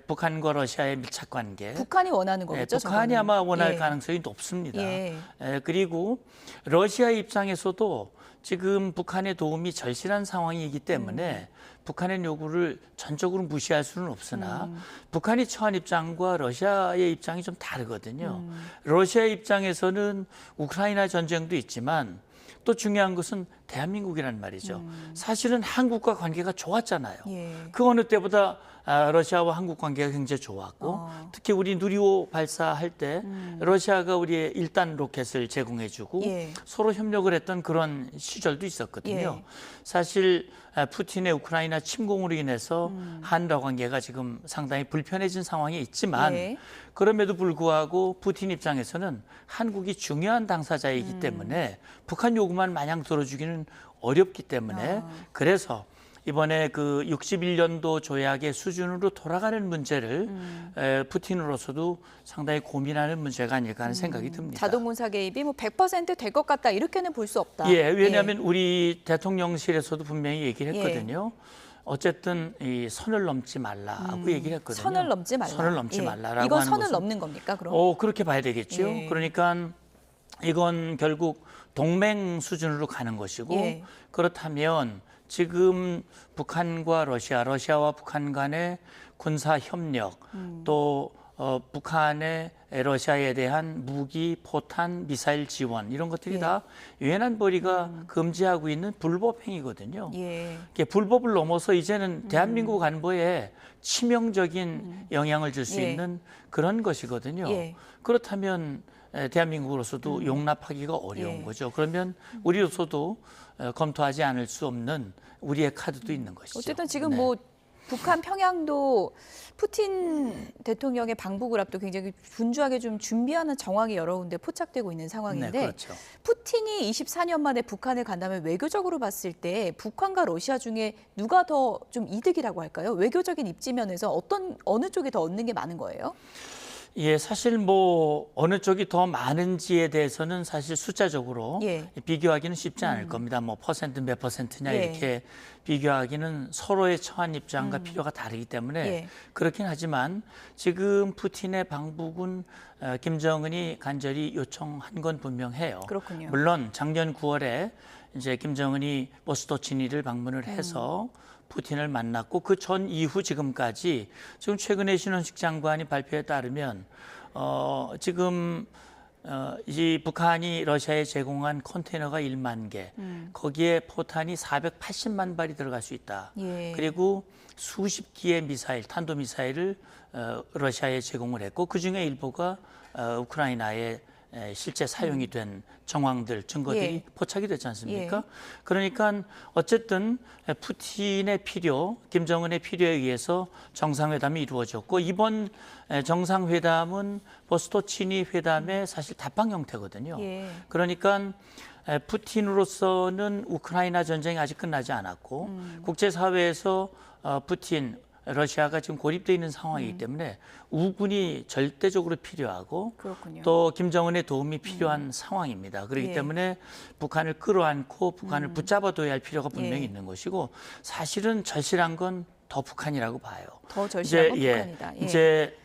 북한과 러시아의 밀착 관계. 북한이 원하는 거겠죠? 북한이 저거는. 아마 원할 예. 가능성이 높습니다. 예. 그리고 러시아 입장에서도 지금 북한의 도움이 절실한 상황이기 때문에 북한의 요구를 전적으로 무시할 수는 없으나 북한이 처한 입장과 러시아의 입장이 좀 다르거든요. 러시아의 입장에서는 우크라이나 전쟁도 있지만 또 중요한 것은 대한민국이란 말이죠. 사실은 한국과 관계가 좋았잖아요. 예. 그 어느 때보다 러시아와 한국 관계가 굉장히 좋았고 특히 우리 누리호 발사할 때 러시아가 우리의 1단 로켓을 제공해주고 예. 서로 협력을 했던 그런 시절도 있었거든요. 예. 사실 푸틴의 우크라이나 침공으로 인해서 한러 관계가 지금 상당히 불편해진 상황에 있지만 예. 그럼에도 불구하고 푸틴 입장에서는 한국이 중요한 당사자이기 때문에 북한 요구만 마냥 들어주기는 어렵기 때문에 그래서 이번에 그 61년도 조약의 수준으로 돌아가는 문제를 푸틴으로서도 상당히 고민하는 문제가 아닐까 하는 생각이 듭니다. 자동군사 개입이 뭐 100% 될 것 같다 이렇게는 볼 수 없다. 예, 왜냐하면 우리 대통령실에서도 분명히 얘기를 했거든요. 어쨌든 이 선을 넘지 말라고 얘기를 했거든요. 선을 넘지 말라. 선을 넘지 예. 말라라고 이건 하는 선을 것은 넘는 겁니까? 그럼? 그렇게 봐야 되겠죠. 예. 그러니까 이건 결국 동맹 수준으로 가는 것이고 예. 그렇다면 지금 북한과 러시아와 북한 간의 군사 협력 또 북한의 러시아에 대한 무기, 포탄, 미사일 지원 이런 것들이 다 유엔 안보리가 금지하고 있는 불법 행위거든요. 예. 불법을 넘어서 이제는 대한민국 안보에 치명적인 영향을 줄 수 예. 있는 그런 것이거든요. 예. 그렇다면 대한민국으로서도 용납하기가 어려운 예. 거죠. 그러면 우리로서도 검토하지 않을 수 없는 우리의 카드도 있는 것이죠. 어쨌든 지금 네. 뭐 북한 평양도 푸틴 대통령의 방북을 앞두고 굉장히 분주하게 좀 준비하는 정황이 여러 군데 포착되고 있는 상황인데 네, 그렇죠. 푸틴이 24년 만에 북한을 간다면 외교적으로 봤을 때 북한과 러시아 중에 누가 더 좀 이득이라고 할까요? 외교적인 입지면에서 어느 쪽이 더 얻는 게 많은 거예요? 예, 사실 뭐 어느 쪽이 더 많은지에 대해서는 사실 숫자적으로 예. 비교하기는 쉽지 않을 겁니다. 뭐 퍼센트 몇 퍼센트냐 예. 이렇게 비교하기는 서로의 처한 입장과 필요가 다르기 때문에 예. 그렇긴 하지만 지금 푸틴의 방북은 김정은이 간절히 요청한 건 분명해요. 그렇군요. 물론 작년 9월에 이제 김정은이 보스토치니를 방문을 해서 푸틴을 만났고 그 전 이후 지금까지 지금 최근에 신원식 장관이 발표에 따르면 지금 이 북한이 러시아에 제공한 컨테이너가 1만 개, 거기에 포탄이 480만 발이 들어갈 수 있다. 예. 그리고 수십 기의 미사일, 탄도미사일을 러시아에 제공을 했고 그중에 일부가 우크라이나에 실제 사용이 된 정황들, 증거들이 예. 포착이 됐지 않습니까? 예. 그러니까 어쨌든 푸틴의 필요, 김정은의 필요에 의해서 정상회담이 이루어졌고 이번 정상회담은 보스토치니 회담의 사실 답방 형태거든요. 예. 그러니까 푸틴으로서는 우크라이나 전쟁이 아직 끝나지 않았고 국제사회에서 푸틴, 러시아가 지금 고립되어 있는 상황이기 때문에 우군이 절대적으로 필요하고 그렇군요. 또 김정은의 도움이 필요한 상황입니다. 그렇기 예. 때문에 북한을 끌어안고 북한을 붙잡아둬야 할 필요가 분명히 예. 있는 것이고 사실은 절실한 건 더 북한이라고 봐요. 더 절실한 건 이제, 북한이다. 예. 이제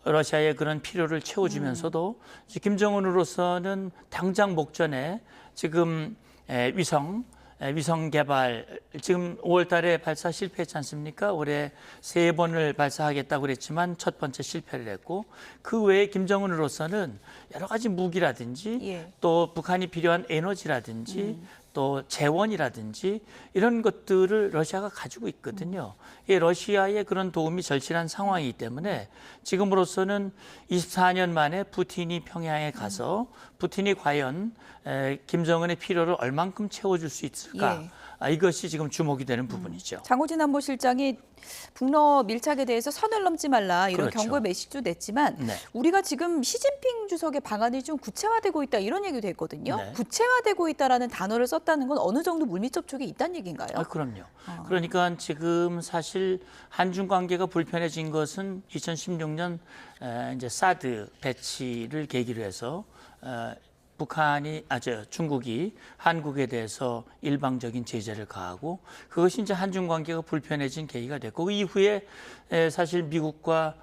러시아의 그런 필요를 채워주면서도 이제 김정은으로서는 당장 목전에 지금 위성 개발 지금 5월 달에 발사 실패했지 않습니까? 올해 3번을 발사하겠다고 그랬지만 첫 번째 실패를 했고 그 외에 김정은으로서는 여러 가지 무기라든지 또 북한이 필요한 에너지라든지 또 재원이라든지 이런 것들을 러시아가 가지고 있거든요. 이 러시아의 그런 도움이 절실한 상황이기 때문에 지금으로서는 24년 만에 푸틴이 평양에 가서 푸틴이 과연 김정은의 필요를 얼만큼 채워줄 수 있을까? 이것이 지금 주목이 되는 부분이죠. 장호진 안보실장이 북러 밀착에 대해서 선을 넘지 말라 이런 그렇죠. 경고의 메시지도 냈지만 우리가 지금 시진핑 주석의 방안이 좀 구체화되고 있다 이런 얘기도 했거든요. 구체화되고 있다라는 단어를 썼다는 건 어느 정도 물밑 접촉이 있다는 얘기인가요? 그럼요. 그러니까 지금 사실 한중 관계가 불편해진 것은 2016년 이제 사드 배치를 계기로 해서 중국이 한국에 대해서 일방적인 제재를 가하고 그것이 이제 한중 관계가 불편해진 계기가 됐고 그 이후에 사실 미국과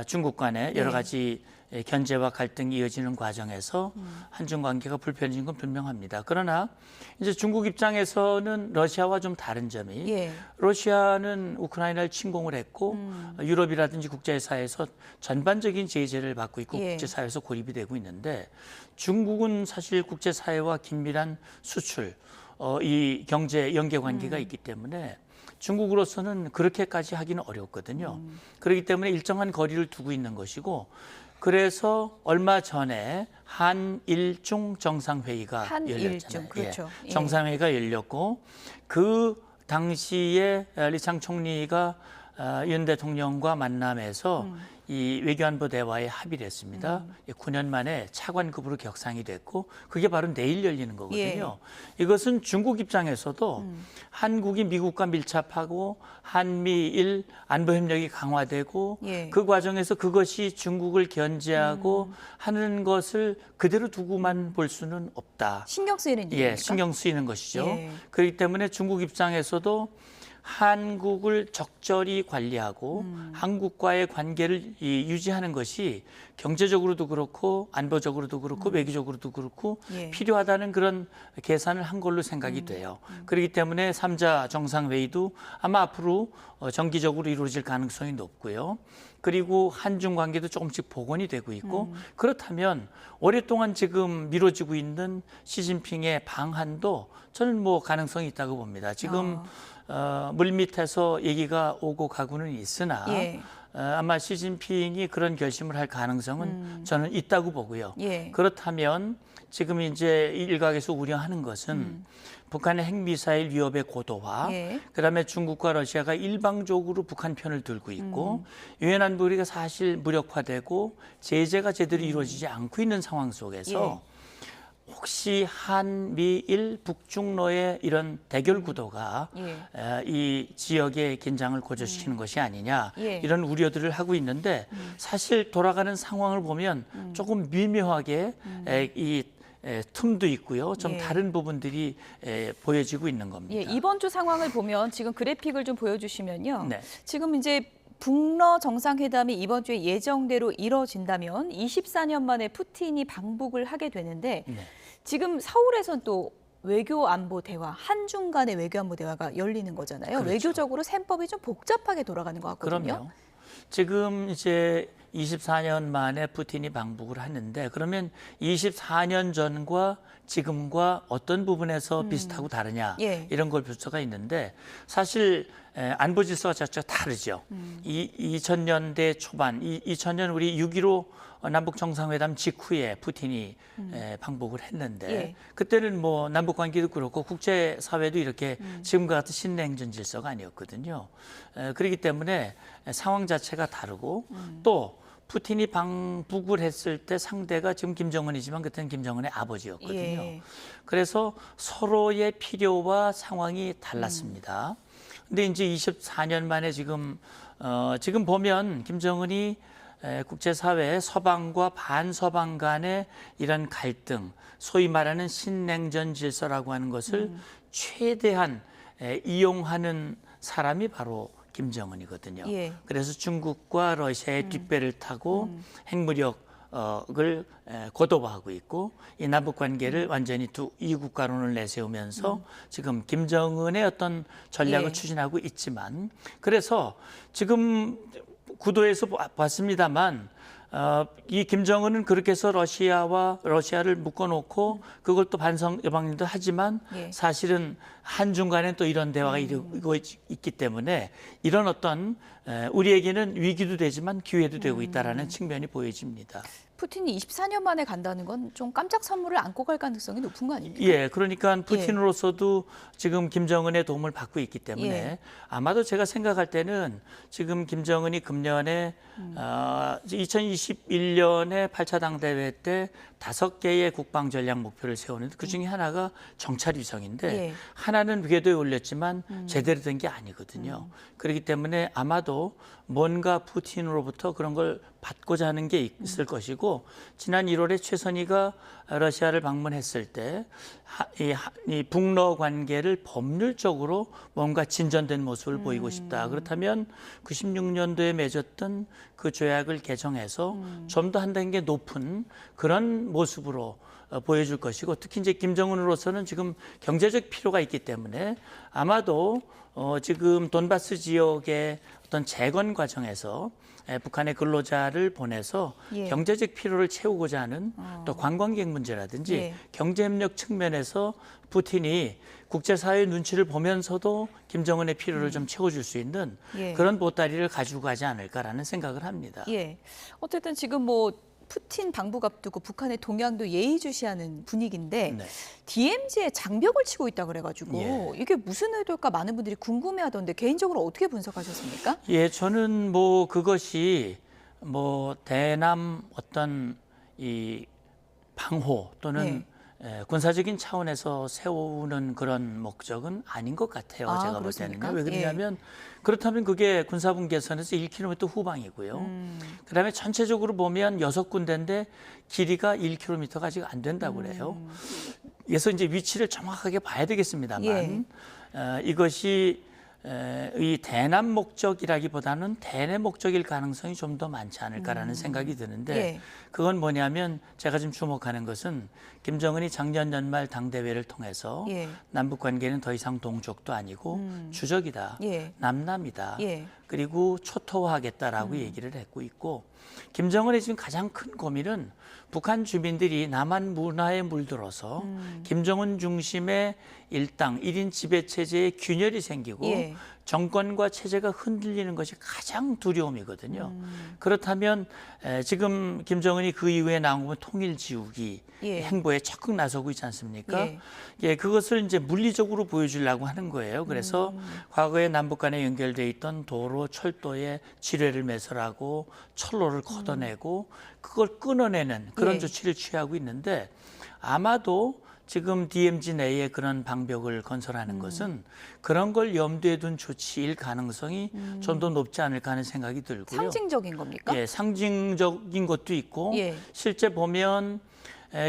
중국 간에 여러 가지 견제와 갈등이 이어지는 과정에서 한중 관계가 불편해진 건 분명합니다. 그러나 이제 중국 입장에서는 러시아와 좀 다른 점이 러시아는 우크라이나를 침공을 했고 유럽이라든지 국제사회에서 전반적인 제재를 받고 있고 국제사회에서 고립이 되고 있는데 중국은 사실 국제사회와 긴밀한 수출, 이 경제 연계 관계가 있기 때문에 중국으로서는 그렇게까지 하기는 어렵거든요. 그렇기 때문에 일정한 거리를 두고 있는 것이고 그래서 얼마 전에 한일중 정상회의가 열렸잖아요. 그렇죠. 정상회의가 열렸고 그 당시에 리창 총리가 윤 대통령과 만남에서 이 외교안보 대화에 합의를 했습니다. 9년 만에 차관급으로 격상이 됐고 그게 바로 내일 열리는 거거든요. 이것은 중국 입장에서도 한국이 미국과 밀접하고 한미일 안보협력이 강화되고 그 과정에서 그것이 중국을 견제하고 하는 것을 그대로 두고만 볼 수는 없다. 신경 쓰이는 일입니까? 신경 쓰이는 것이죠. 그렇기 때문에 중국 입장에서도 한국을 적절히 관리하고 한국과의 관계를 유지하는 것이 경제적으로도 그렇고 안보적으로도 그렇고 외교적으로도 그렇고 필요하다는 그런 계산을 한 걸로 생각이 돼요. 그렇기 때문에 3자 정상회의도 아마 앞으로 정기적으로 이루어질 가능성이 높고요. 그리고 한중 관계도 조금씩 복원이 되고 있고 그렇다면 오랫동안 지금 미뤄지고 있는 시진핑의 방한도 저는 뭐 가능성이 있다고 봅니다. 지금 물밑에서 얘기가 오고 가고는 있으나 아마 시진핑이 그런 결심을 할 가능성은 저는 있다고 보고요. 그렇다면 지금 이제 일각에서 우려하는 것은 북한의 핵미사일 위협의 고도화, 그다음에 중국과 러시아가 일방적으로 북한 편을 들고 있고 유엔 안보리가 사실 무력화되고 제재가 제대로 이루어지지 않고 있는 상황 속에서 혹시 한미일 북중로의 이런 대결 구도가 이 지역의 긴장을 고조시키는 것이 아니냐 이런 우려들을 하고 있는데 사실 돌아가는 상황을 보면 조금 미묘하게 이 틈도 있고요. 좀 다른 부분들이 보여지고 있는 겁니다. 이번 주 상황을 보면 지금 그래픽을 좀 보여주시면요. 지금 이제 북러 정상회담이 이번 주에 예정대로 이뤄진다면 24년 만에 푸틴이 방북을 하게 되는데 지금 서울에선 또 외교안보 대화, 한중 간의 외교안보 대화가 열리는 거잖아요. 그렇죠. 외교적으로 셈법이 좀 복잡하게 돌아가는 것 같거든요. 그럼요. 지금 이제 24년 만에 푸틴이 방북을 하는데 그러면 24년 전과 지금과 어떤 부분에서 비슷하고 다르냐 이런 걸 볼 수가 있는데 사실 안보 질서가 자체가 다르죠. 2000년대 초반, 2000년 우리 6.15 남북 정상회담 직후에 푸틴이 방북을 했는데 그때는 뭐 남북 관계도 그렇고 국제 사회도 이렇게 지금과 같은 신냉전 질서가 아니었거든요. 그렇기 때문에 상황 자체가 다르고 또 푸틴이 방북을 했을 때 상대가 지금 김정은이지만 그때는 김정은의 아버지였거든요. 그래서 서로의 필요와 상황이 달랐습니다. 근데 이제 24년 만에 지금 보면 김정은이 국제사회 서방과 반서방 간의 이런 갈등, 소위 말하는 신냉전 질서라고 하는 것을 최대한 이용하는 사람이 바로 김정은이거든요. 그래서 중국과 러시아의 뒷배를 타고 핵무력 고도화하고 있고 이 남북 관계를 완전히 이 국가론을 내세우면서 지금 김정은의 어떤 전략을 예. 추진하고 있지만 그래서 지금 구도에서 봤습니다만 이 김정은은 그렇게 해서 러시아를 묶어놓고 그걸 또 반성 여방도 하지만 예. 사실은 한중간에 또 이런 대화가 이루어지고 있기 때문에 이런 어떤 우리에게는 위기도 되지만 기회도 되고 있다라는 측면이 보여집니다. 푸틴이 24년 만에 간다는 건 좀 깜짝 선물을 안고 갈 가능성이 높은 거 아닙니까? 예, 그러니까 푸틴으로서도 지금 김정은의 도움을 받고 있기 때문에 예. 아마도 제가 생각할 때는 지금 김정은이 금년에 2021년에 8차 당대회 때 5개의 국방 전략 목표를 세우는데 그중에 하나가 정찰 위성인데 예. 하나는 궤도에 올렸지만 제대로 된 게 아니거든요. 그렇기 때문에 아마도 뭔가 푸틴으로부터 그런 걸 받고자 하는 게 있을 것이고 지난 1월에 최선희가 러시아를 방문했을 때 이 북러 관계를 법률적으로 뭔가 진전된 모습을 보이고 싶다. 그렇다면 96년도에 맺었던 그 조약을 개정해서 좀 더 한 단계 높은 그런 모습으로 보여줄 것이고 특히 이제 김정은으로서는 지금 경제적 필요가 있기 때문에 아마도 지금 돈바스 지역의 어떤 재건 과정에서 북한의 근로자를 보내서 예. 경제적 필요를 채우고자 하는 또 관광객 문제라든지 예. 경제협력 측면에서 푸틴이 국제사회의 눈치를 보면서도 김정은의 필요를 좀 채워줄 수 있는 예. 그런 보따리를 가지고 가지 않을까라는 생각을 합니다. 예. 어쨌든 지금 뭐 푸틴 방북 앞두고 북한의 동향도 예의주시하는 분위기인데 네. DMZ에 장벽을 치고 있다 그래가지고 예. 이게 무슨 의도일까 많은 분들이 궁금해하던데 개인적으로 어떻게 분석하셨습니까? 예, 저는 뭐 그것이 뭐 대남 어떤 이 방호 또는 군사적인 차원에서 세우는 그런 목적은 아닌 것 같아요. 제가 볼 때는요. 왜 그러냐면 그렇다면 그게 군사분계선에서 1km 후방이고요. 그다음에 전체적으로 보면 6군데인데 길이가 1km가 아직 안 된다고 그래요. 그래서 이제 위치를 정확하게 봐야 되겠습니다만 이것이 이 대남 목적이라기보다는 대내 목적일 가능성이 좀 더 많지 않을까라는 생각이 드는데 그건 뭐냐면 제가 지금 주목하는 것은 김정은이 작년 연말 당대회를 통해서 남북 관계는 더 이상 동족도 아니고 주적이다, 남남이다, 그리고 초토화하겠다라고 얘기를 했고 있고 김정은의 지금 가장 큰 고민은 북한 주민들이 남한 문화에 물들어서 김정은 중심의 일당, 1인 지배체제의 균열이 생기고 정권과 체제가 흔들리는 것이 가장 두려움이거든요. 그렇다면 지금 김정은이 그 이후에 나온 건 통일 지우기 행보에 적극 나서고 있지 않습니까? 그것을 이제 물리적으로 보여주려고 하는 거예요. 그래서 과거에 남북 간에 연결돼 있던 도로, 철도에 지뢰를 매설하고 철로를 걷어내고 그걸 끊어내는 그런 조치를 취하고 있는데 아마도 지금 DMZ 내에 그런 방벽을 건설하는 것은 그런 걸 염두에 둔 조치일 가능성이 좀 더 높지 않을까 하는 생각이 들고요. 상징적인 겁니까? 예, 상징적인 것도 있고 실제 보면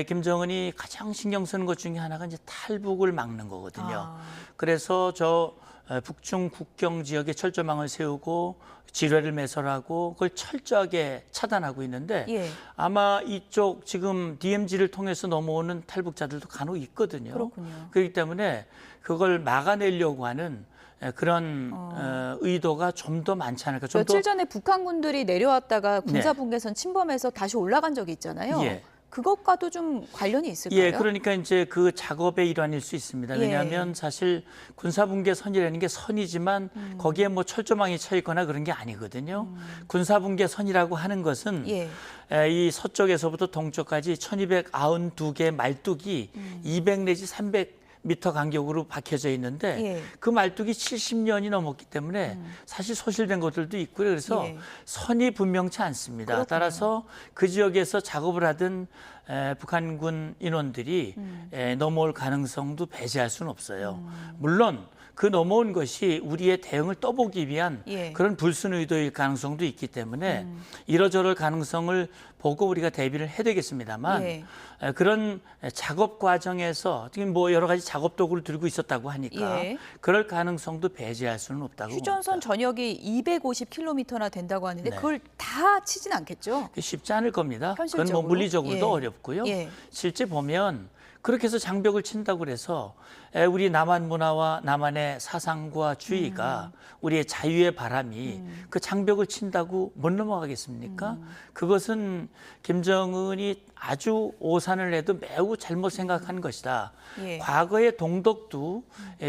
김정은이 가장 신경 쓰는 것 중에 하나가 이제 탈북을 막는 거거든요. 그래서 저 북중 국경 지역에 철조망을 세우고 지뢰를 매설하고 그걸 철저하게 차단하고 있는데 아마 이쪽 지금 DMZ를 통해서 넘어오는 탈북자들도 간혹 있거든요. 그렇군요. 그렇기 때문에 그걸 막아내려고 하는 그런 의도가 좀 더 많지 않을까. 좀 며칠 더 전에 북한군들이 내려왔다가 군사분계선 침범해서 다시 올라간 적이 있잖아요. 그것과도 좀 관련이 있을까요? 예, 그러니까 이제 그 작업의 일환일 수 있습니다. 왜냐하면 사실 군사분계선이라는 게 선이지만 거기에 뭐 철조망이 쳐 있거나 그런 게 아니거든요. 군사분계선이라고 하는 것은 이 서쪽에서부터 동쪽까지 1292개 말뚝이 200 내지 300 미터 간격으로 박혀져 있는데 그 말뚝이 70년이 넘었기 때문에 사실 소실된 것들도 있고요. 그래서 선이 분명치 않습니다. 그렇군요. 따라서 그 지역에서 작업을 하든 북한군 인원들이 넘어올 가능성도 배제할 수는 없어요. 물론 그 넘어온 것이 우리의 대응을 떠보기 위한 그런 불순 의도일 가능성도 있기 때문에 이러저럴 가능성을 보고 우리가 대비를 해야 되겠습니다만 그런 작업 과정에서 지금 뭐 여러 가지 작업 도구를 들고 있었다고 하니까 그럴 가능성도 배제할 수는 없다고 휴전선 봅니다. 전역이 250km나 된다고 하는데 그걸 다 치진 않겠죠? 쉽지 않을 겁니다. 현실적으로? 그건 뭐 물리적으로도 어렵고요. 예. 실제 보면 그렇게 해서 장벽을 친다고 그래서 우리 남한 문화와 남한의 사상과 주의가 우리의 자유의 바람이 그 장벽을 친다고 못 넘어가겠습니까? 그것은 김정은이 아주 오산을 해도 매우 잘못 생각한 것이다. 과거의 동독도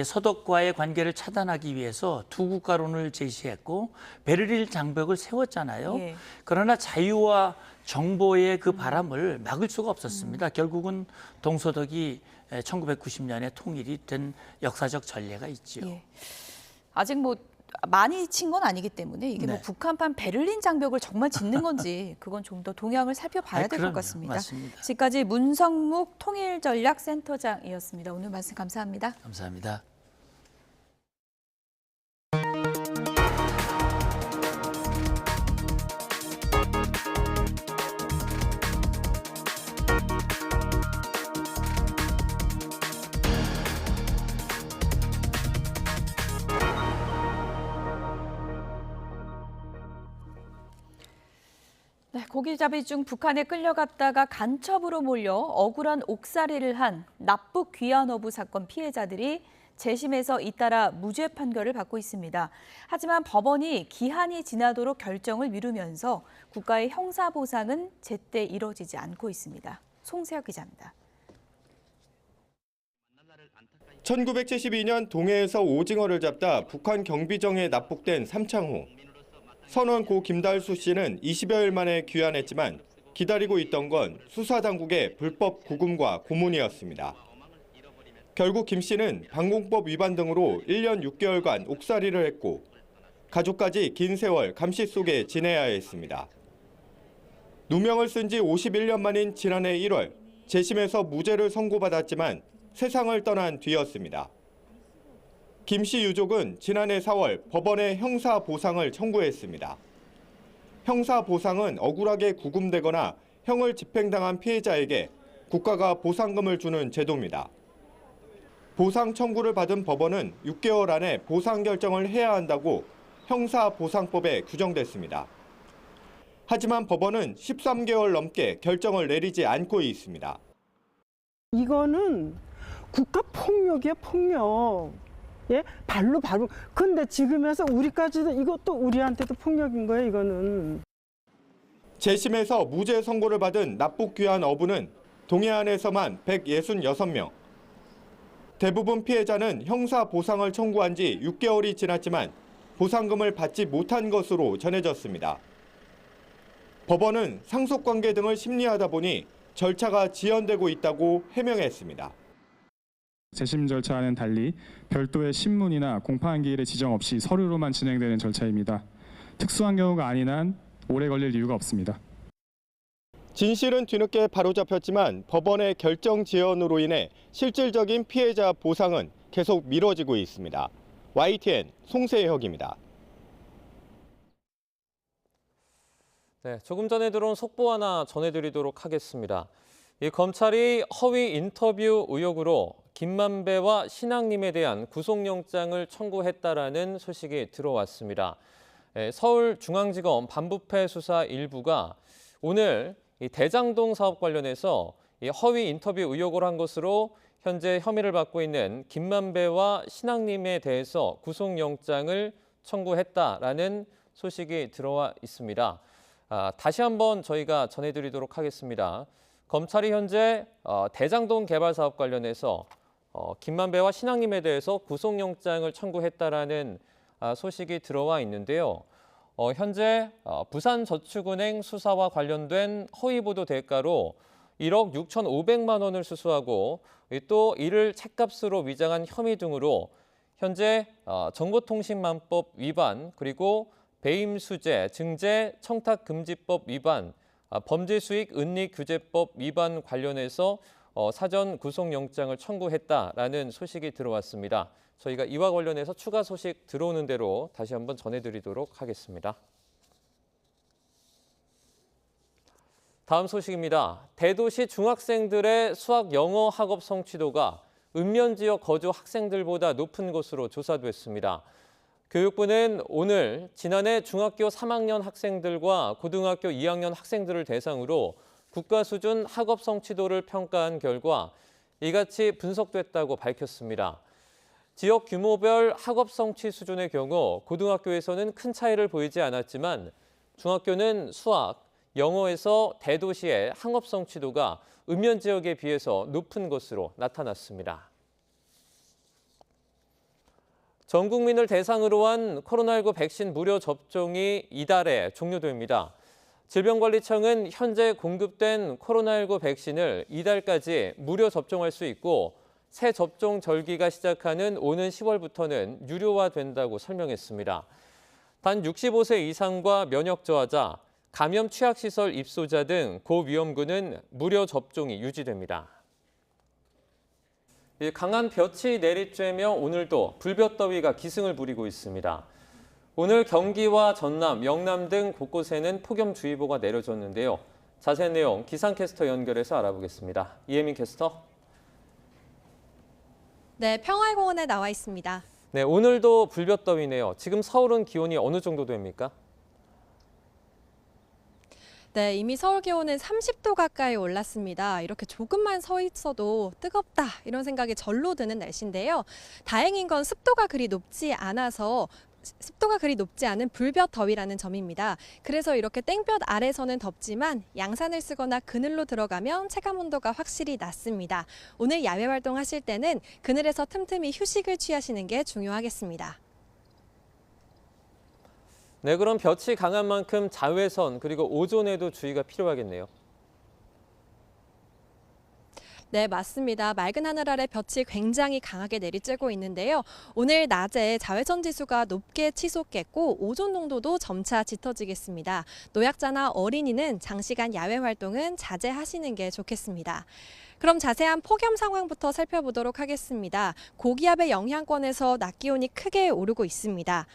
서독과의 관계를 차단하기 위해서 두 국가론을 제시했고 베를린 장벽을 세웠잖아요. 그러나 자유와 정보의 그 바람을 막을 수가 없었습니다. 결국은 동서독이 1990년에 통일이 된 역사적 전례가 있죠. 아직 뭐 많이 친 건 아니기 때문에 이게 뭐 북한판 베를린 장벽을 정말 짓는 건지 그건 좀 더 동향을 살펴봐야 될 것 같습니다. 맞습니다. 지금까지 문성묵 통일전략센터장이었습니다. 오늘 말씀 감사합니다. 감사합니다. 고기잡이 중 북한에 끌려갔다가 간첩으로 몰려 억울한 옥살이를 한 납북 귀환 어부 사건 피해자들이 재심에서 잇따라 무죄 판결을 받고 있습니다. 하지만 법원이 기한이 지나도록 결정을 미루면서 국가의 형사 보상은 제때 이뤄지지 않고 있습니다. 송세혁 기자입니다. 1972년 동해에서 오징어를 잡다 북한 경비정에 납북된 삼창호. 선원 고 김달수 씨는 20여일 만에 귀환했지만 기다리고 있던 건 수사당국의 불법 구금과 고문이었습니다. 결국 김 씨는 방공법 위반 등으로 1년 6개월간 옥살이를 했고 가족까지 긴 세월 감시 속에 지내야 했습니다. 누명을 쓴 지 51년 만인 지난해 1월 재심에서 무죄를 선고받았지만 세상을 떠난 뒤였습니다. 김 씨 유족은 지난해 4월 법원에 형사 보상을 청구했습니다. 형사 보상은 억울하게 구금되거나 형을 집행당한 피해자에게 국가가 보상금을 주는 제도입니다. 보상 청구를 받은 법원은 6개월 안에 보상 결정을 해야 한다고 형사보상법에 규정됐습니다. 하지만 법원은 13개월 넘게 결정을 내리지 않고 있습니다. 이거는 국가폭력이야, 폭력. 예? 발로. 근데 지금에서 우리까지도 이것도 우리한테도 폭력인 거예요, 이거는. 재심에서 무죄 선고를 받은 납북 귀환 어부는 동해안에서만 166명. 대부분 피해자는 형사 보상을 청구한 지 6개월이 지났지만 보상금을 받지 못한 것으로 전해졌습니다. 법원은 상속관계 등을 심리하다 보니 절차가 지연되고 있다고 해명했습니다. 재심 절차와는 달리 별도의 신문이나 공판 기일의 지정 없이 서류로만 진행되는 절차입니다. 특수한 경우가 아닌 한 오래 걸릴 이유가 없습니다. 진실은 뒤늦게 바로잡혔지만 법원의 결정 지연으로 인해 실질적인 피해자 보상은 계속 미뤄지고 있습니다. YTN 송세혁입니다. 네, 조금 전에 들어온 속보 하나 전해드리도록 하겠습니다. 이 검찰이 허위 인터뷰 의혹으로 김만배와 신앙님에 대한 구속영장을 청구했다라는 소식이 들어왔습니다. 서울중앙지검 반부패 수사 1부가 오늘 이 대장동 사업 관련해서 이 허위 인터뷰 의혹을 한 것으로 현재 혐의를 받고 있는 김만배와 신앙님에 대해서 구속영장을 청구했다라는 소식이 들어와 있습니다. 다시 한번 저희가 전해드리도록 하겠습니다. 검찰이 현재 대장동 개발 사업 관련해서 김만배와 신앙님에 대해서 구속영장을 청구했다라는 소식이 들어와 있는데요. 현재 부산저축은행 수사와 관련된 허위보도 대가로 1억 6,500만 원을 수수하고 또 이를 책값으로 위장한 혐의 등으로 현재 정보통신망법 위반 그리고 배임수재, 증제, 청탁금지법 위반 범죄수익 은닉규제법 위반 관련해서 사전 구속영장을 청구했다라는 소식이 들어왔습니다. 저희가 이와 관련해서 추가 소식 들어오는 대로 다시 한번 전해드리도록 하겠습니다. 다음 소식입니다. 대도시 중학생들의 수학 영어 학업 성취도가 읍면지역 거주 학생들보다 높은 것으로 조사됐습니다. 교육부는 오늘 지난해 중학교 3학년 학생들과 고등학교 2학년 학생들을 대상으로 국가 수준 학업 성취도를 평가한 결과 이같이 분석됐다고 밝혔습니다. 지역 규모별 학업 성취 수준의 경우 고등학교에서는 큰 차이를 보이지 않았지만 중학교는 수학, 영어에서 대도시의 학업 성취도가 읍면 지역에 비해서 높은 것으로 나타났습니다. 전 국민을 대상으로 한 코로나19 백신 무료 접종이 이달에 종료됩니다. 질병관리청은 현재 공급된 코로나19 백신을 이달까지 무료 접종할 수 있고 새 접종 절기가 시작하는 오는 10월부터는 유료화된다고 설명했습니다. 단 65세 이상과 면역 저하자, 감염 취약시설 입소자 등 고위험군은 무료 접종이 유지됩니다. 강한 볕이 내리쬐며 오늘도 불볕더위가 기승을 부리고 있습니다. 오늘 경기와 전남, 영남 등 곳곳에는 폭염주의보가 내려졌는데요. 자세한 내용 기상캐스터 연결해서 알아보겠습니다. 이혜민 캐스터. 네, 평화공원에 나와 있습니다. 네, 오늘도 불볕더위네요. 지금 서울은 기온이 어느 정도 됩니까? 네, 이미 서울 기온은 30도 가까이 올랐습니다. 이렇게 조금만 서 있어도 뜨겁다 이런 생각이 절로 드는 날씨인데요. 다행인 건 습도가 그리 높지 않은 불볕 더위라는 점입니다. 그래서 이렇게 땡볕 아래서는 덥지만 양산을 쓰거나 그늘로 들어가면 체감 온도가 확실히 낮습니다. 오늘 야외 활동하실 때는 그늘에서 틈틈이 휴식을 취하시는 게 중요하겠습니다. 네, 그럼 볕이 강한 만큼 자외선 그리고 오존에도 주의가 필요하겠네요. 네, 맞습니다. 맑은 하늘 아래 볕이 굉장히 강하게 내리쬐고 있는데요. 오늘 낮에 자외선 지수가 높게 치솟겠고 오존 농도도 점차 짙어지겠습니다. 노약자나 어린이는 장시간 야외 활동은 자제하시는 게 좋겠습니다. 그럼 자세한 폭염 상황부터 살펴보도록 하겠습니다. 고기압의 영향권에서 낮 기온이 크게 오르고 있습니다.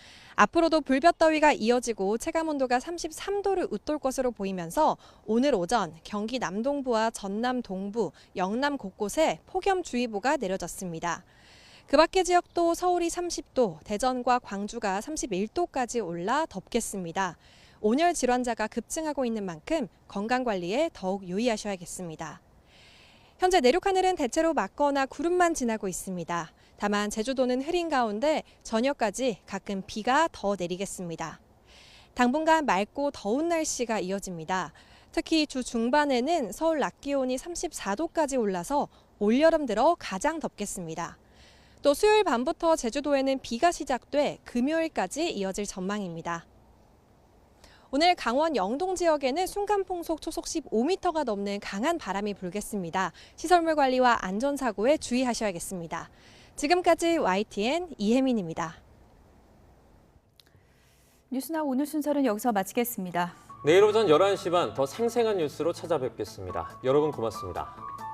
앞으로도 불볕더위가 이어지고 체감온도가 33도를 웃돌 것으로 보이면서 오늘 오전 경기 남동부와 전남 동부, 영남 곳곳에 폭염주의보가 내려졌습니다. 그 밖의 지역도 서울이 30도, 대전과 광주가 31도까지 올라 덥겠습니다. 온열 질환자가 급증하고 있는 만큼 건강관리에 더욱 유의하셔야겠습니다. 현재 내륙 하늘은 대체로 맑거나 구름만 지나고 있습니다. 다만 제주도는 흐린 가운데 저녁까지 가끔 비가 더 내리겠습니다. 당분간 맑고 더운 날씨가 이어집니다. 특히 주 중반에는 서울 낮 기온이 34도까지 올라서 올여름 들어 가장 덥겠습니다. 또 수요일 밤부터 제주도에는 비가 시작돼 금요일까지 이어질 전망입니다. 오늘 강원 영동 지역에는 순간풍속 초속 15m가 넘는 강한 바람이 불겠습니다. 시설물 관리와 안전사고에 주의하셔야겠습니다. 지금까지 YTN 이혜민입니다. 뉴스나 오늘 순서는 여기서 마치겠습니다. 내일 오전 11시 반 더 생생한 뉴스로 찾아뵙겠습니다. 여러분 고맙습니다.